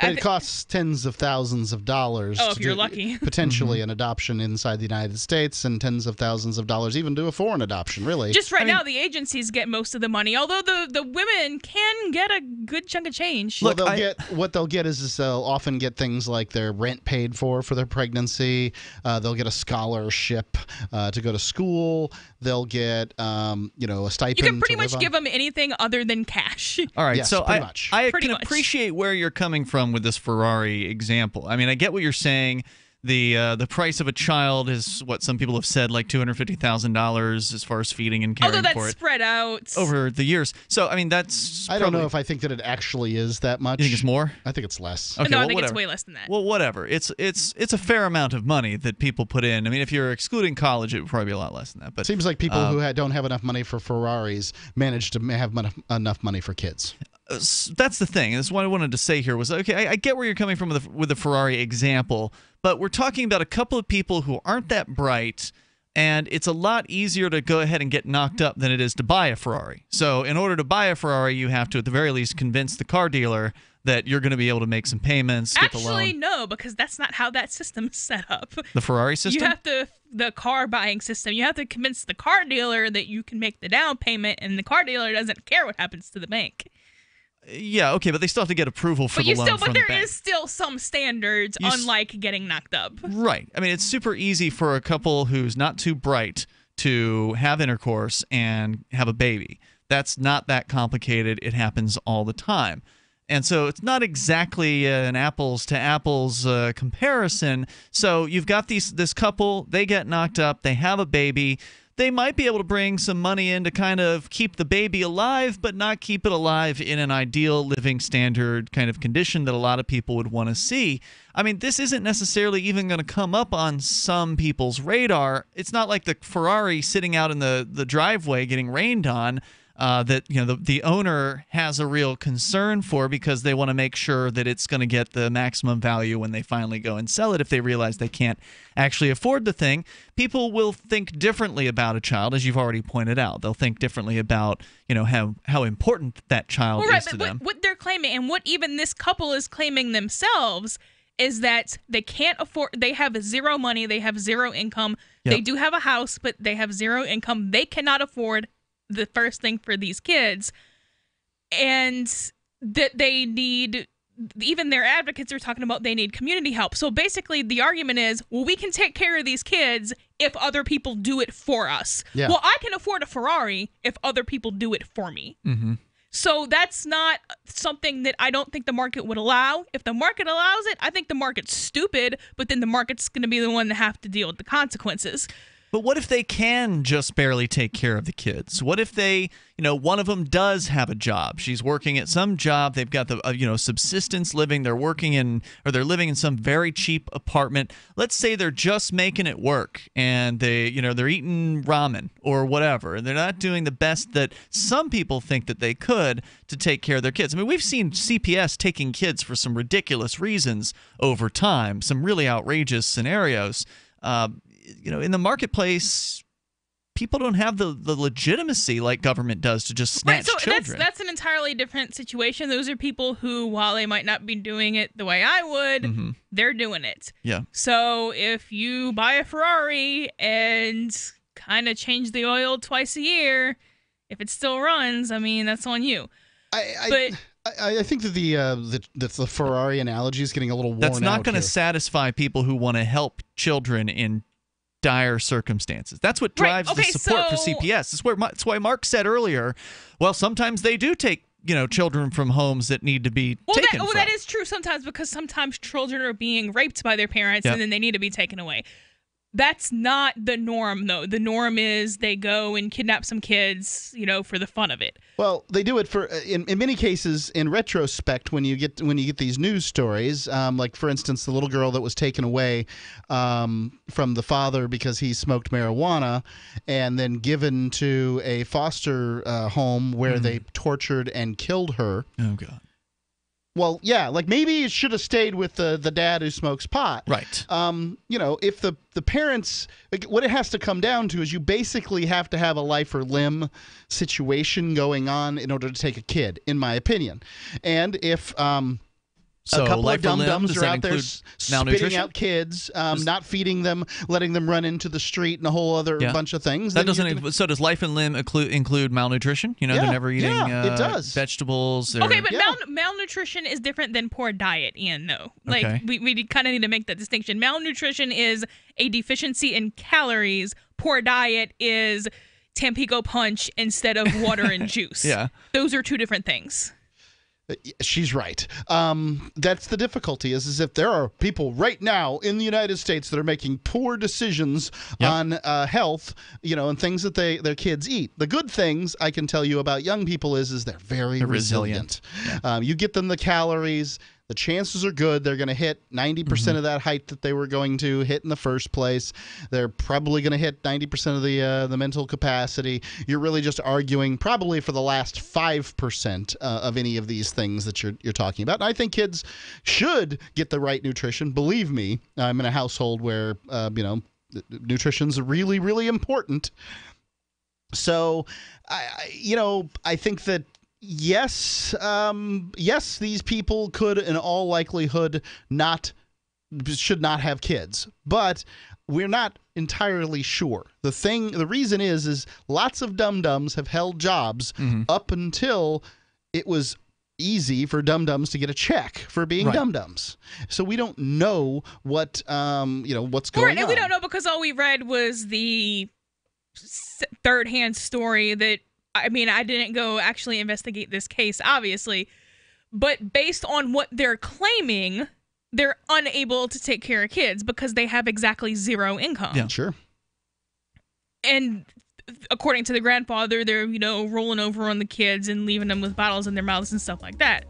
But it costs tens of thousands of dollars. Oh, if you're lucky. Potentially an adoption inside the United States, and tens of thousands of dollars even to a foreign adoption, really. Just now, the agencies get most of the money, although the women can get a good chunk of change. What they'll get is they'll often get things like their rent paid for their pregnancy. They'll get a scholarship to go to school. They'll get a stipend. You can pretty much give them anything other than cash. All right, yes, so I can appreciate where you're coming from with this Ferrari example. I mean, I get what you're saying. The price of a child is what some people have said, like $250,000 as far as feeding and caring for it. Although that's spread out over the years. So I mean, that's. I don't know if I think that it actually is that much. You think it's more? I think it's less. Okay, no, I think it's way less than that. Well, whatever. It's a fair amount of money that people put in. I mean, if you're excluding college, it would probably be a lot less than that. But it seems like people who don't have enough money for Ferraris manage to have enough money for kids. That's the thing. That's what I wanted to say here was, okay, I get where you're coming from with the Ferrari example, but we're talking about a couple of people who aren't that bright, and it's a lot easier to go ahead and get knocked up than it is to buy a Ferrari. So in order to buy a Ferrari, you have to, at the very least, convince the car dealer that you're going to be able to make some payments, get the loan. Actually, no, because that's not how that system is set up. The Ferrari system? You have the car buying system. You have to convince the car dealer that you can make the down payment, and the car dealer doesn't care what happens to the bank. Yeah, okay, but they still have to get approval for the loan from the bank. But there is still some standards, unlike getting knocked up. Right. I mean, it's super easy for a couple who's not too bright to have intercourse and have a baby. That's not that complicated. It happens all the time. And so it's not exactly an apples-to-apples comparison. So you've got this couple, they get knocked up, they have a baby. They might be able to bring some money in to kind of keep the baby alive, but not keep it alive in an ideal living standard kind of condition that a lot of people would want to see. I mean, this isn't necessarily even going to come up on some people's radar. It's not like the Ferrari sitting out in the driveway getting rained on that the owner has a real concern for, because they want to make sure that it's going to get the maximum value when they finally go and sell it if they realize they can't actually afford the thing. People will think differently about a child, as you've already pointed out. They'll think differently about how important that child is to them. What they're claiming, and what even this couple is claiming themselves, is that they can't afford. They have zero money. They have zero income. Yep. They do have a house, but they have zero income. They cannot afford the first thing for these kids, and that they need, even their advocates are talking about they need community help. So basically the argument is, well, we can take care of these kids if other people do it for us. Yeah. Well, I can afford a Ferrari if other people do it for me. Mm-hmm. So that's not something that I don't think the market would allow. If the market allows it, I think the market's stupid, but then the market's going to be the one to have to deal with the consequences. But what if they can just barely take care of the kids? What if they, one of them does have a job? She's working at some job. They've got the, subsistence living. They're they're living in some very cheap apartment. Let's say they're just making it work, and they're eating ramen or whatever, and they're not doing the best that some people think that they could to take care of their kids. I mean, we've seen CPS taking kids for some ridiculous reasons over time, some really outrageous scenarios. In the marketplace, people don't have the legitimacy like government does to just snatch children. That's an entirely different situation. Those are people who, while they might not be doing it the way I would, they're doing it. Yeah. So if you buy a Ferrari and kind of change the oil twice a year, if it still runs, I mean, that's on you. I think that the Ferrari analogy is getting a little worn out. That's not going to satisfy people who want to help children in dire circumstances. That's what drives the support for CPS. That's why Mark said earlier, well, sometimes they do take children from homes that need to be taken from. That is true sometimes, because sometimes children are being raped by their parents and then they need to be taken away. That's not the norm, though. The norm is they go and kidnap some kids, for the fun of it. Well, they do it for in many cases. In retrospect, when you get these news stories, like for instance, the little girl that was taken away from the father because he smoked marijuana, and then given to a foster home where they tortured and killed her. Oh God. Well, yeah, like maybe it should have stayed with the dad who smokes pot. Right. If the parents, like, what it has to come down to is you basically have to have a life or limb situation going on in order to take a kid, in my opinion. And if So a couple of dum-dums are out there malnutrition? spitting out kids, not feeding them, letting them run into the street, and a whole other bunch of things. That doesn't. So does life and limb include malnutrition? They're never eating it does. vegetables. Okay, but malnutrition is different than poor diet, Ian, though. Like, Okay. we kind of need to make that distinction. Malnutrition is a deficiency in calories. Poor diet is Tampico Punch instead of water and juice. Yeah. Those are two different things. She's right. That's the difficulty is if there are people right now in the United States that are making poor decisions on health, and things that their kids eat. The good things I can tell you about young people is they're very resilient. You get them the calories. The chances are good they're going to hit 90% of that height that they were going to hit in the first place. They're probably going to hit 90% of the mental capacity. You're really just arguing probably for the last 5% of any of these things that you're talking about. And I think kids should get the right nutrition. Believe me, I'm in a household where nutrition's really, really important. So, I think that yes, these people could, in all likelihood, should not have kids, but we're not entirely sure. The reason is lots of dum-dums have held jobs up until it was easy for dum-dums to get a check for being dum-dums. So we don't know what's going on. And we don't know because all we read was the third-hand story that, I mean, I didn't go actually investigate this case, obviously, but based on what they're claiming, they're unable to take care of kids because they have exactly zero income. Yeah, sure. And according to the grandfather, they're, rolling over on the kids and leaving them with bottles in their mouths and stuff like that.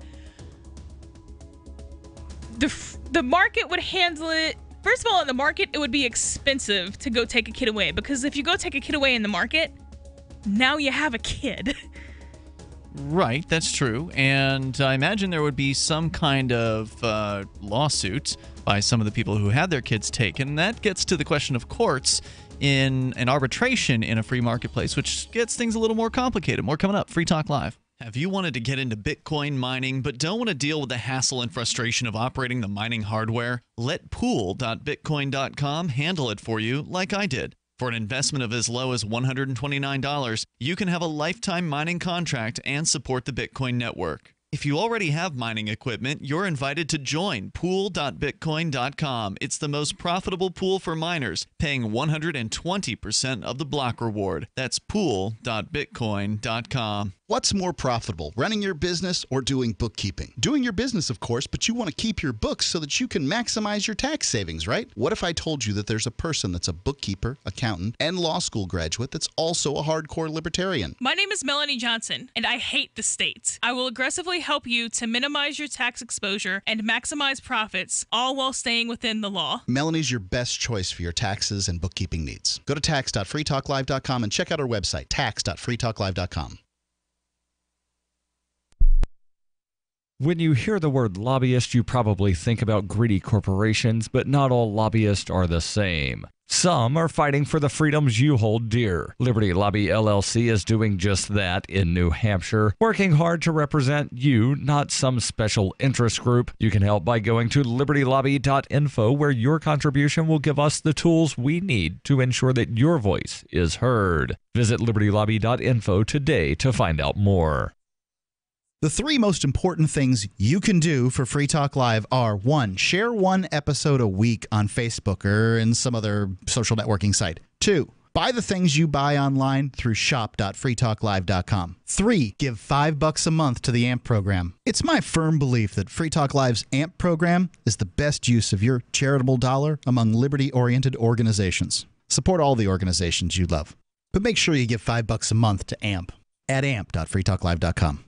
The market would handle it. First of all, in the market, it would be expensive to go take a kid away because if you go take a kid away in the market, now you have a kid. Right, that's true. And I imagine there would be some kind of lawsuit by some of the people who had their kids taken. That gets to the question of courts in an arbitration in a free marketplace, which gets things a little more complicated. More coming up. Free Talk Live. Have you wanted to get into Bitcoin mining but don't want to deal with the hassle and frustration of operating the mining hardware? Let pool.bitcoin.com handle it for you like I did. For an investment of as low as $129, you can have a lifetime mining contract and support the Bitcoin network. If you already have mining equipment, you're invited to join pool.bitcoin.com. It's the most profitable pool for miners, paying 120% of the block reward. That's pool.bitcoin.com. What's more profitable, running your business or doing bookkeeping? Doing your business, of course, but you want to keep your books so that you can maximize your tax savings, right? What if I told you that there's a person that's a bookkeeper, accountant, and law school graduate that's also a hardcore libertarian? My name is Melanie Johnson, and I hate the state. I will aggressively help you to minimize your tax exposure and maximize profits, all while staying within the law. Melanie's your best choice for your taxes and bookkeeping needs. Go to tax.freetalklive.com and check out our website, tax.freetalklive.com. When you hear the word lobbyist, you probably think about greedy corporations, but not all lobbyists are the same. Some are fighting for the freedoms you hold dear. Liberty Lobby LLC is doing just that in New Hampshire, working hard to represent you, not some special interest group. You can help by going to libertylobby.info, where your contribution will give us the tools we need to ensure that your voice is heard. Visit libertylobby.info today to find out more. The three most important things you can do for Free Talk Live are: 1, share one episode a week on Facebook or in some other social networking site. 2, buy the things you buy online through shop.freetalklive.com. 3, give $5 a month to the AMP program. It's my firm belief that Free Talk Live's AMP program is the best use of your charitable dollar among liberty-oriented organizations. Support all the organizations you love, but make sure you give $5 a month to AMP at amp.freetalklive.com.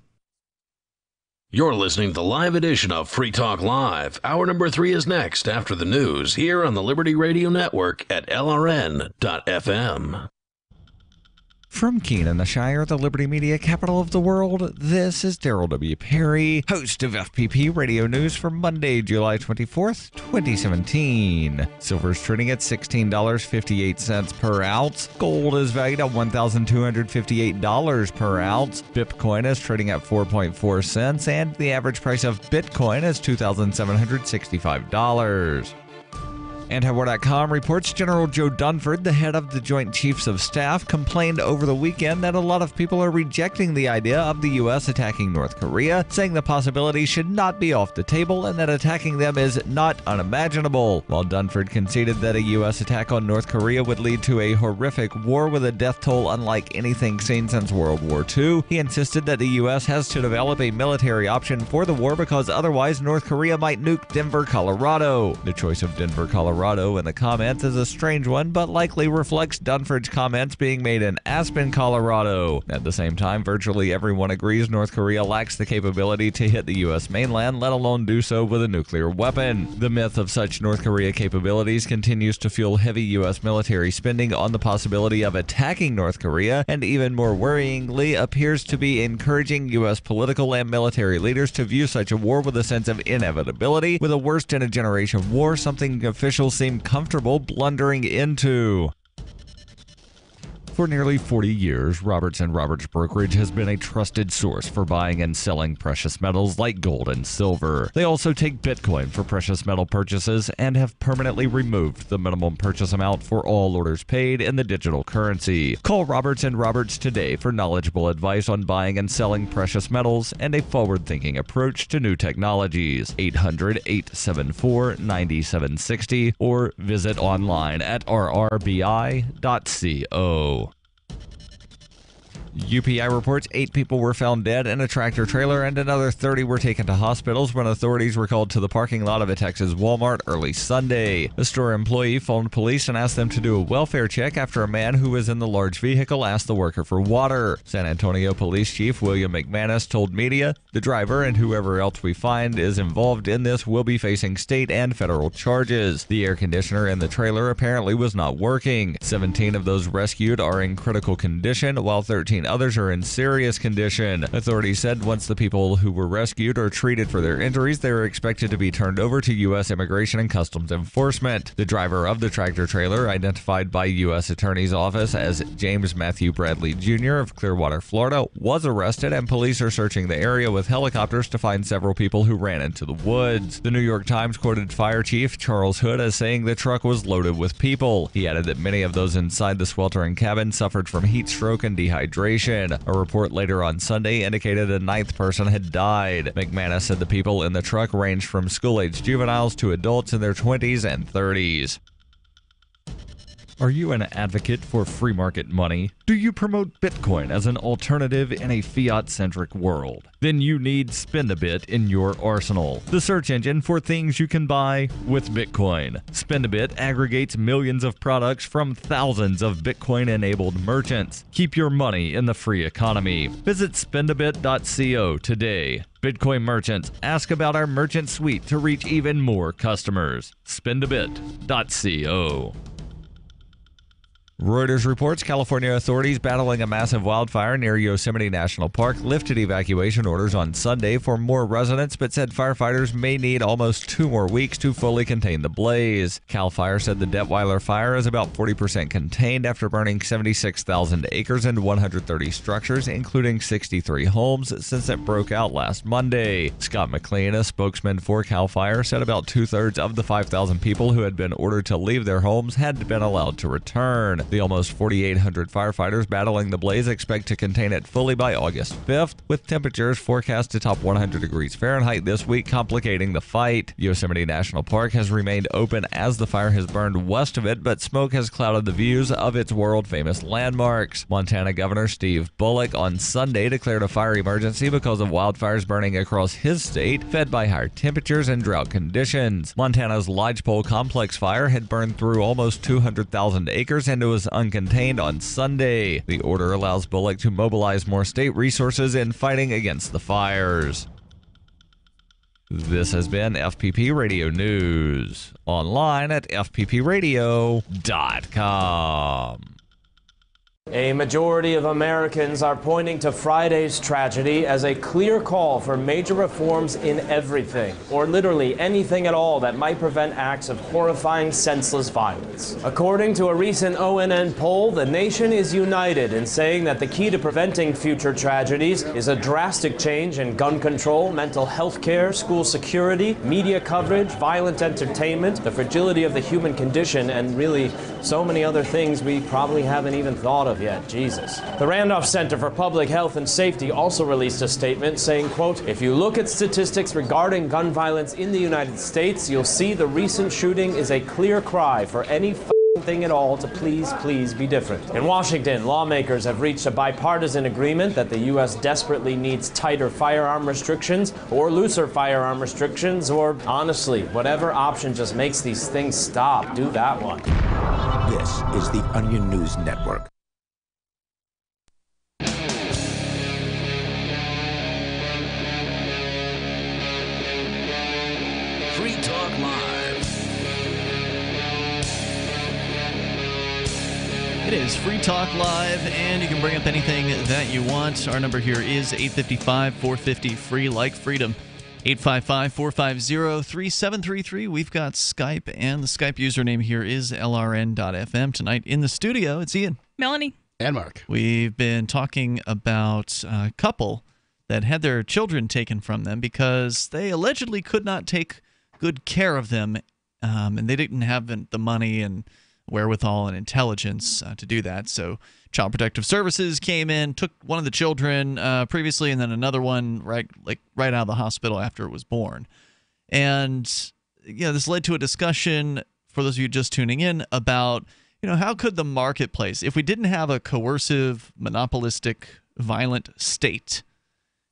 You're listening to the live edition of Free Talk Live. Hour number 3 is next after the news here on the Liberty Radio Network at LRN.FM. From Keene in the Shire, the Liberty Media capital of the world, this is Daryl W. Perry, host of FPP Radio News for Monday, July 24th, 2017. Silver is trading at $16.58 per ounce. Gold is valued at $1,258 per ounce. Bitcoin is trading at 4.4 cents, and the average price of Bitcoin is $2,765. Antiwar.com reports General Joe Dunford, the head of the Joint Chiefs of Staff, complained over the weekend that a lot of people are rejecting the idea of the U.S. attacking North Korea, saying the possibility should not be off the table and that attacking them is not unimaginable. While Dunford conceded that a U.S. attack on North Korea would lead to a horrific war with a death toll unlike anything seen since World War II, he insisted that the U.S. has to develop a military option for the war because otherwise North Korea might nuke Denver, Colorado. The choice of Denver, Colorado in the comments is a strange one, but likely reflects Dunford's comments being made in Aspen, Colorado. At the same time, virtually everyone agrees North Korea lacks the capability to hit the U.S. mainland, let alone do so with a nuclear weapon. The myth of such North Korea capabilities continues to fuel heavy U.S. military spending on the possibility of attacking North Korea, and even more worryingly, appears to be encouraging U.S. political and military leaders to view such a war with a sense of inevitability, with a worst-in-a-generation war, something officials seem comfortable blundering into. For nearly 40 years, Roberts & Roberts Brokerage has been a trusted source for buying and selling precious metals like gold and silver. They also take Bitcoin for precious metal purchases and have permanently removed the minimum purchase amount for all orders paid in the digital currency. Call Roberts & Roberts today for knowledgeable advice on buying and selling precious metals and a forward-thinking approach to new technologies. 800-874-9760 or visit online at rrbi.co. UPI reports 8 people were found dead in a tractor trailer and another 30 were taken to hospitals when authorities were called to the parking lot of a Texas Walmart early Sunday. A store employee phoned police and asked them to do a welfare check after a man who was in the large vehicle asked the worker for water. San Antonio Police Chief William McManus told media, "The driver and whoever else we find is involved in this will be facing state and federal charges. The air conditioner in the trailer apparently was not working. 17 of those rescued are in critical condition, while 13 others are in serious condition." Authorities said once the people who were rescued are treated for their injuries, they are expected to be turned over to U.S. Immigration and Customs Enforcement. The driver of the tractor trailer, identified by U.S. Attorney's Office as James Matthew Bradley Jr. of Clearwater, Florida, was arrested, and police are searching the area with helicopters to find several people who ran into the woods. The New York Times quoted Fire Chief Charles Hood as saying the truck was loaded with people. He added that many of those inside the sweltering cabin suffered from heat stroke and dehydration. A report later on Sunday indicated a 9th person had died. McManus said the people in the truck ranged from school-aged juveniles to adults in their 20s and 30s. Are you an advocate for free market money? Do you promote Bitcoin as an alternative in a fiat-centric world? Then you need Spend-A-Bit in your arsenal, the search engine for things you can buy with Bitcoin. Spend-A-Bit aggregates millions of products from thousands of Bitcoin-enabled merchants. Keep your money in the free economy. Visit spendabit.co today. Bitcoin merchants, ask about our merchant suite to reach even more customers. Spendabit.co. Reuters reports California authorities battling a massive wildfire near Yosemite National Park lifted evacuation orders on Sunday for more residents, but said firefighters may need almost 2 more weeks to fully contain the blaze. CAL FIRE said the Detweiler fire is about 40% contained after burning 76,000 acres and 130 structures, including 63 homes, since it broke out last Monday. Scott McLean, a spokesman for CAL FIRE, said about 2/3 of the 5,000 people who had been ordered to leave their homes had been allowed to return. The almost 4,800 firefighters battling the blaze expect to contain it fully by August 5th, with temperatures forecast to top 100 degrees Fahrenheit this week, complicating the fight. Yosemite National Park has remained open as the fire has burned west of it, but smoke has clouded the views of its world-famous landmarks. Montana Governor Steve Bullock on Sunday declared a fire emergency because of wildfires burning across his state, fed by higher temperatures and drought conditions. Montana's Lodgepole Complex fire had burned through almost 200,000 acres and it was uncontained on Sunday. The order allows Bullock to mobilize more state resources in fighting against the fires. This has been FPP Radio News, online at fppradio.com. A majority of Americans are pointing to Friday's tragedy as a clear call for major reforms in everything, or literally anything at all that might prevent acts of horrifying, senseless violence. According to a recent ONN poll, the nation is united in saying that the key to preventing future tragedies is a drastic change in gun control, mental health care, school security, media coverage, violent entertainment, the fragility of the human condition, and really so many other things we probably haven't even thought of yet. Jesus. The Randolph Center for Public Health and Safety also released a statement saying, quote, "If you look at statistics regarding gun violence in the United States, you'll see the recent shooting is a clear cry for any thing at all to please be different." In Washington, lawmakers have reached a bipartisan agreement that the U.S. desperately needs tighter firearm restrictions or looser firearm restrictions, or honestly, whatever option just makes these things stop. Do that one. This is the Onion News Network. Free Talk Live. It is Free Talk Live, and you can bring up anything that you want. Our number here is 855-450-FREE, like freedom. 855-450-3733. We've got Skype, and the Skype username here is LRN.FM. Tonight in the studio, it's Ian, Melanie, and Mark. We've been talking about a couple that had their children taken from them because they allegedly could not take good care of them, and they didn't have the money and wherewithal and intelligence to do that. So Child Protective Services came in, took one of the children previously, and then another one right out of the hospital after it was born. And this led to a discussion, for those of you just tuning in, about how could the marketplace, if we didn't have a coercive, monopolistic, violent state,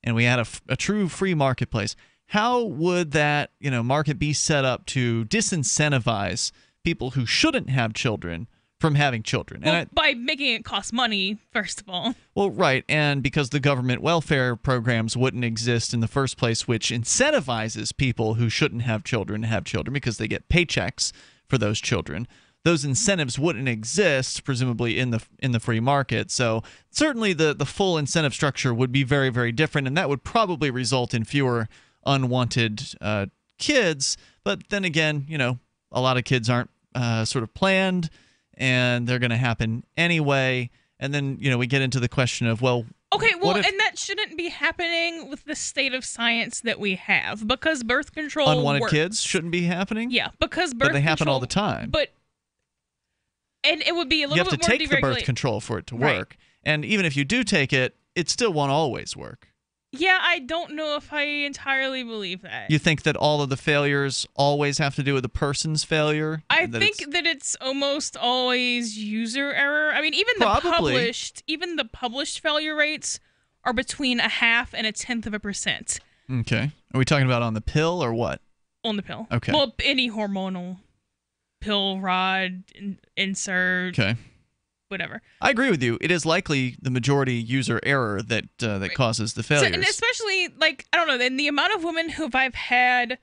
and we had a true free marketplace, how would that market be set up to disincentivize people who shouldn't have children from having children? Well, by making it cost money, first of all. Well, right, and because the government welfare programs wouldn't exist in the first place, which incentivizes people who shouldn't have children to have children because they get paychecks for those children. Those incentives wouldn't exist, presumably, in the free market. So certainly the full incentive structure would be very, very different, and that would probably result in fewer unwanted kids. But then again, a lot of kids aren't sort of planned, and they're going to happen anyway. And then, we get into the question of, and that shouldn't be happening with the state of science that we have, because birth control unwanted works. Kids shouldn't be happening? Yeah, because but they happen all the time. And it would be a little bit more You have to take the birth control for it to work. And even if you do take it, it still won't always work. Yeah, I don't know if I entirely believe that. You think that all of the failures always have to do with the person's failure? I think that it's almost always user error. I mean, even the published failure rates are between 0.5% and 0.1%. Okay. Are we talking about on the pill or what? On the pill. Okay. Well, any hormonal pill, rod, insert. Okay. Whatever. I agree with you. It is likely the majority user error that causes the failures. And especially, I don't know, and the amount of women who I've had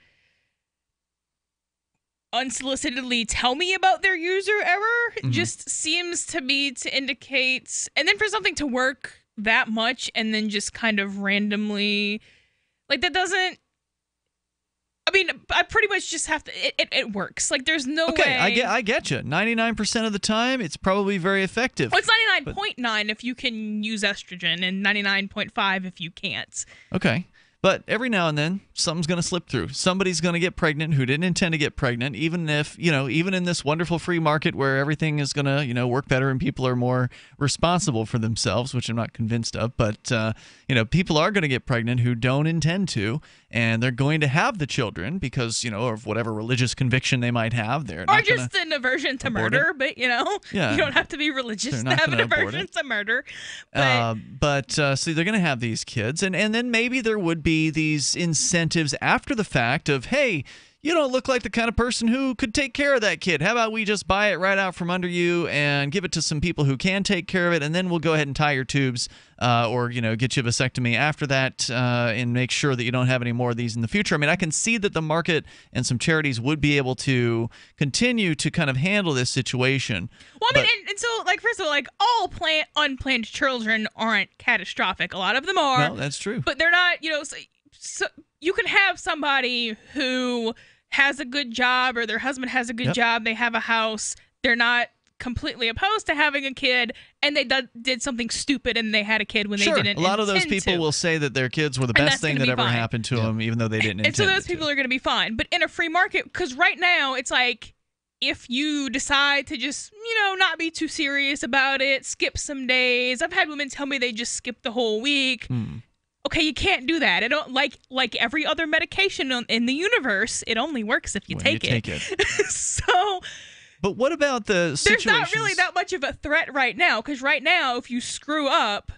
unsolicitedly tell me about their user error just seems to me to indicate, and then for something to work that much and then just kind of randomly, that doesn't, I mean, I pretty much just have to. It works. There's no way. Okay, I get you. 99% of the time, it's probably very effective. Well, it's 99.9 if you can use estrogen, and 99.5 if you can't. Okay. But every now and then, something's going to slip through. Somebody's going to get pregnant who didn't intend to get pregnant, even if, even in this wonderful free market where everything is going to, work better and people are more responsible for themselves, which I'm not convinced of. But, people are going to get pregnant who don't intend to, and they're going to have the children because, of whatever religious conviction they might have. They're not just an aversion to murder, but, you don't have to be religious to have an aversion to murder. So they're going to have these kids, and then maybe there would be these incentives after the fact of, hey, you don't look like the kind of person who could take care of that kid. How about we just buy it right out from under you and give it to some people who can take care of it, and then we'll go ahead and tie your tubes or, get you a vasectomy after that and make sure that you don't have any more of these in the future. I mean, I can see that the market and some charities would be able to continue to kind of handle this situation. Well, I mean, and so, first of all, all unplanned children aren't catastrophic. A lot of them are. No, that's true. But they're not, so you can have somebody who has a good job or their husband has a good job, they have a house, they're not completely opposed to having a kid, and they did something stupid and they had a kid when they didn't. A lot of those people will say that their kids were the best thing that ever happened to them, even though they didn't intend it. And so those people are going to be fine. But in a free market, because right now it's if you decide to just, not be too serious about it, skip some days. I've had women tell me they just skip the whole week. Okay, you can't do that. It don't like every other medication in the universe. It only works if you take it. So, but what about the situations? There's not really that much of a threat right now, because right now, if you screw up.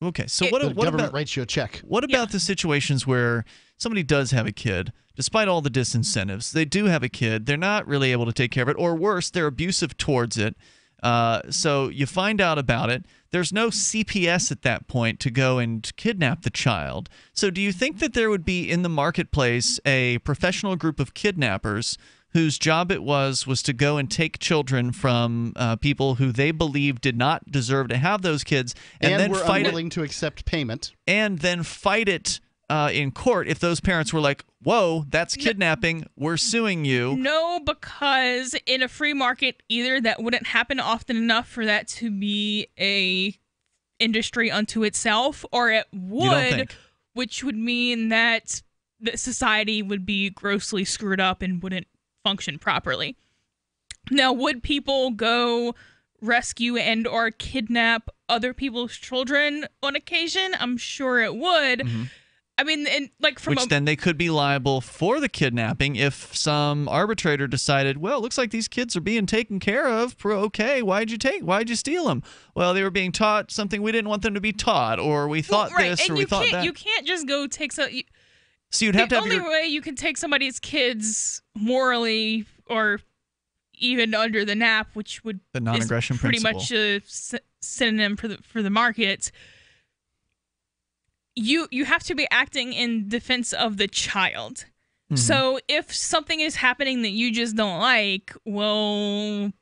Okay, so what government about, writes you a check? What about the situations where somebody does have a kid, despite all the disincentives? They do have a kid. They're not really able to take care of it, or worse, they're abusive towards it. So you find out about it. There's no CPS at that point to go and kidnap the child. So do you think that there would be in the marketplace a professional group of kidnappers whose job it was to go and take children from people who they believe did not deserve to have those kids, and then were fight unwilling to accept payment, and then fight it in court if those parents were like, whoa, that's kidnapping, we're suing you? No, because in a free market, either that wouldn't happen often enough for that to be a industry unto itself, or it would, which would mean that the society would be grossly screwed up and wouldn't function properly. Now, would people go rescue and or kidnap other people's children on occasion? I'm sure it would. Mm-hmm. I mean, and then they could be liable for the kidnapping if some arbitrator decided, well, it looks like these kids are being taken care of. Okay, why'd you steal them? Well, they were being taught something we didn't want them to be taught, or we thought this, or we thought that. You can't just go take so you'd have to have the only way you can take somebody's kids morally or even under the NAP, which would the non-aggression pretty principle. much a synonym for the market. You have to be acting in defense of the child. Mm-hmm. So if something is happening that you just don't like, well,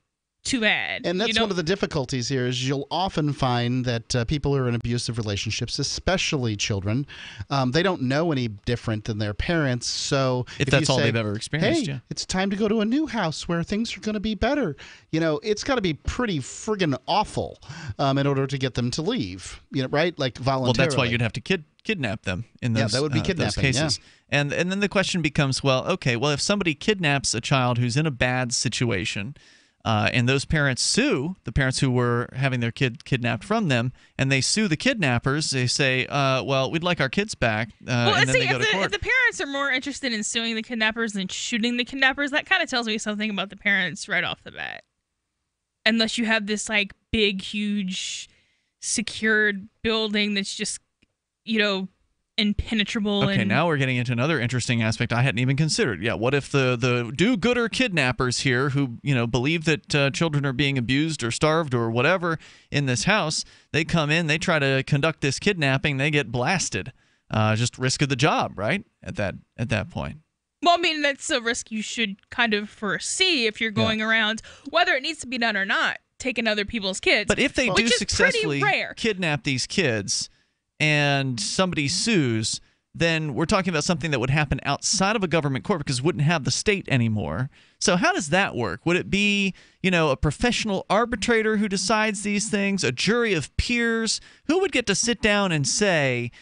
too bad. And that's one of the difficulties here is you'll often find that people who are in abusive relationships, especially children, they don't know any different than their parents. So if that's all they've ever experienced, hey, it's time to go to a new house where things are going to be better. It's got to be pretty friggin' awful in order to get them to leave. Right? Like voluntarily. Well, that's why you'd have to kidnap them in those, that would be kidnapping, those cases. Yeah. And then the question becomes, if somebody kidnaps a child who's in a bad situation, and those parents sue the parents who were having their kid kidnapped from them, and they sue the kidnappers. They say, we'd like our kids back. And then they go to court. If the parents are more interested in suing the kidnappers than shooting the kidnappers, that kind of tells me something about the parents right off the bat. Unless you have this big, huge, secured building that's just, impenetrable. Okay, now we're getting into another interesting aspect I hadn't even considered. Yeah, what if the do-gooder kidnappers here who, believe that children are being abused or starved or whatever in this house, they come in, they try to conduct this kidnapping, they get blasted. Just risk of the job, right? At that point. Well, I mean, that's a risk you should kind of foresee if you're going around, whether it needs to be done or not, taking other people's kids. But if they do successfully kidnap these kids and somebody sues, then we're talking about something that would happen outside of a government court because it wouldn't have the state anymore. So how does that work? Would it be, a professional arbitrator who decides these things, a jury of peers? Who would get to sit down and say,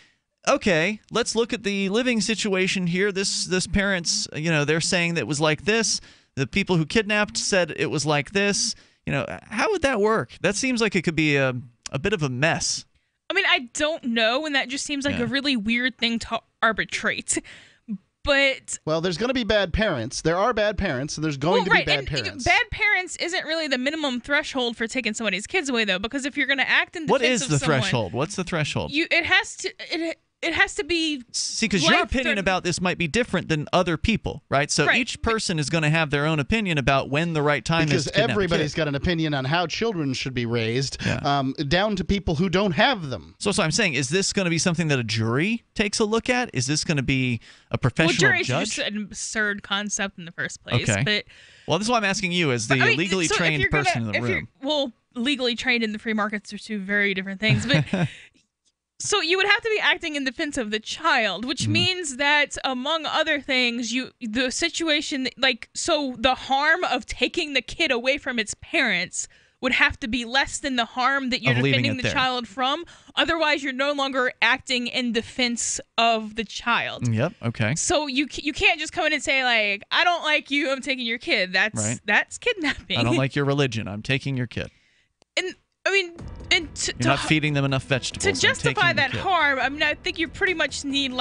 okay, let's look at the living situation here. This parents, they're saying that it was like this. The people who kidnapped said it was like this. How would that work? That seems like it could be a bit of a mess. I mean, I don't know, and that just seems like a really weird thing to arbitrate. But there's going to be bad parents. There are bad parents, and there's going to be bad parents. Bad parents isn't really the minimum threshold for taking somebody's kids away, though, because if you're going to act in defense what is of the someone, threshold? What's the threshold? It has to. it has to be. See, because your opinion about this might be different than other people, right? So each person is going to have their own opinion about when the right time is to kidnap everybody's got an opinion on how children should be raised, down to people who don't have them. So I'm saying, is this going to be something that a jury takes a look at? Is this going to be a professional jury's judge? Just an absurd concept in the first place. Okay. But, well, this is why I'm asking you, as the legally trained person in the room. Well, legally trained in the free markets are two very different things, but. So you would have to be acting in defense of the child, which means that, among other things, the situation, so the harm of taking the kid away from its parents would have to be less than the harm that you're defending the child from. Otherwise, you're no longer acting in defense of the child. Yep. Okay. So you can't just come in and say, like, I don't like you, I'm taking your kid. That's kidnapping. I don't like your religion, I'm taking your kid. And I mean, you're not feeding them enough vegetables. To justify that harm, I mean, I think you pretty much need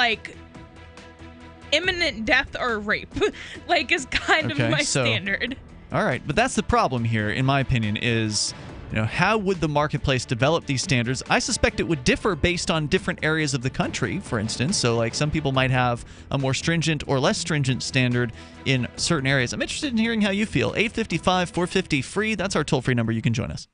imminent death or rape, is kind of my standard. All right, but that's the problem here, in my opinion, is how would the marketplace develop these standards? I suspect it would differ based on different areas of the country, for instance. So, some people might have a more stringent or less stringent standard in certain areas. I'm interested in hearing how you feel. 855-450-FREE. That's our toll-free number. You can join us.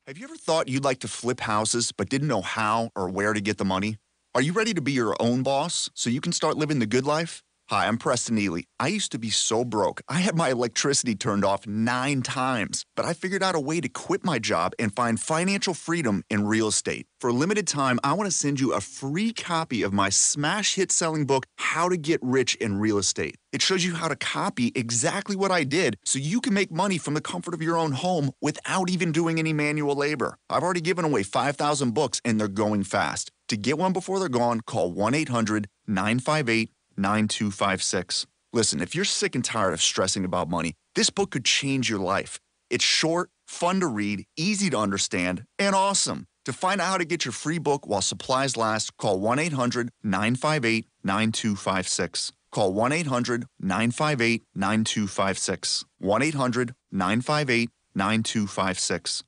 Have you ever thought you'd like to flip houses but didn't know how or where to get the money? Are you ready to be your own boss so you can start living the good life? Hi, I'm Preston Ely. I used to be so broke. I had my electricity turned off 9 times, but I figured out a way to quit my job and find financial freedom in real estate. For a limited time, I want to send you a free copy of my smash hit selling book, How to Get Rich in Real Estate. It shows you how to copy exactly what I did so you can make money from the comfort of your own home without even doing any manual labor. I've already given away 5,000 books and they're going fast. To get one before they're gone, call 1-800-958-9256. Listen, if you're sick and tired of stressing about money, this book could change your life. It's short, fun to read, easy to understand, and awesome. To find out how to get your free book while supplies last, call 1-800-958-9256. Call 1-800-958-9256. 1-800-958-9256.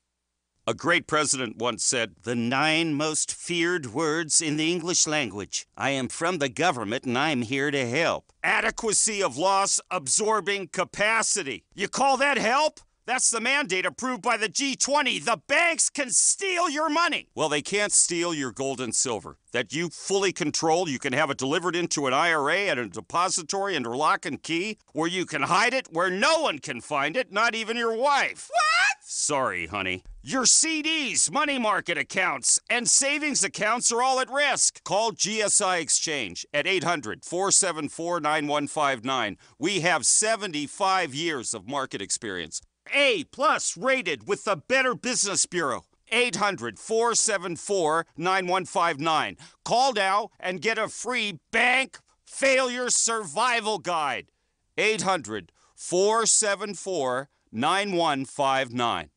A great president once said, "The 9 most feared words in the English language. I am from the government and I'm here to help. Adequacy of loss absorbing capacity. You call that help? That's the mandate approved by the G20. The banks can steal your money. Well, they can't steal your gold and silver. That you fully control. You can have it delivered into an IRA at a depository under lock and key, where you can hide it where no one can find it, not even your wife." What? Sorry, honey. Your CDs, money market accounts, and savings accounts are all at risk. Call GSI Exchange at 800-474-9159. We have 75 years of market experience. A+ rated with the Better Business Bureau. 800-474-9159. Call now and get a free bank failure survival guide. 800-474-9159.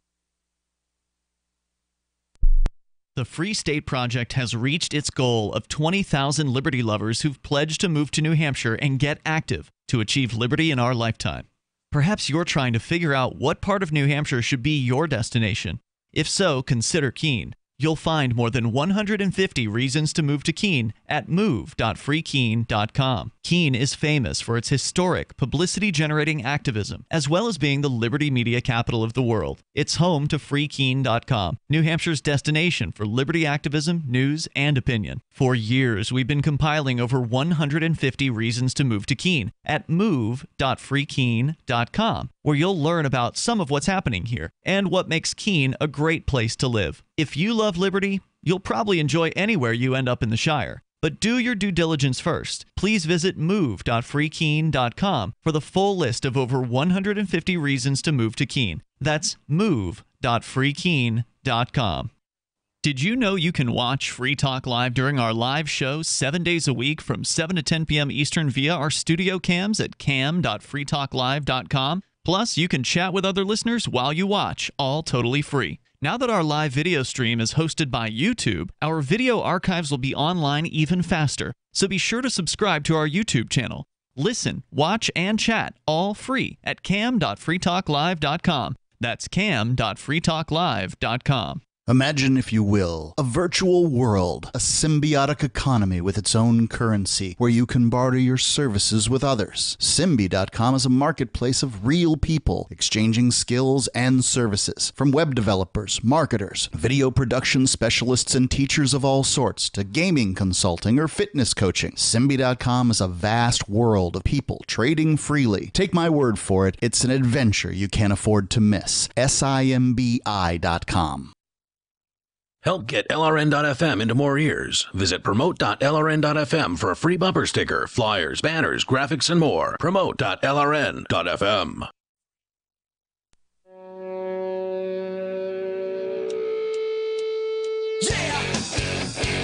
The Free State Project has reached its goal of 20,000 liberty lovers who've pledged to move to New Hampshire and get active to achieve liberty in our lifetime. Perhaps you're trying to figure out what part of New Hampshire should be your destination. If so, consider Keene. You'll find more than 150 reasons to move to Keene at move.freekeene.com. Keene is famous for its historic, publicity-generating activism, as well as being the liberty media capital of the world. It's home to freekeene.com, New Hampshire's destination for liberty activism, news, and opinion. For years, we've been compiling over 150 reasons to move to Keene at move.freekeene.com, where you'll learn about some of what's happening here and what makes Keene a great place to live. If you love liberty, you'll probably enjoy anywhere you end up in the Shire. But do your due diligence first. Please visit move.freekeene.com for the full list of over 150 reasons to move to Keene. That's move.freekeene.com. Did you know you can watch Free Talk Live during our live show 7 days a week from 7 to 10 p.m. Eastern via our studio cams at cam.freetalklive.com? Plus, you can chat with other listeners while you watch, all totally free. Now that our live video stream is hosted by YouTube, our video archives will be online even faster, so be sure to subscribe to our YouTube channel. Listen, watch, and chat all free at cam.freetalklive.com. That's cam.freetalklive.com. Imagine, if you will, a virtual world, a symbiotic economy with its own currency, where you can barter your services with others. Symbi.com is a marketplace of real people exchanging skills and services, from web developers, marketers, video production specialists, and teachers of all sorts, to gaming consulting or fitness coaching. Symbi.com is a vast world of people trading freely. Take my word for it, it's an adventure you can't afford to miss. Simbi.com. Help get LRN.FM into more ears. Visit promote.lrn.fm for a free bumper sticker, flyers, banners, graphics, and more. Promote.lrn.fm.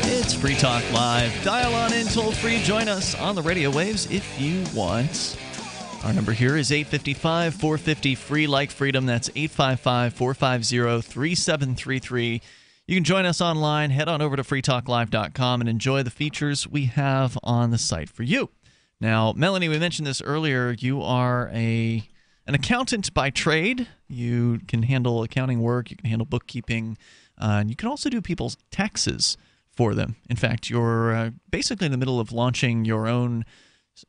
It's Free Talk Live. Dial on in toll free. Join us on the radio waves if you want. Our number here is 855-450-FREE, like freedom. That's 855-450-3733. You can join us online. Head on over to freetalklive.com and enjoy the features we have on the site for you. Now, Melanie, we mentioned this earlier. You are an accountant by trade. You can handle accounting work. You can handle bookkeeping. And you can also do people's taxes for them. In fact, you're basically in the middle of launching your own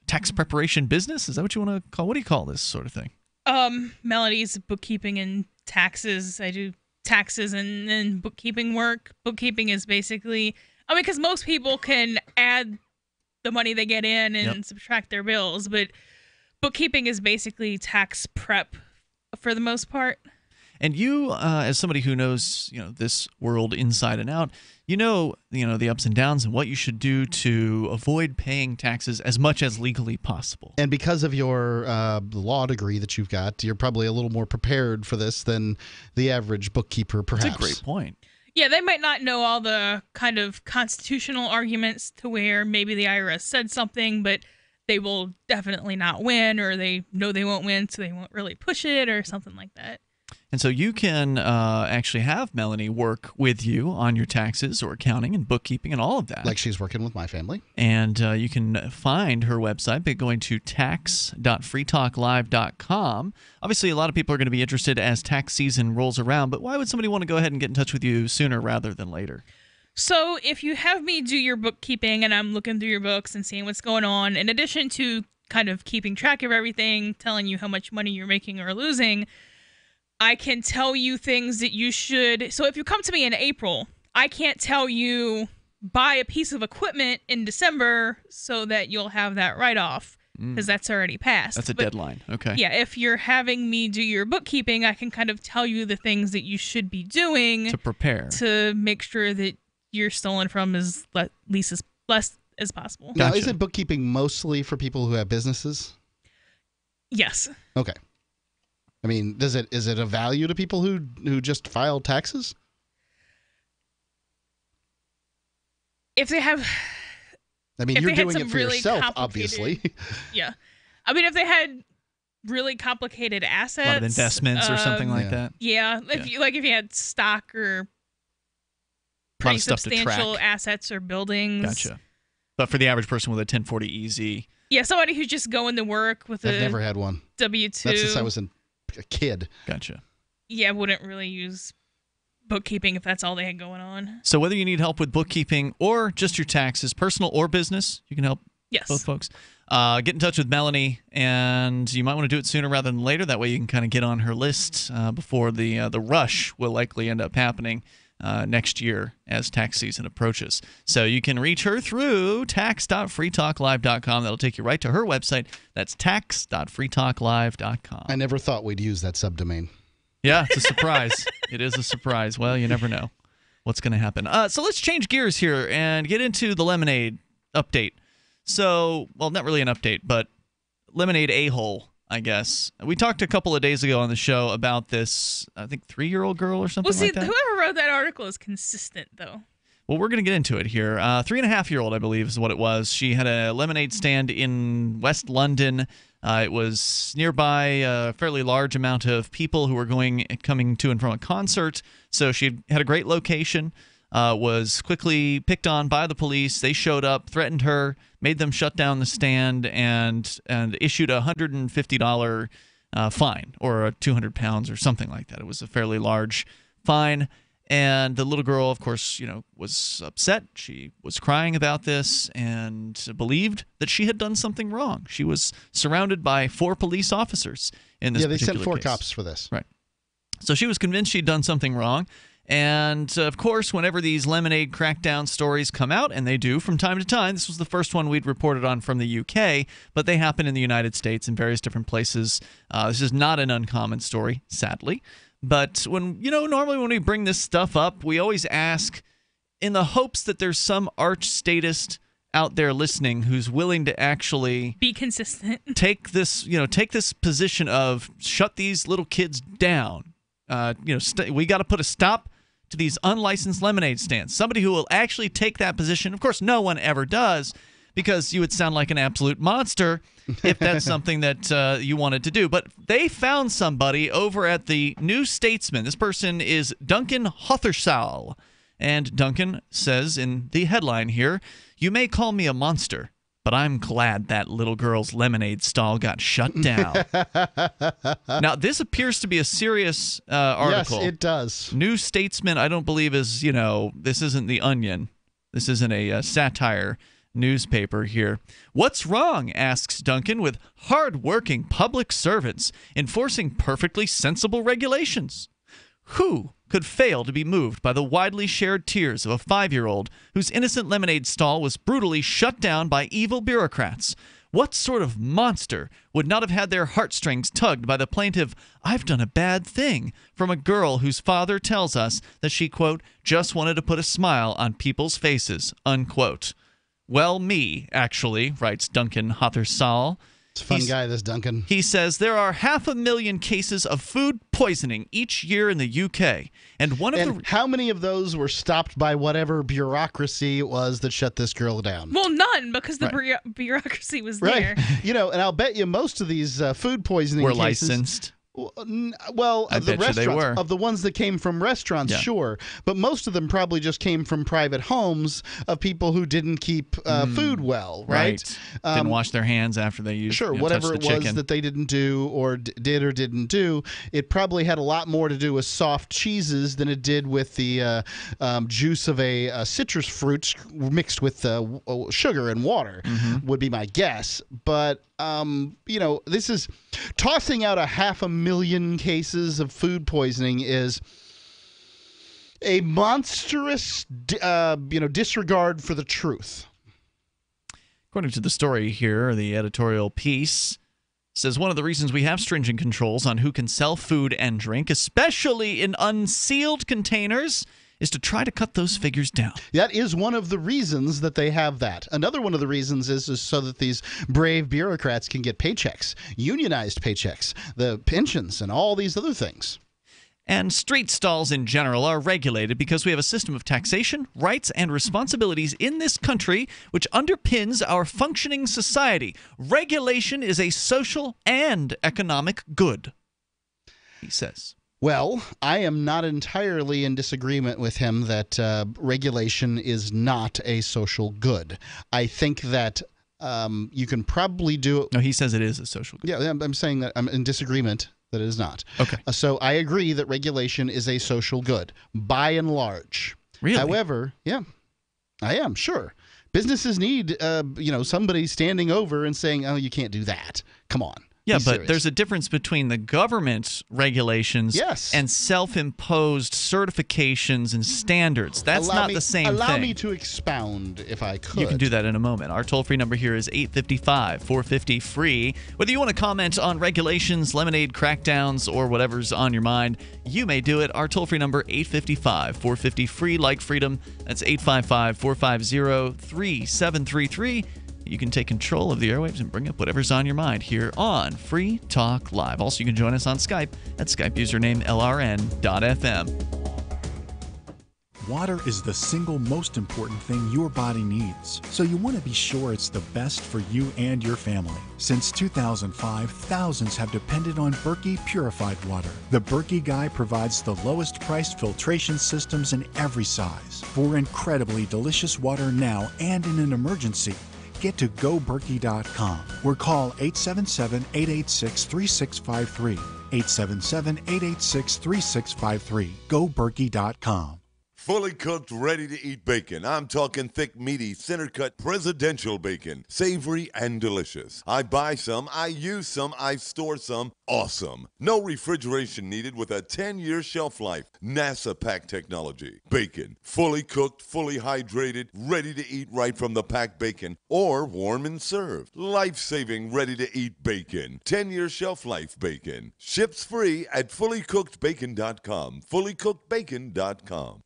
tax preparation business. Is that what you want to call? What do you call this sort of thing? Melody's bookkeeping and taxes. I do taxes and then bookkeeping work. Bookkeeping is basically, because most people can add the money they get in and subtract their bills, but bookkeeping is basically tax prep for the most part. And you, as somebody who knows, this world inside and out, the ups and downs and what you should do to avoid paying taxes as much as legally possible. And because of your law degree that you've got, you're probably a little more prepared for this than the average bookkeeper, perhaps. That's a great point. Yeah, they might not know all the kind of constitutional arguments to where maybe the IRS said something, but they will definitely not win, or they know they won't win, so they won't really push it or something like that. And so you can actually have Melanie work with you on your taxes or accounting and bookkeeping and all of that. Like she's working with my family. And you can find her website by going to tax.freetalklive.com. Obviously, a lot of people are going to be interested as tax season rolls around, but why would somebody want to go ahead and get in touch with you sooner rather than later? So if you have me do your bookkeeping and I'm looking through your books and seeing what's going on, in addition to kind of keeping track of everything, telling you how much money you're making or losing, I can tell you things that you should. So if you come to me in April, I can't tell you buy a piece of equipment in December so that you'll have that write-off, because that's already passed. That's a deadline. Okay. Yeah, if you're having me do your bookkeeping, I can kind of tell you the things that you should be doing to prepare, to make sure that you're stolen from as less as possible. Now, isn't bookkeeping mostly for people who have businesses? Yes. Okay. I mean, is it a value to people who just file taxes? If they have, you're doing it for yourself, obviously. Yeah, if they had really complicated assets, a lot of investments or something like that. Yeah, if you had stock or pretty substantial assets or buildings. Gotcha. But for the average person with a 1040 easy, yeah, somebody who's just going to work with I've never had one. W-2. That's since I was a kid. Gotcha. Yeah, wouldn't really use bookkeeping if that's all they had going on. So whether you need help with bookkeeping or just your taxes, personal or business, you can help both folks. Get in touch with Melanie, and you might want to do it sooner rather than later. That way you can kind of get on her list before the rush will likely end up happening next year as tax season approaches. So you can reach her through tax.freetalklive.com. That'll take you right to her website. That's tax.freetalklive.com. I never thought we'd use that subdomain. Yeah, it's a surprise. It is a surprise. Well, you never know what's going to happen. So let's change gears here and get into the Lemonade update. So, well, not really an update, but Lemonade a-hole, I guess. We talked a couple of days ago on the show about this, I think, 3-year-old girl or something like that. Whoever wrote that article is consistent, though. Well, we're going to get into it here. 3.5-year-old, I believe, is what it was. She had a lemonade stand in West London. It was nearby a fairly large amount of people who were coming to and from a concert. So she had a great location, was quickly picked on by the police. They showed up, threatened her, made them shut down the stand, and issued a $150 fine, or 200 pounds or something like that. It was a fairly large fine. And the little girl, of course, was upset. She was crying about this and believed that she had done something wrong. She was surrounded by 4 police officers in this particular case. Yeah, they sent 4 cops for this. Right. So she was convinced she'd done something wrong. And, of course, whenever these Lemonade Crackdown stories come out, and they do from time to time, this was the first one we'd reported on from the UK, but they happen in the United States in various different places. This is not an uncommon story, sadly. But normally when we bring this stuff up, we always ask in the hopes that there's some arch statist out there listening who's willing to actually be consistent. Take this position of shut these little kids down. We got to put a stop to these unlicensed lemonade stands. Somebody who will actually take that position. Of course, no one ever does, because you would sound like an absolute monster if that's something that you wanted to do. But they found somebody over at the New Statesman. This person is Duncan Hothersall. And Duncan says in the headline here, "You may call me a monster, but I'm glad that little girl's lemonade stall got shut down." Now, this appears to be a serious article. Yes, it does. New Statesman, I don't believe is, this isn't The Onion. This isn't a satire newspaper here. "What's wrong?" asks Duncan, "with hard-working public servants enforcing perfectly sensible regulations? Who could fail to be moved by the widely shared tears of a 5-year-old whose innocent lemonade stall was brutally shut down by evil bureaucrats? What sort of monster would not have had their heartstrings tugged by the plaintive 'I've done a bad thing' from a girl whose father tells us that she, quote, 'just wanted to put a smile on people's faces,' unquote." Well, me, actually, writes Duncan Hothersall. It's a fun guy, this Duncan. He says there are 500,000 cases of food poisoning each year in the UK. And how many of those were stopped by whatever bureaucracy it was that shut this girl down? Well, none, because the bureaucracy was there. And I'll bet you most of these food poisoning were cases licensed. Well, I bet you they were. Of the ones that came from restaurants, sure. But most of them probably just came from private homes of people who didn't keep food well, right? Didn't wash their hands after they used whatever touched it the was chicken. that they didn't do or did or didn't do. It probably had a lot more to do with soft cheeses than it did with the juice of a citrus fruit mixed with sugar and water, would be my guess. But this is tossing out 500,000 cases of food poisoning is a monstrous, disregard for the truth. According to the story here, the editorial piece says one of the reasons we have stringent controls on who can sell food and drink, especially in unsealed containers, is to try to cut those figures down. That is one of the reasons that they have that. Another one of the reasons is so that these brave bureaucrats can get paychecks, unionized paychecks, the pensions, and all these other things. And street stalls in general are regulated because we have a system of taxation, rights, and responsibilities in this country which underpins our functioning society. Regulation is a social and economic good, he says. Well, I am not entirely in disagreement with him that regulation is not a social good. I think that you can probably do it. No, he says it is a social good. Yeah, I'm saying that I'm in disagreement that it is not. Okay. So I agree that regulation is a social good, by and large. Really? However, yeah, I am, sure. Businesses need, somebody standing over and saying, "Oh, you can't do that. Come on." Yeah, but there's a difference between the government regulations and self-imposed certifications and standards. That's not the same thing. Allow me to expound, if I could. You can do that in a moment. Our toll-free number here is 855-450-FREE. Whether you want to comment on regulations, lemonade crackdowns, or whatever's on your mind, you may do it. Our toll-free number, 855-450-FREE, like freedom. That's 855-450-3733. You can take control of the airwaves and bring up whatever's on your mind here on Free Talk Live. Also, you can join us on Skype at Skype username LRN.FM. Water is the single most important thing your body needs, so you want to be sure it's the best for you and your family. Since 2005, thousands have depended on Berkey purified water. The Berkey Guy provides the lowest priced filtration systems in every size for incredibly delicious water now and in an emergency. Get to goberkey.com or call 877-886-3653. 877-886-3653. GoBerkey.com. Fully cooked, ready-to-eat bacon. I'm talking thick, meaty, center-cut presidential bacon. Savory and delicious. I buy some, I use some, I store some. Awesome. No refrigeration needed with a 10-year shelf life. NASA-packed technology. Bacon. Fully cooked, fully hydrated, ready to eat right from the packed bacon or warm and served. Life-saving, ready-to-eat bacon. 10-year shelf life bacon. Ships free at fullycookedbacon.com. Fullycookedbacon.com.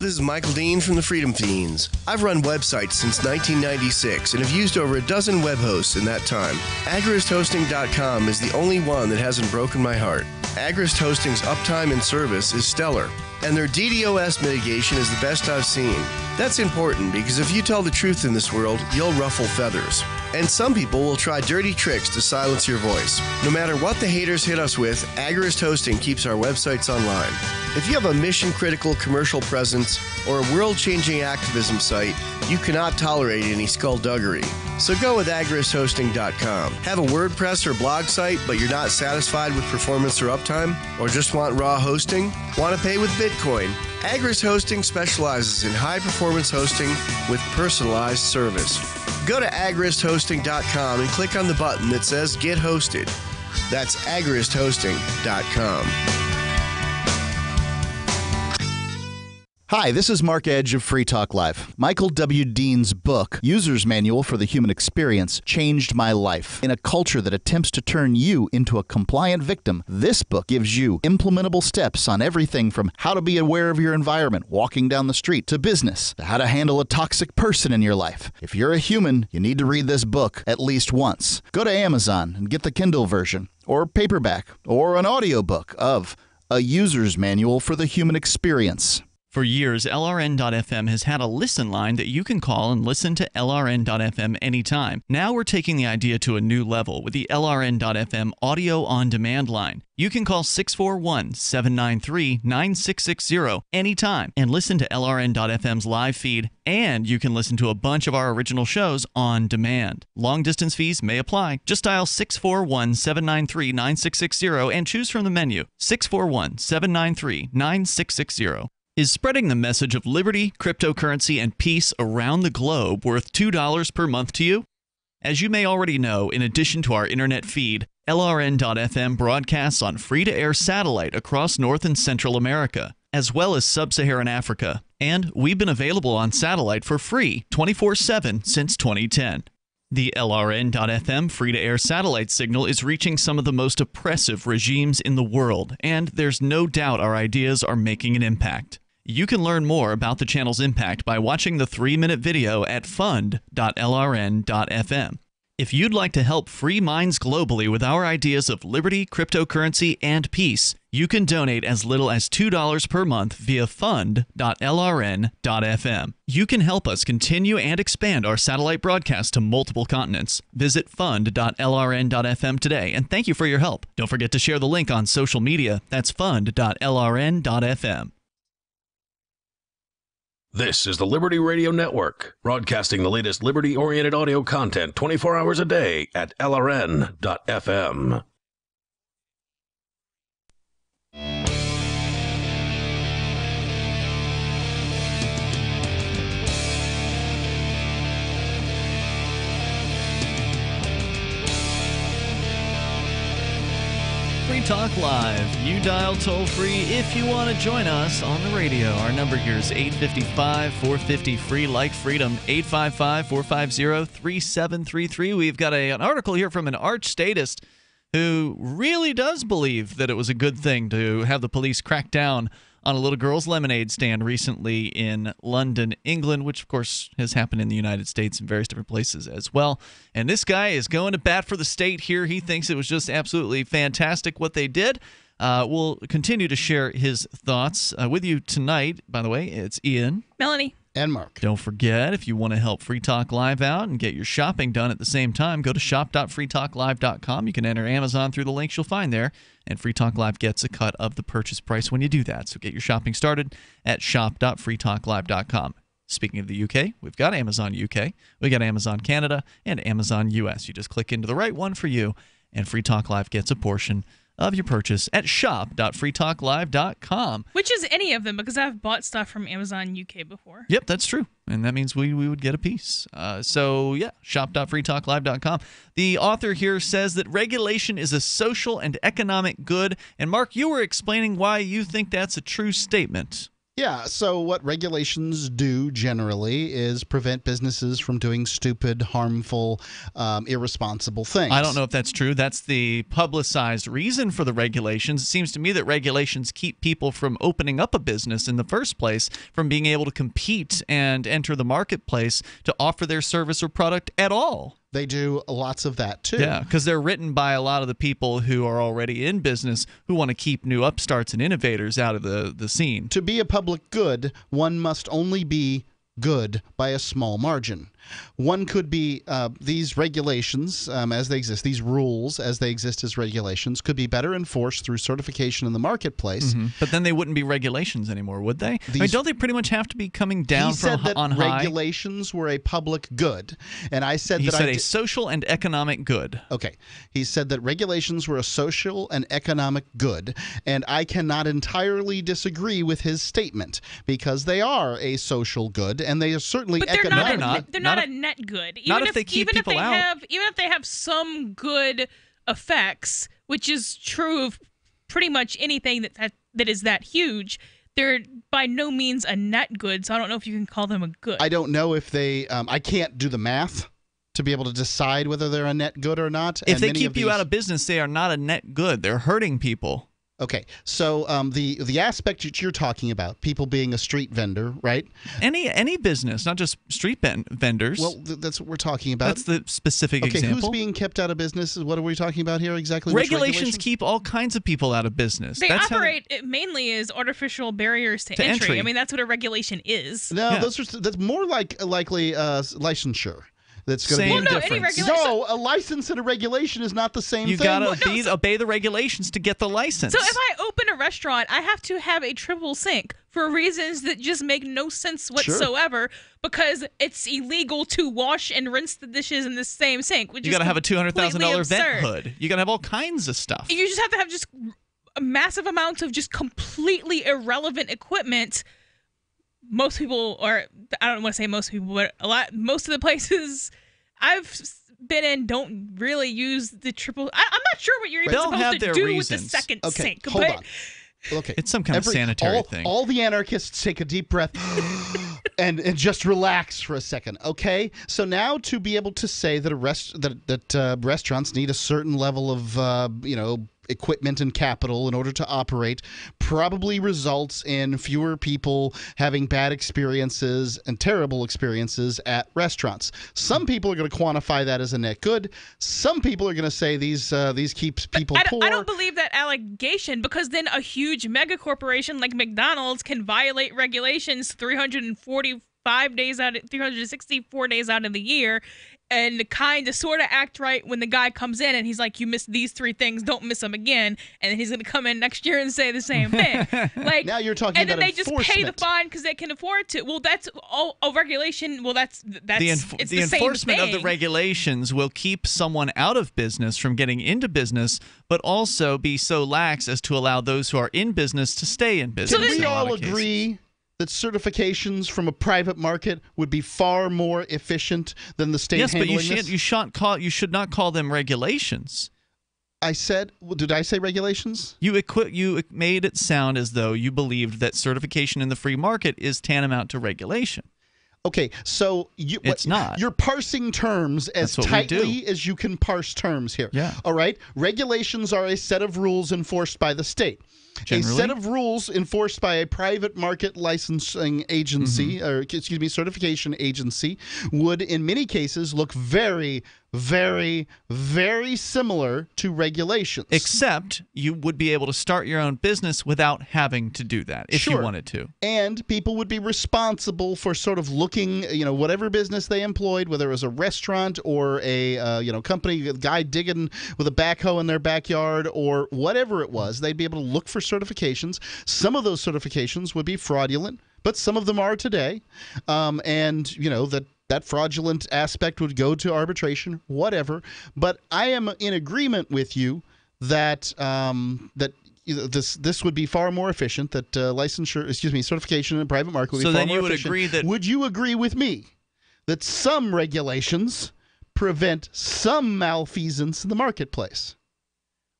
This is Michael Dean from the Freedom Fiends. I've run websites since 1996 and have used over a dozen web hosts in that time. AgristHosting.com is the only one that hasn't broken my heart. Agrist Hosting's uptime and service is stellar, and their DDoS mitigation is the best I've seen. That's important because if you tell the truth in this world, you'll ruffle feathers. And some people will try dirty tricks to silence your voice. No matter what the haters hit us with, Agrist Hosting keeps our websites online. If you have a mission-critical commercial presence or a world-changing activism site, you cannot tolerate any skullduggery. So go with AgristHosting.com. Have a WordPress or blog site, but you're not satisfied with performance or uptime? Or just want raw hosting? Want to pay with Bitcoin? Agrist Hosting specializes in high-performance hosting with personalized service. Go to AgristHosting.com and click on the button that says Get Hosted. That's AgristHosting.com. Hi, this is Mark Edge of Free Talk Live. Michael W. Dean's book, User's Manual for the Human Experience, changed my life. In a culture that attempts to turn you into a compliant victim, this book gives you implementable steps on everything from how to be aware of your environment, walking down the street, to business, to how to handle a toxic person in your life. If you're a human, you need to read this book at least once. Go to Amazon and get the Kindle version, or paperback, or an audiobook of A User's Manual for the Human Experience. For years, LRN.FM has had a listen line that you can call and listen to LRN.FM anytime. Now we're taking the idea to a new level with the LRN.FM audio on-demand line. You can call 641-793-9660 anytime and listen to LRN.FM's live feed, and you can listen to a bunch of our original shows on demand. Long-distance fees may apply. Just dial 641-793-9660 and choose from the menu. 641-793-9660. Is spreading the message of liberty, cryptocurrency, and peace around the globe worth $2 per month to you? As you may already know, in addition to our internet feed, LRN.FM broadcasts on free-to-air satellite across North and Central America, as well as Sub-Saharan Africa. And we've been available on satellite for free 24/7 since 2010. The LRN.FM free-to-air satellite signal is reaching some of the most oppressive regimes in the world, and there's no doubt our ideas are making an impact. You can learn more about the channel's impact by watching the 3-minute video at fund.lrn.fm. If you'd like to help free minds globally with our ideas of liberty, cryptocurrency, and peace, you can donate as little as $2 per month via fund.lrn.fm. You can help us continue and expand our satellite broadcast to multiple continents. Visit fund.lrn.fm today, and thank you for your help. Don't forget to share the link on social media. That's fund.lrn.fm. This is the Liberty Radio Network, broadcasting the latest liberty-oriented audio content 24 hours a day at LRN.FM. Free Talk Live. You dial toll-free if you want to join us on the radio. Our number here is 855-450-FREE, like freedom, 855-450-3733. We've got an article here from an arch-statist who really does believe that it was a good thing to have the police crack down on a little girl's lemonade stand recently in London, England, which, of course, has happened in the United States and various different places as well. And this guy is going to bat for the state here. He thinks it was just absolutely fantastic what they did. We'll continue to share his thoughts with you tonight. By the way, it's Ian, Melanie, and Mark. Don't forget, if you want to help Free Talk Live out and get your shopping done at the same time, go to shop.freetalklive.com. You can enter Amazon through the links you'll find there, and Free Talk Live gets a cut of the purchase price when you do that. So get your shopping started at shop.freetalklive.com. Speaking of the UK, we've got Amazon UK, we got Amazon Canada, and Amazon US. You just click into the right one for you, and Free Talk Live gets a portion of your purchase at shop.freetalklive.com. Which is any of them, because I've bought stuff from Amazon UK before. Yep, that's true. And that means we would get a piece. So, yeah, shop.freetalklive.com. The author here says that regulation is a social and economic good. And, Mark, you were explaining why you think that's a true statement. Yeah, so what regulations do generally is prevent businesses from doing stupid, harmful, irresponsible things. I don't know if that's true. That's the publicized reason for the regulations. It seems to me that regulations keep people from opening up a business in the first place, from being able to compete and enter the marketplace to offer their service or product at all. They do lots of that, too. Yeah, because they're written by a lot of the people who are already in business who want to keep new upstarts and innovators out of the scene. To be a public good, one must only be good by a small margin. One could be these regulations as they exist, these rules as they exist as regulations, could be better enforced through certification in the marketplace. Mm-hmm. But then they wouldn't be regulations anymore, would they? I mean, don't they pretty much have to be coming down from on high? Regulations were a public good, and I said he that said a social and economic good. Okay, he said that regulations were a social and economic good, and I cannot entirely disagree with his statement because they are a social good, and they are certainly economic. They're not a net good. Not if they keep people out. Even if they have some good effects, which is true of pretty much anything that is that huge, they're by no means a net good, so I don't know if you can call them a good. I don't know if they I can't do the math to be able to decide whether they're a net good or not. If they keep you out of business, they are not a net good. They're hurting people. Okay, so the aspect that you're talking about, people being a street vendor, right? Any business, not just street vendors. Well, that's what we're talking about. That's the specific example. Okay, who's being kept out of business? What are we talking about here exactly? Regulations keep all kinds of people out of business. They operate mainly as artificial barriers to entry. I mean, that's what a regulation is. No, that's more likely licensure. That's going to be difference. No, a license and a regulation is not the same thing. You got to obey the regulations to get the license. So if I open a restaurant, I have to have a triple sink for reasons that just make no sense whatsoever, because it's illegal to wash and rinse the dishes in the same sink. You got to have a $200,000 vent hood. You got to have all kinds of stuff. You just have to have just massive amounts of just completely irrelevant equipment. Most people, or I don't want to say most people, but most of the places I've been in don't really use the triple. I'm not sure what you're even supposed to do with the second sink. Hold on. Okay, it's some kind of sanitary thing. All the anarchists take a deep breath and just relax for a second. Okay, so now to be able to say that restaurants need a certain level of equipment and capital in order to operate probably results in fewer people having bad experiences and terrible experiences at restaurants. Some people are going to quantify that as a net good. Some people are going to say these keeps people poor. I don't believe that allegation, because then a huge mega corporation like McDonald's can violate regulations 364 days out of the year, and kind of sort of act right when the guy comes in and he's like, you missed these 3 things, don't miss them again. And then he's going to come in next year and say the same thing. Like, now you're talking about enforcement. And then they just pay the fine because they can afford to. Well, that's all a regulation. Well, that's the enforcement same of the regulations will keep someone out of business from getting into business, but also be so lax as to allow those who are in business to stay in business. Can we all agree that certifications from a private market would be far more efficient than the state handling this? Yes, but you should not call them regulations. Did I say regulations? You made it sound as though you believed that certification in the free market is tantamount to regulation. Okay, so it's not. You're parsing terms as tightly as you can parse terms here. Yeah. All right? Regulations are a set of rules enforced by the state. Generally? A set of rules enforced by a private market licensing agency, or certification agency, would in many cases look very, very, very similar to regulations. Except you would be able to start your own business without having to do that if you wanted to. And people would be responsible for sort of looking, whatever business they employed, whether it was a restaurant or a company, a guy digging with a backhoe in their backyard or whatever it was, they'd be able to look for certifications. Some of those certifications would be fraudulent, but some of them are today. And that that fraudulent aspect would go to arbitration, whatever. But I am in agreement with you that this would be far more efficient. That certification in the private market would be far more efficient. So then you would agree that? Would you agree with me that some regulations prevent some malfeasance in the marketplace?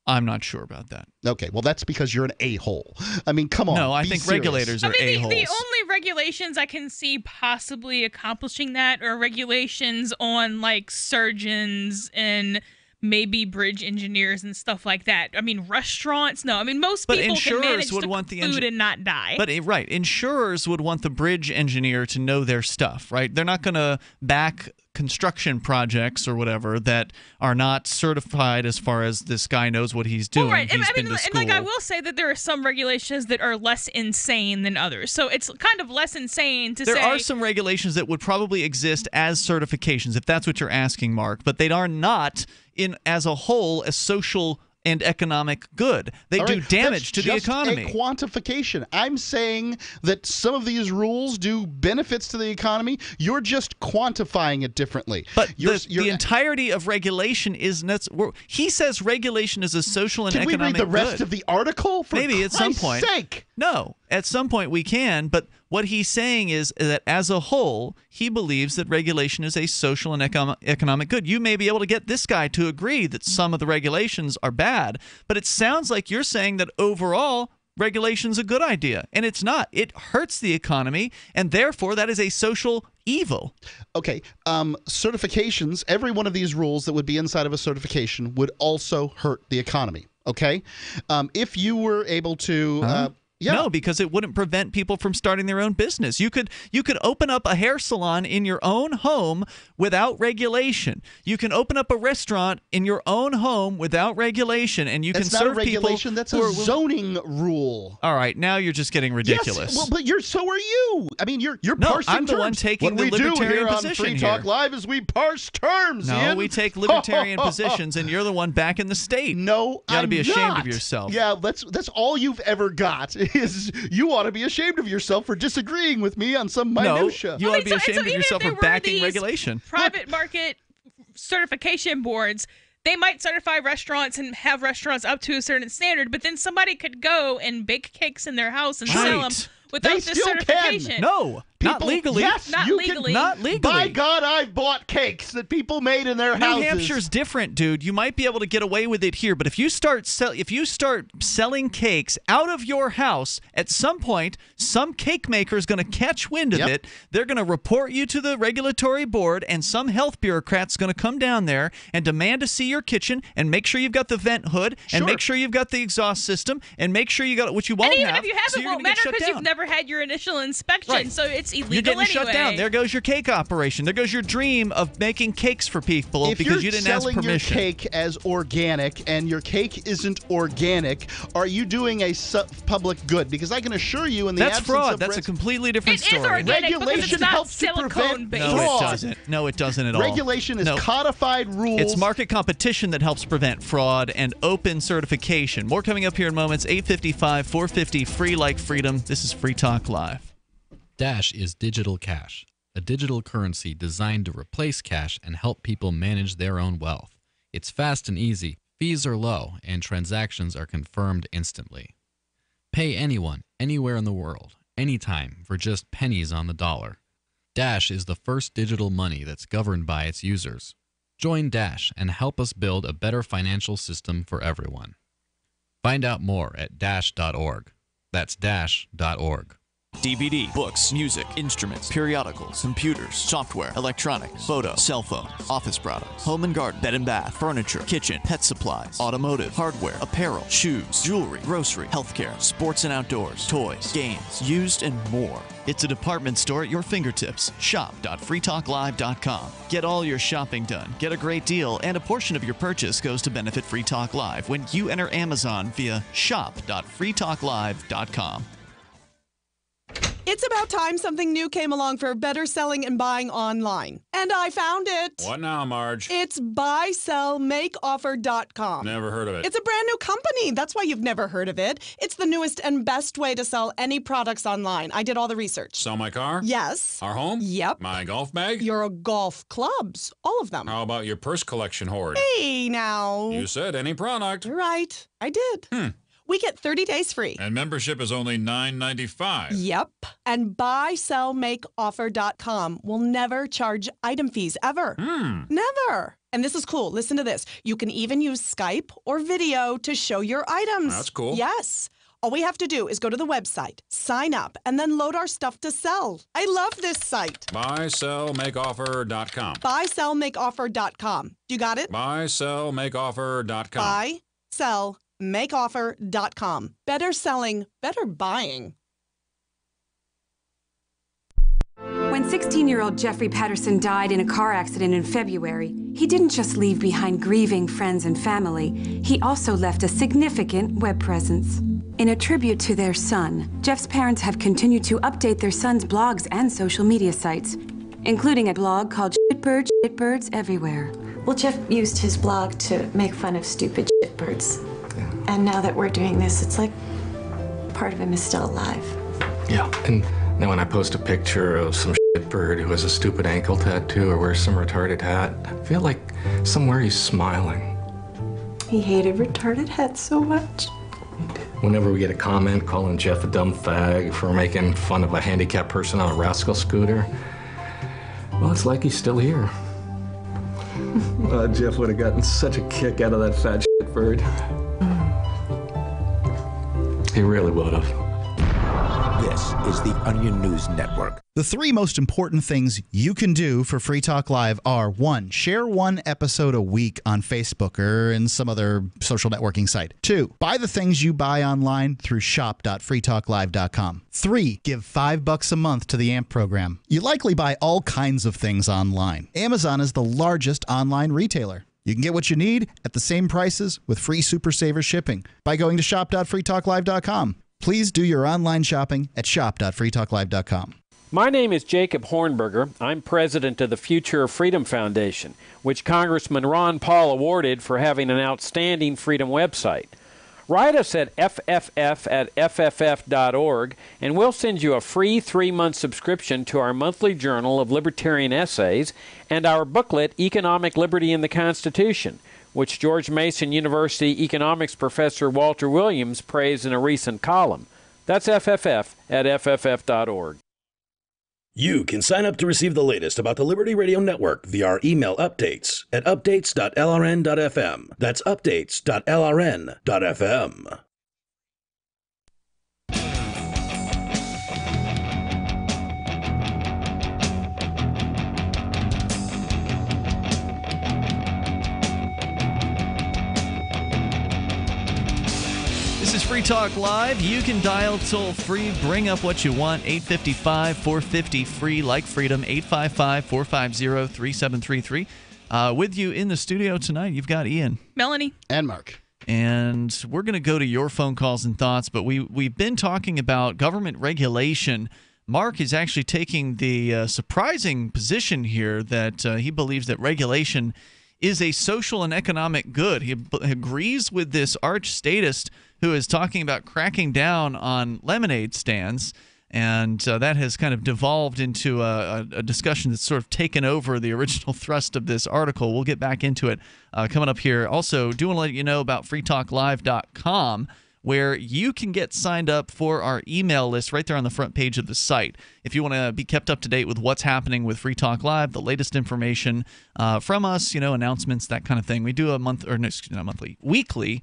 I'm not sure about that. Okay, well, that's because you're an a-hole. I mean, come on. No, I think serious. Regulators are a-holes. The only regulations I can see possibly accomplishing that are regulations on, like, surgeons and maybe bridge engineers and stuff like that. I mean, restaurants, no. I mean, most people can manage to cook food and not die. But, right, insurers would want the bridge engineer to know their stuff, right? They're not going to back construction projects or whatever that are not certified as far as this guy knows what he's doing. Well, right. He's been to school. And, like, I will say that there are some regulations that are less insane than others. So it's kind of less insane to say. There are some regulations that would probably exist as certifications, if that's what you're asking, Mark, but they are not as a whole a social and economic good. They do damage to the economy. That's just a quantification. I'm saying that some of these rules do benefits to the economy. You're just quantifying it differently. But the entirety of regulation is he says regulation is a social and economic good. Can we read the rest of the article? Maybe at some point. Sake. No, at some point we can, but what he's saying is that as a whole, he believes that regulation is a social and economic good. You may be able to get this guy to agree that some of the regulations are bad, but it sounds like you're saying that overall regulation's a good idea, and it's not. It hurts the economy, and therefore that is a social evil. Okay, certifications, every one of these rules that would be inside of a certification would also hurt the economy, okay? If you were able to... Yeah. No, because it wouldn't prevent people from starting their own business. You could open up a hair salon in your own home without regulation. You can open up a restaurant in your own home without regulation, and you can serve people. That's not a regulation. That's a zoning rule. All right, now you're just getting ridiculous. Yes, well, but so are you. I mean, you're parsing I'm the terms. one taking the libertarian position here. What we do here on Free Talk Live is we parse terms. No, we take libertarian positions, and you're the one back in the state. No, you ought to be ashamed of yourself. Yeah, that's all you've ever got is you ought to be ashamed of yourself for disagreeing with me on some minutia. No, you ought to be ashamed of yourself for backing regulation. Private market certification boards, they might certify restaurants and have restaurants up to a certain standard, but then somebody could go and bake cakes in their house and sell them without this certification. Can. No, not legally. Yes, not legally. Not legally. By God, I've bought cakes that people made in their houses. New Hampshire's different, dude. You might be able to get away with it here, but if you start selling cakes out of your house, at some point, some cake maker is going to catch wind of it. They're going to report you to the regulatory board, and some health bureaucrat's going to come down there and demand to see your kitchen and make sure you've got the vent hood and make sure you've got the exhaust system and make sure you got what you won't have. And even if you have, it won't matter because you've never had your initial inspection, so it's illegal You're getting anyway. shut down. There goes your cake operation. There goes your dream of making cakes for people because you didn't ask permission. If you're selling your cake as organic and your cake isn't organic, are you doing a public good? Because I can assure you in the absence fraud. of That's a completely different story. It is organic regulation helps to prevent based. No, it doesn't. No, it doesn't at all. Regulation is codified rules. It's market competition that helps prevent fraud and open certification. More coming up here in moments. 855, 450, free like freedom. This is Free Talk Live. Dash is digital cash, a digital currency designed to replace cash and help people manage their own wealth. It's fast and easy, fees are low, and transactions are confirmed instantly. Pay anyone, anywhere in the world, anytime, for just pennies on the dollar. Dash is the first digital money that's governed by its users. Join Dash and help us build a better financial system for everyone. Find out more at dash.org. That's dash.org. DVD, books, music, instruments, periodicals, computers, software, electronics, photo, cell phone, office products, home and garden, bed and bath, furniture, kitchen, pet supplies, automotive, hardware, apparel, shoes, jewelry, grocery, healthcare, sports and outdoors, toys, games, used, and more. It's a department store at your fingertips. Shop.freetalklive.com. Get all your shopping done, get a great deal, and a portion of your purchase goes to benefit Free Talk Live when you enter Amazon via shop.freetalklive.com. It's about time something new came along for better selling and buying online. And I found it. What now, Marge? It's buysellmakeoffer.com. Never heard of it. It's a brand new company. That's why you've never heard of it. It's the newest and best way to sell any products online. I did all the research. Sell my car? Yes. Our home? Yep. My golf bag? Your golf clubs. All of them. How about your purse collection hoard? Hey, now. You said any product. Right. I did. We get 30 days free. And membership is only $9.95. Yep. And buysellmakeoffer.com will never charge item fees, ever. Never. And this is cool. Listen to this. You can even use Skype or video to show your items. That's cool. Yes. All we have to do is go to the website, sign up, and then load our stuff to sell. I love this site. Buysellmakeoffer.com. Buysellmakeoffer.com. You got it? Buysellmakeoffer.com. Buysellmakeoffer.com. Better selling, better buying. When 16-year-old Jeffrey Patterson died in a car accident in February, he didn't just leave behind grieving friends and family, he also left a significant web presence. In a tribute to their son, Jeff's parents have continued to update their son's blogs and social media sites, including a blog called Shitbirds Everywhere. Well, Jeff used his blog to make fun of stupid shitbirds. Yeah. And now that we're doing this, it's like part of him is still alive. Yeah, and then when I post a picture of some shitbird who has a stupid ankle tattoo or wears some retarded hat, I feel like somewhere he's smiling. He hated retarded hats so much. Whenever we get a comment calling Jeff a dumb fag for making fun of a handicapped person on a rascal scooter, well, it's like he's still here. Jeff would have gotten such a kick out of that fat shitbird. He really would have. This is the Onion News Network. The three most important things you can do for Free Talk Live are: 1, share one episode a week on Facebook or in some other social networking site. 2, buy the things you buy online through shop.freetalklive.com. 3, give $5 a month to the AMP program. You likely buy all kinds of things online. Amazon is the largest online retailer. You can get what you need at the same prices with free Super Saver shipping by going to shop.freetalklive.com. Please do your online shopping at shop.freetalklive.com. My name is Jacob Hornberger. I'm president of the Future of Freedom Foundation, which Congressman Ron Paul awarded for having an outstanding freedom website. Write us at fff@fff.org, and we'll send you a free 3-month subscription to our monthly journal of libertarian essays and our booklet, Economic Liberty in the Constitution, which George Mason University economics professor Walter Williams praised in a recent column. That's fff@fff.org. You can sign up to receive the latest about the Liberty Radio Network via our email updates at updates.lrn.fm. That's updates.lrn.fm. This is Free Talk Live. You can dial toll-free, bring up what you want, 855-450-FREE, like freedom, 855-450-3733. With you in the studio tonight, you've got Ian. Melanie. And Mark. And we're going to go to your phone calls and thoughts, but we've been talking about government regulation. Mark is actually taking the surprising position here that he believes that regulation is a social and economic good. He agrees with this arch statist who is talking about cracking down on lemonade stands, and that has kind of devolved into a discussion that's sort of taken over the original thrust of this article. We'll get back into it coming up here. Also, do want to let you know about freetalklive.com, where you can get signed up for our email list right there on the front page of the site. If you want to be kept up to date with what's happening with Free Talk Live, the latest information from us, announcements, that kind of thing. We do a weekly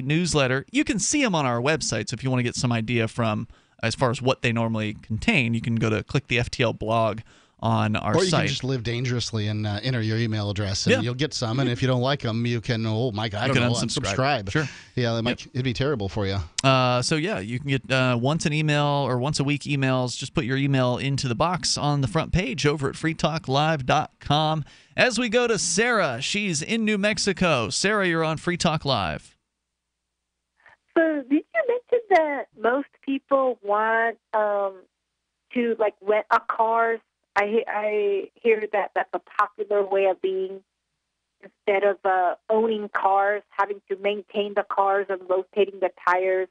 newsletter. You can see them on our website, so if you want to get some idea from as far as what they normally contain, you can go to click the FTL blog on our site. Or you can just live dangersly and enter your email address, and you'll get some. And if you don't like them, you can, unsubscribe. Sure. Yeah, it'd be terrible for you. You can get once an email or once a week emails. Just put your email into the box on the front page over at freetalklive.com. As we go to Sarah, she's in New Mexico. Sarah, you're on Free Talk Live. So did you mention that that most people want to like rent a car? I hear that that's a popular way of being. Instead of owning cars, having to maintain the cars and rotating the tires.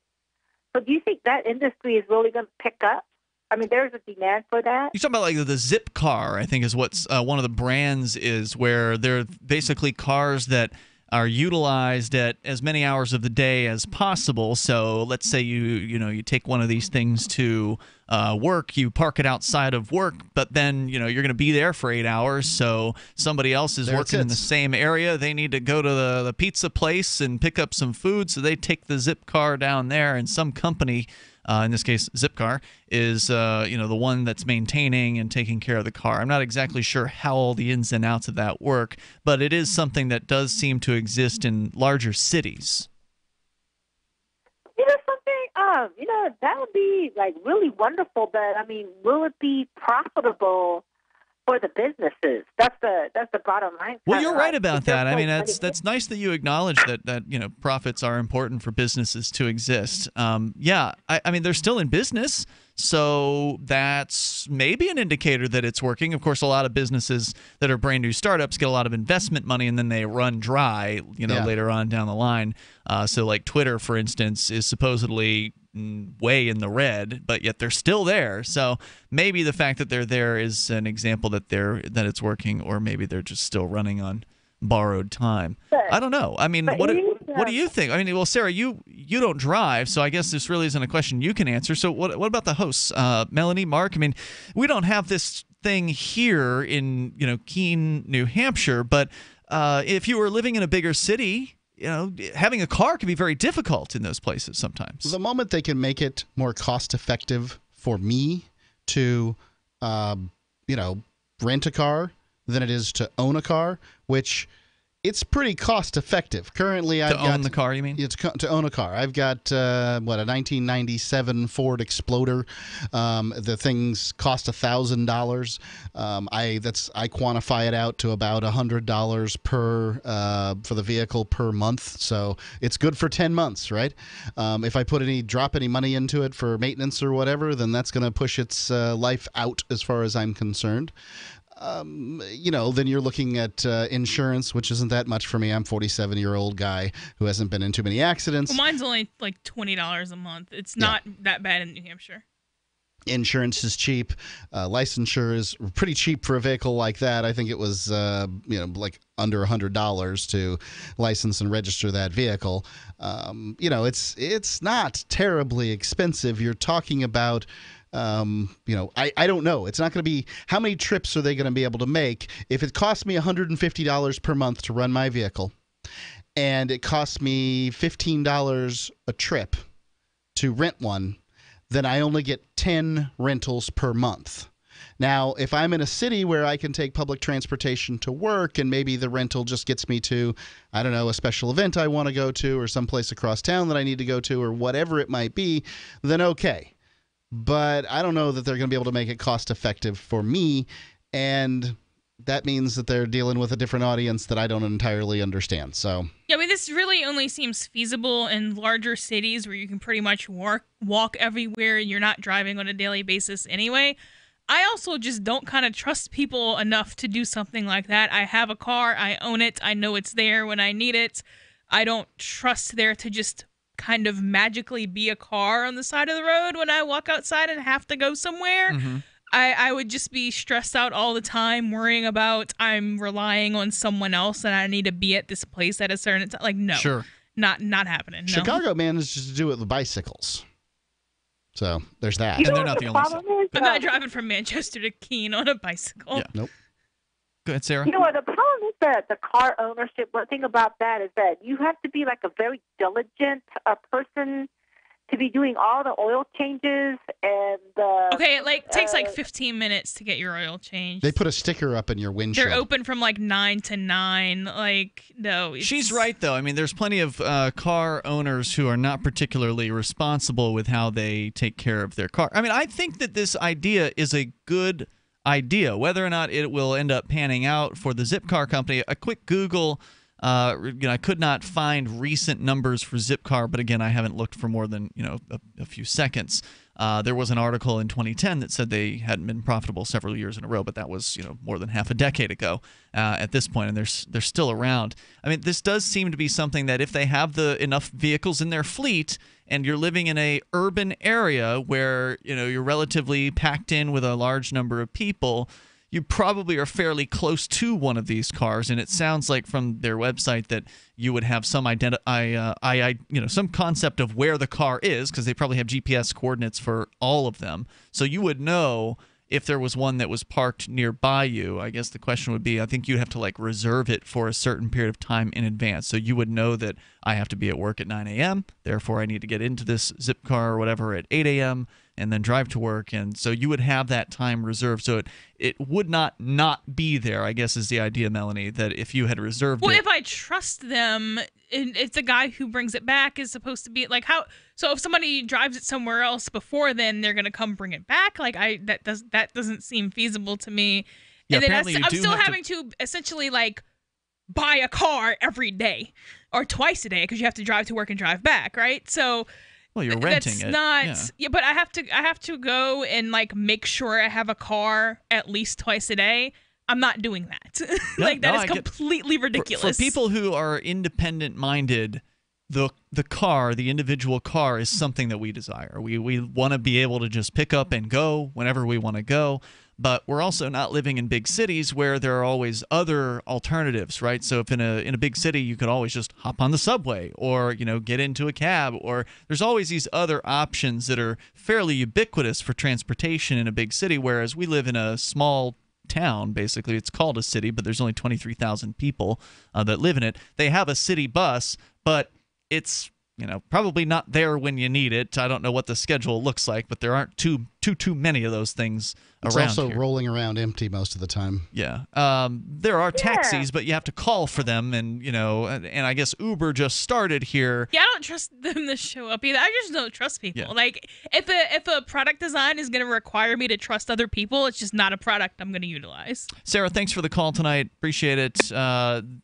So do you think that industry is really going to pick up? I mean, there's a demand for that. You're talking about like the Zipcar, I think is what's one of the brands is, where they're basically cars that are utilized at as many hours of the day as possible. So let's say you take one of these things to work, you park it outside of work, but then you're going to be there for 8 hours. So somebody else is working in the same area. They need to go to the pizza place and pick up some food, so they take the Zipcar down there, and some company, in this case Zipcar, is the one that's maintaining and taking care of the car. I'm not exactly sure how all the ins and outs of that work, but it is something that does seem to exist in larger cities. That would be like really wonderful. But I mean, will it be profitable for the businesses? That's the bottom line. Well, you're right about that. I mean, that's nice that you acknowledge that profits are important for businesses to exist. I mean, they're still in business, so that's maybe an indicator that it's working. Of course, a lot of businesses that are brand new startups get a lot of investment money and then they run dry, later on down the line. So like Twitter, for instance, is supposedly way in the red, but yet they're still there. So maybe the fact that they're there is an example that it's working, or maybe they're just still running on borrowed time. I don't know. I mean, what do you think? I mean, well, Sarah, you don't drive, so I guess this really isn't a question you can answer. So what about the hosts, Melanie, Mark? I mean, we don't have this thing here in Keene, New Hampshire, but if you were living in a bigger city, having a car can be very difficult in those places sometimes. The moment they can make it more cost effective for me to, rent a car than it is to own a car, which it's pretty cost effective. Currently, to own the car, you mean? It's to own a car. I've got a 1997 Ford Exploder. The things cost $1,000. I quantify it out to about $100 for the vehicle per month. So it's good for 10 months, right? If I drop any money into it for maintenance or whatever, then that's going to push its life out as far as I'm concerned. Then you're looking at insurance, which isn't that much for me. I'm a 47-year-old guy who hasn't been in too many accidents. Well, mine's only like $20 a month. It's not that bad in New Hampshire. Insurance is cheap. Licensure is pretty cheap for a vehicle like that. I think it was, like under $100 to license and register that vehicle. It's not terribly expensive. You're talking about I don't know. It's not going to be, how many trips are they going to be able to make? If it costs me $150 per month to run my vehicle, and it costs me $15 a trip to rent one, then I only get 10 rentals per month. Now, if I'm in a city where I can take public transportation to work, and maybe the rental just gets me to, I don't know, a special event I want to go to, or someplace across town that I need to go to, or whatever it might be, then okay. But I don't know that they're going to be able to make it cost effective for me, and that means that they're dealing with a different audience that I don't entirely understand. So yeah, I mean, this really only seems feasible in larger cities where you can pretty much walk everywhere. You're not driving on a daily basis anyway. I also just don't kind of trust people enough to do something like that. I have a car, I own it, I know it's there when I need it. I don't trust there to just kind of magically be a car on the side of the road when I walk outside and have to go somewhere. Mm-hmm. I would just be stressed out all the time, worrying about I'm relying on someone else and I need to be at this place at a certain time. Like, no, sure. Not happening. No. Chicago manages to do it with bicycles. So there's that. And they're not the only one. I'm not driving from Manchester to Keene on a bicycle. Yeah. Nope. Go ahead, Sarah. The problem is that the car ownership, one thing about that is that you have to be like a very diligent person to be doing all the oil changes and okay, it takes 15 minutes to get your oil changed. They put a sticker up in your windshield. They're open from 9 to 9. No. She's right, though. I mean, there's plenty of car owners who are not particularly responsible with how they take care of their car. I mean, I think that this idea is a good idea. Whether or not it will end up panning out for the Zipcar company, a quick Google I could not find recent numbers for Zipcar, but again, I haven't looked for more than a few seconds. There was an article in 2010 that said they hadn't been profitable several years in a row, but that was more than half a decade ago at this point, and they're still around. I mean, this does seem to be something that if they have enough vehicles in their fleet, and you're living in a urban area where you're relatively packed in with a large number of people, you probably are fairly close to one of these cars, and it sounds like from their website that you would have some some concept of where the car is, because they probably have GPS coordinates for all of them. So you would know if there was one that was parked nearby you. I guess the question would be, I think you'd have to reserve it for a certain period of time in advance. So you would know that I have to be at work at 9 a.m., therefore I need to get into this Zipcar or whatever at 8 a.m., and then drive to work. And so you would have that time reserved. So it would not be there, I guess is the idea, Melanie, that if you had reserved it. Well, if I trust them, and if the guy who brings it back is supposed to be so if somebody drives it somewhere else before then, they're going to come bring it back? That doesn't seem feasible to me. Yeah, and then apparently I'm still having to essentially buy a car every day or twice a day because you have to drive to work and drive back, right? So well, you're renting it. Yeah, but I have to go and make sure I have a car at least twice a day. I'm not doing that. That is completely ridiculous. For people who are independent minded, the individual car is something that we desire. We want to be able to just pick up and go whenever we want to go. But we're also not living in big cities where there are always other alternatives, right? So if in a big city, you could always just hop on the subway or, get into a cab, or there's always these other options that are fairly ubiquitous for transportation in a big city, whereas we live in a small town. Basically, it's called a city, but there's only 23,000 people that live in it. They have a city bus, but it's probably not there when you need it. I don't know what the schedule looks like, but there aren't too many of those things it's around also here. rolling around empty most of the time. Yeah. There are taxis, but you have to call for them, and I guess Uber just started here. Yeah, I don't trust them to show up either. I just don't trust people. Yeah. If a product design is going to require me to trust other people, it's just not a product I'm going to utilize. Sarah, thanks for the call tonight. Appreciate it.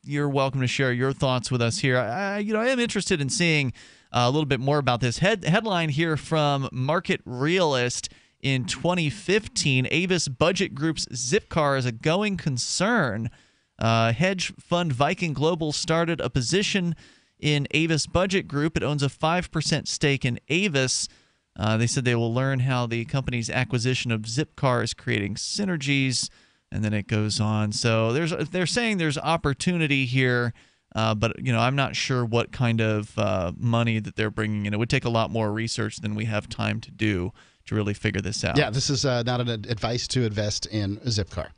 You're welcome to share your thoughts with us here. I am interested in seeing a little bit more about this headline here from Market Realist. In 2015, Avis Budget Group's Zipcar is a going concern. Hedge fund Viking Global started a position in Avis Budget Group. It owns a 5% stake in Avis. They said they will learn how the company's acquisition of Zipcar is creating synergies, and then it goes on. So they're saying there's opportunity here. But I'm not sure what kind of money that they're bringing in. It would take a lot more research than we have time to do to really figure this out. Yeah, this is not an advice to invest in a Zipcar.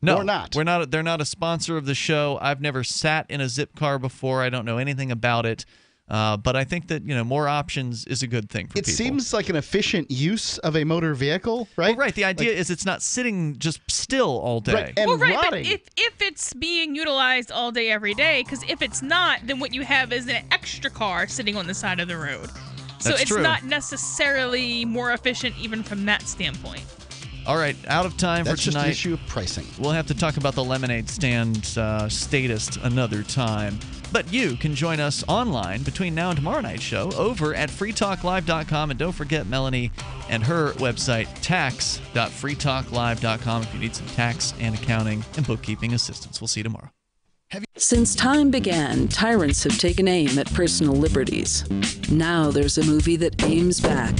No, or not. We're not. They're not a sponsor of the show. I've never sat in a Zipcar before. I don't know anything about it. But I think that more options is a good thing for people. It seems like an efficient use of a motor vehicle, right? Well, right. The idea is it's not sitting just still all day. Right. And rotting. But if it's being utilized all day, every day, because if it's not, then what you have is an extra car sitting on the side of the road. So That's it's true. not necessarily more efficient even from that standpoint. All right, out of time That's for tonight. That's just an issue of pricing. We'll have to talk about the lemonade stand status another time. But you can join us online between now and tomorrow night's show over at freetalklive.com. And don't forget Melanie and her website, tax.freetalklive.com, if you need some tax and accounting and bookkeeping assistance. We'll see you tomorrow. Since time began, tyrants have taken aim at personal liberties. Now there's a movie that aims back.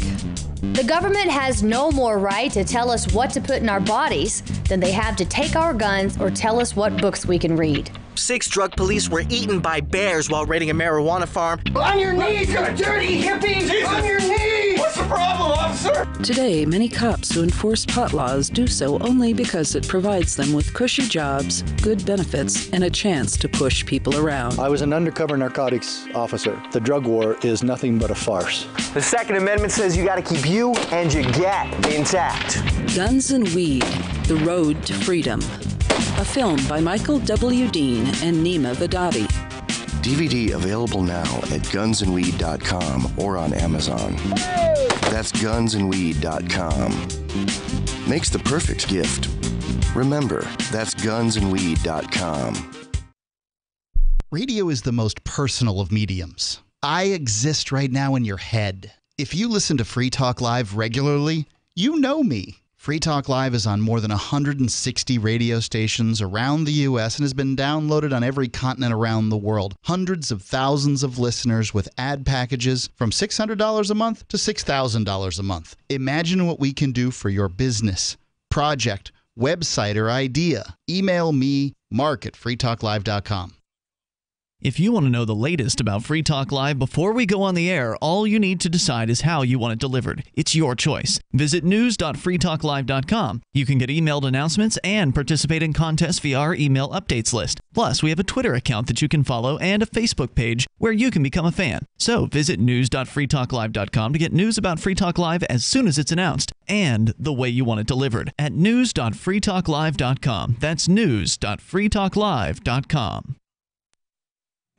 The government has no more right to tell us what to put in our bodies than they have to take our guns or tell us what books we can read. 6 drug police were eaten by bears while raiding a marijuana farm. On your knees, you dirty hippies! Jesus. On your knees! What's the problem, officer? Today, many cops who enforce pot laws do so only because it provides them with cushy jobs, good benefits, and a chance to push people around. I was an undercover narcotics officer. The drug war is nothing but a farce. The Second Amendment says you gotta keep you and your get intact. Guns and Weed, The Road to Freedom. A film by Michael W. Dean and Nima Vadadi. DVD available now at gunsandweed.com or on Amazon. That's gunsandweed.com. Makes the perfect gift. Remember, that's gunsandweed.com. Radio is the most personal of mediums. I exist right now in your head. If you listen to Free Talk Live regularly, you know me. Free Talk Live is on more than 160 radio stations around the U.S. and has been downloaded on every continent around the world. Hundreds of thousands of listeners with ad packages from $600 a month to $6,000 a month. Imagine what we can do for your business, project, website, or idea. Email me, mark@freetalklive.com. If you want to know the latest about Free Talk Live before we go on the air, all you need to decide is how you want it delivered. It's your choice. Visit news.freetalklive.com. You can get emailed announcements and participate in contests via our email updates list. Plus, we have a Twitter account that you can follow and a Facebook page where you can become a fan. So visit news.freetalklive.com to get news about Free Talk Live as soon as it's announced and the way you want it delivered at news.freetalklive.com. That's news.freetalklive.com.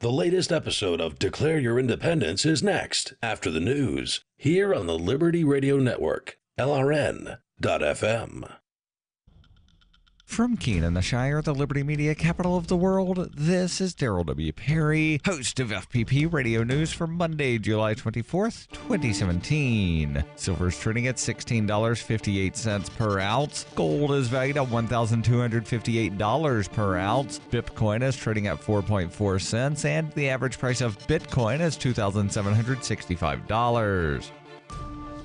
The latest episode of Declare Your Independence is next, after the news, here on the Liberty Radio Network, LRN.FM. From Keene, the Shire, the Liberty Media capital of the world, this is Daryl W. Perry, host of FPP Radio News for Monday, July 24th, 2017. Silver's trading at $16.58 per ounce. Gold is valued at $1,258 per ounce. Bitcoin is trading at 4.4 cents, and the average price of Bitcoin is $2,765.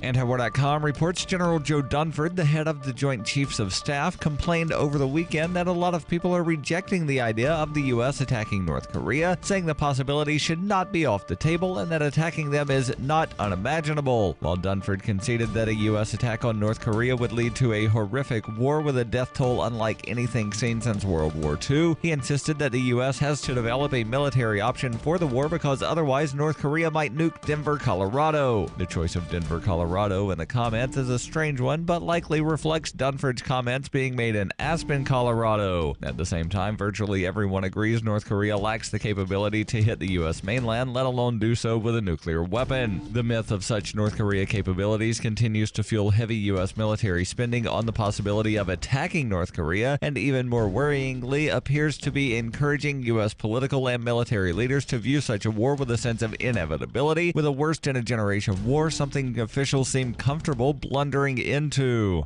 Antiwar.com reports General Joe Dunford, the head of the Joint Chiefs of Staff, complained over the weekend that a lot of people are rejecting the idea of the U.S. attacking North Korea, saying the possibility should not be off the table and that attacking them is not unimaginable. While Dunford conceded that a U.S. attack on North Korea would lead to a horrific war with a death toll unlike anything seen since World War II, he insisted that the U.S. has to develop a military option for the war because otherwise North Korea might nuke Denver, Colorado. The choice of Denver, Colorado in the comments is a strange one, but likely reflects Dunford's comments being made in Aspen, Colorado. At the same time, virtually everyone agrees North Korea lacks the capability to hit the U.S. mainland, let alone do so with a nuclear weapon. The myth of such North Korea capabilities continues to fuel heavy U.S. military spending on the possibility of attacking North Korea, and even more worryingly, appears to be encouraging U.S. political and military leaders to view such a war with a sense of inevitability, with a worst-in-a-generation war, something officials seem comfortable blundering into.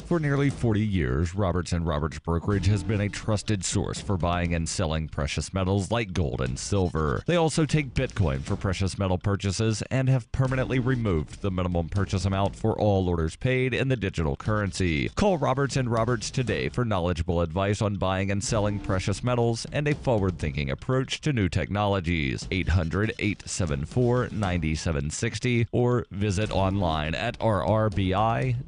For nearly 40 years, Roberts & Roberts Brokerage has been a trusted source for buying and selling precious metals like gold and silver. They also take Bitcoin for precious metal purchases and have permanently removed the minimum purchase amount for all orders paid in the digital currency. Call Roberts & Roberts today for knowledgeable advice on buying and selling precious metals and a forward-thinking approach to new technologies. 800-874-9760 or visit online at rrbi.co.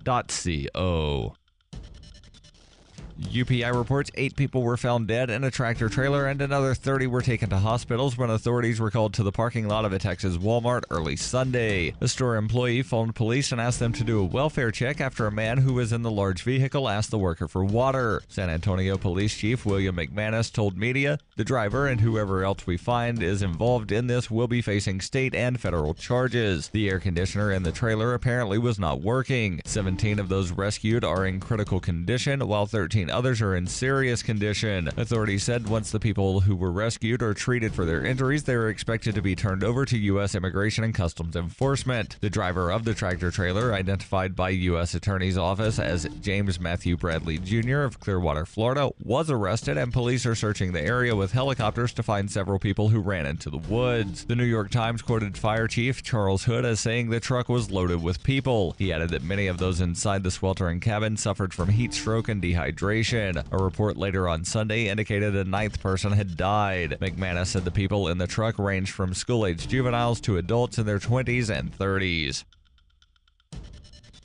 UPI reports 8 people were found dead in a tractor trailer and another 30 were taken to hospitals when authorities were called to the parking lot of a Texas Walmart early Sunday. A store employee phoned police and asked them to do a welfare check after a man who was in the large vehicle asked the worker for water. San Antonio Police Chief William McManus told media, "The driver and whoever else we find is involved in this will be facing state and federal charges. The air conditioner in the trailer apparently was not working. 17 of those rescued are in critical condition, while 13 others are in serious condition." Authorities said once the people who were rescued are treated for their injuries, they are expected to be turned over to U.S. Immigration and Customs Enforcement. The driver of the tractor trailer, identified by U.S. Attorney's Office as James Matthew Bradley Jr. of Clearwater, Florida, was arrested, and police are searching the area with helicopters to find several people who ran into the woods. The New York Times quoted Fire Chief Charles Hood as saying the truck was loaded with people. He added that many of those inside the sweltering cabin suffered from heat stroke and dehydration. A report later on Sunday indicated a 9th person had died. McManus said the people in the truck ranged from school-aged juveniles to adults in their 20s and 30s.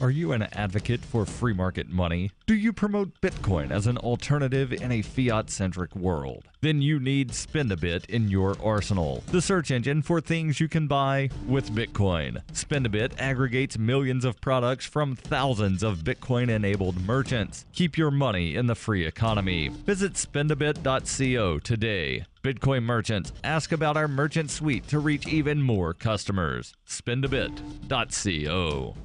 Are you an advocate for free market money? Do you promote Bitcoin as an alternative in a fiat-centric world? Then you need Spendabit in your arsenal, the search engine for things you can buy with Bitcoin. Spendabit aggregates millions of products from thousands of Bitcoin-enabled merchants. Keep your money in the free economy. Visit spendabit.co today. Bitcoin merchants, ask about our merchant suite to reach even more customers. Spendabit.co.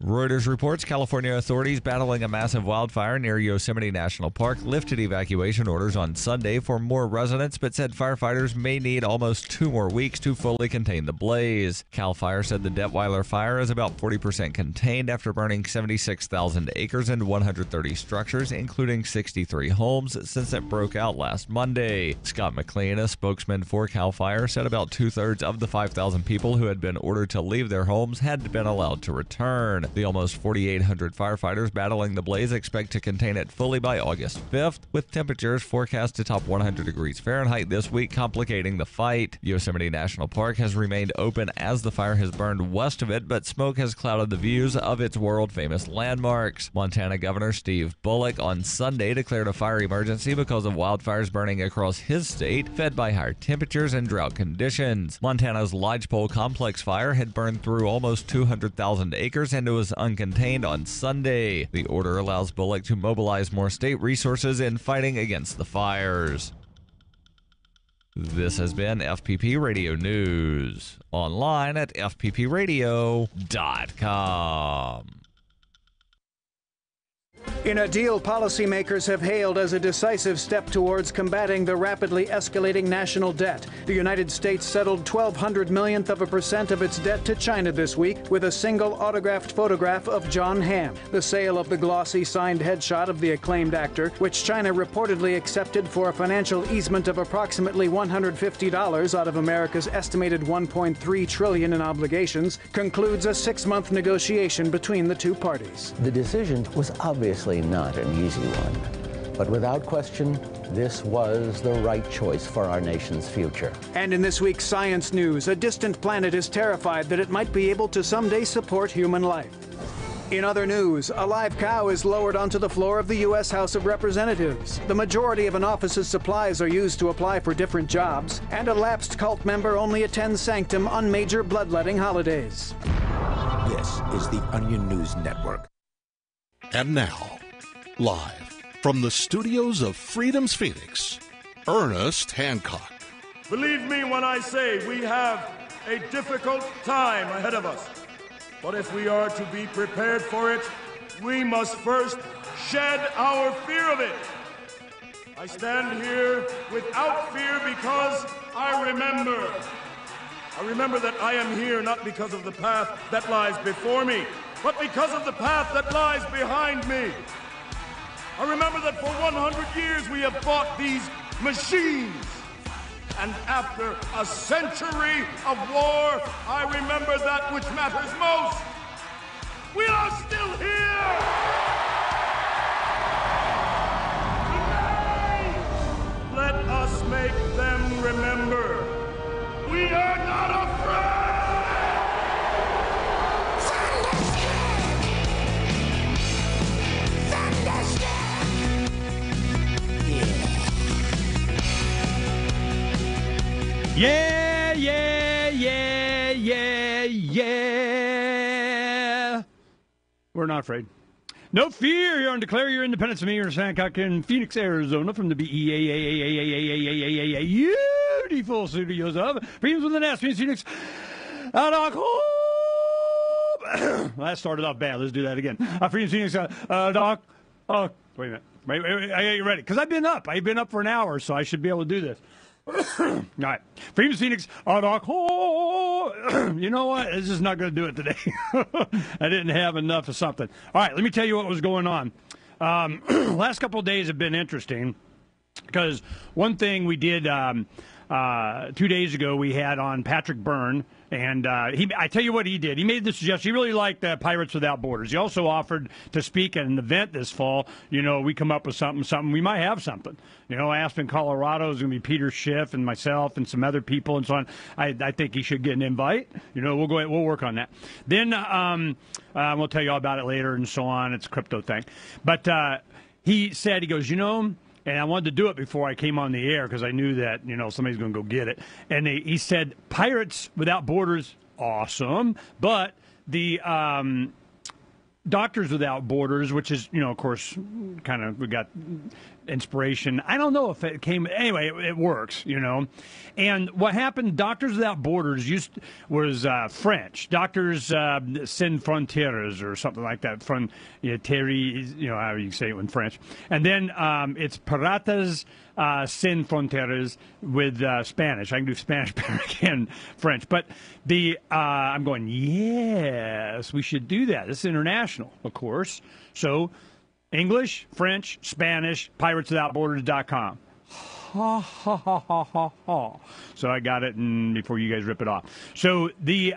Reuters reports California authorities battling a massive wildfire near Yosemite National Park lifted evacuation orders on Sunday for more residents, but said firefighters may need almost 2 more weeks to fully contain the blaze. CAL FIRE said the Detweiler fire is about 40% contained after burning 76,000 acres and 130 structures, including 63 homes, since it broke out last Monday. Scott McLean, a spokesman for CAL FIRE, said about 2/3 of the 5,000 people who had been ordered to leave their homes had been allowed to return. The almost 4,800 firefighters battling the blaze expect to contain it fully by August 5th, with temperatures forecast to top 100 degrees Fahrenheit this week, complicating the fight. Yosemite National Park has remained open as the fire has burned west of it, but smoke has clouded the views of its world-famous landmarks. Montana Governor Steve Bullock on Sunday declared a fire emergency because of wildfires burning across his state, fed by higher temperatures and drought conditions. Montana's Lodgepole Complex fire had burned through almost 200,000 acres and was uncontained on Sunday. The order allows Bullock to mobilize more state resources in fighting against the fires. This has been FPP Radio News, online at fppradio.com. In a deal policymakers have hailed as a decisive step towards combating the rapidly escalating national debt, the United States settled 0.12% of its debt to China this week with a single autographed photograph of John Hamm. The sale of the glossy signed headshot of the acclaimed actor, which China reportedly accepted for a financial easement of approximately $150 out of America's estimated $1.3 trillion in obligations, concludes a 6-month negotiation between the two parties. The decision was obviously not an easy one, but without question, this was the right choice for our nation's future. And in this week's Science News, a distant planet is terrified that it might be able to someday support human life. In other news, a live cow is lowered onto the floor of the U.S. House of Representatives. The majority of an office's supplies are used to apply for different jobs, and a lapsed cult member only attends sanctum on major bloodletting holidays. This is the Onion News Network. And now, live from the studios of Freedom's Phoenix, Ernest Hancock. Believe me when I say we have a difficult time ahead of us. But if we are to be prepared for it, we must first shed our fear of it. I stand here without fear because I remember that I am here not because of the path that lies before me, but because of the path that lies behind me. I remember that for 100 years we have fought these machines. And after a century of war, I remember that which matters most. We are still here! Today, let us make them remember. We are not afraid! Yeah, yeah, yeah, yeah, yeah. We're not afraid. No fear. You're on Declare Your Independence. Me, Ernest Hancock in Phoenix, Arizona, from the beautiful studios of Freedoms with an S, Phoenix. That started off bad. Let's do that again. Freedoms Phoenix. Wait a minute. Wait, I got you ready. Because I've been up. I've been up for an hour, so I should be able to do this. All right. Freedom Phoenix. You know what? This is not going to do it today. I didn't have enough of something. All right. Let me tell you what was going on. Last couple of days have been interesting because one thing we did 2 days ago, we had on Patrick Byrne. And I tell you what he did. He made the suggestion. He really liked Pirates Without Borders. He also offered to speak at an event this fall. You know, we come up with something. We might have something. You know, Aspen, Colorado is going to be Peter Schiff and myself and some other people and so on. I think he should get an invite. You know, we'll go ahead. We'll work on that. Then we'll tell you all about it later and so on. It's a crypto thing. But he said, he goes, you know, and I wanted to do it before I came on the air because I knew that, you know, somebody's going to go get it. And he said, Pirates Without Borders, awesome. But the Doctors Without Borders, which is, you know, of course, kind of, we got inspiration. I don't know if it came. Anyway, it works, And what happened? Doctors Without Borders was French. Doctors Sans Frontières or something like that. Terry, how you say it in French. And then it's Piratas Sin Fronteras with Spanish. I can do Spanish better than French. But I'm going, yes, we should do that. This is international, of course. So English, French, Spanish, pirateswithoutborders.com. Ha, ha, ha, ha, ha, ha. So I got it before you guys rip it off. So the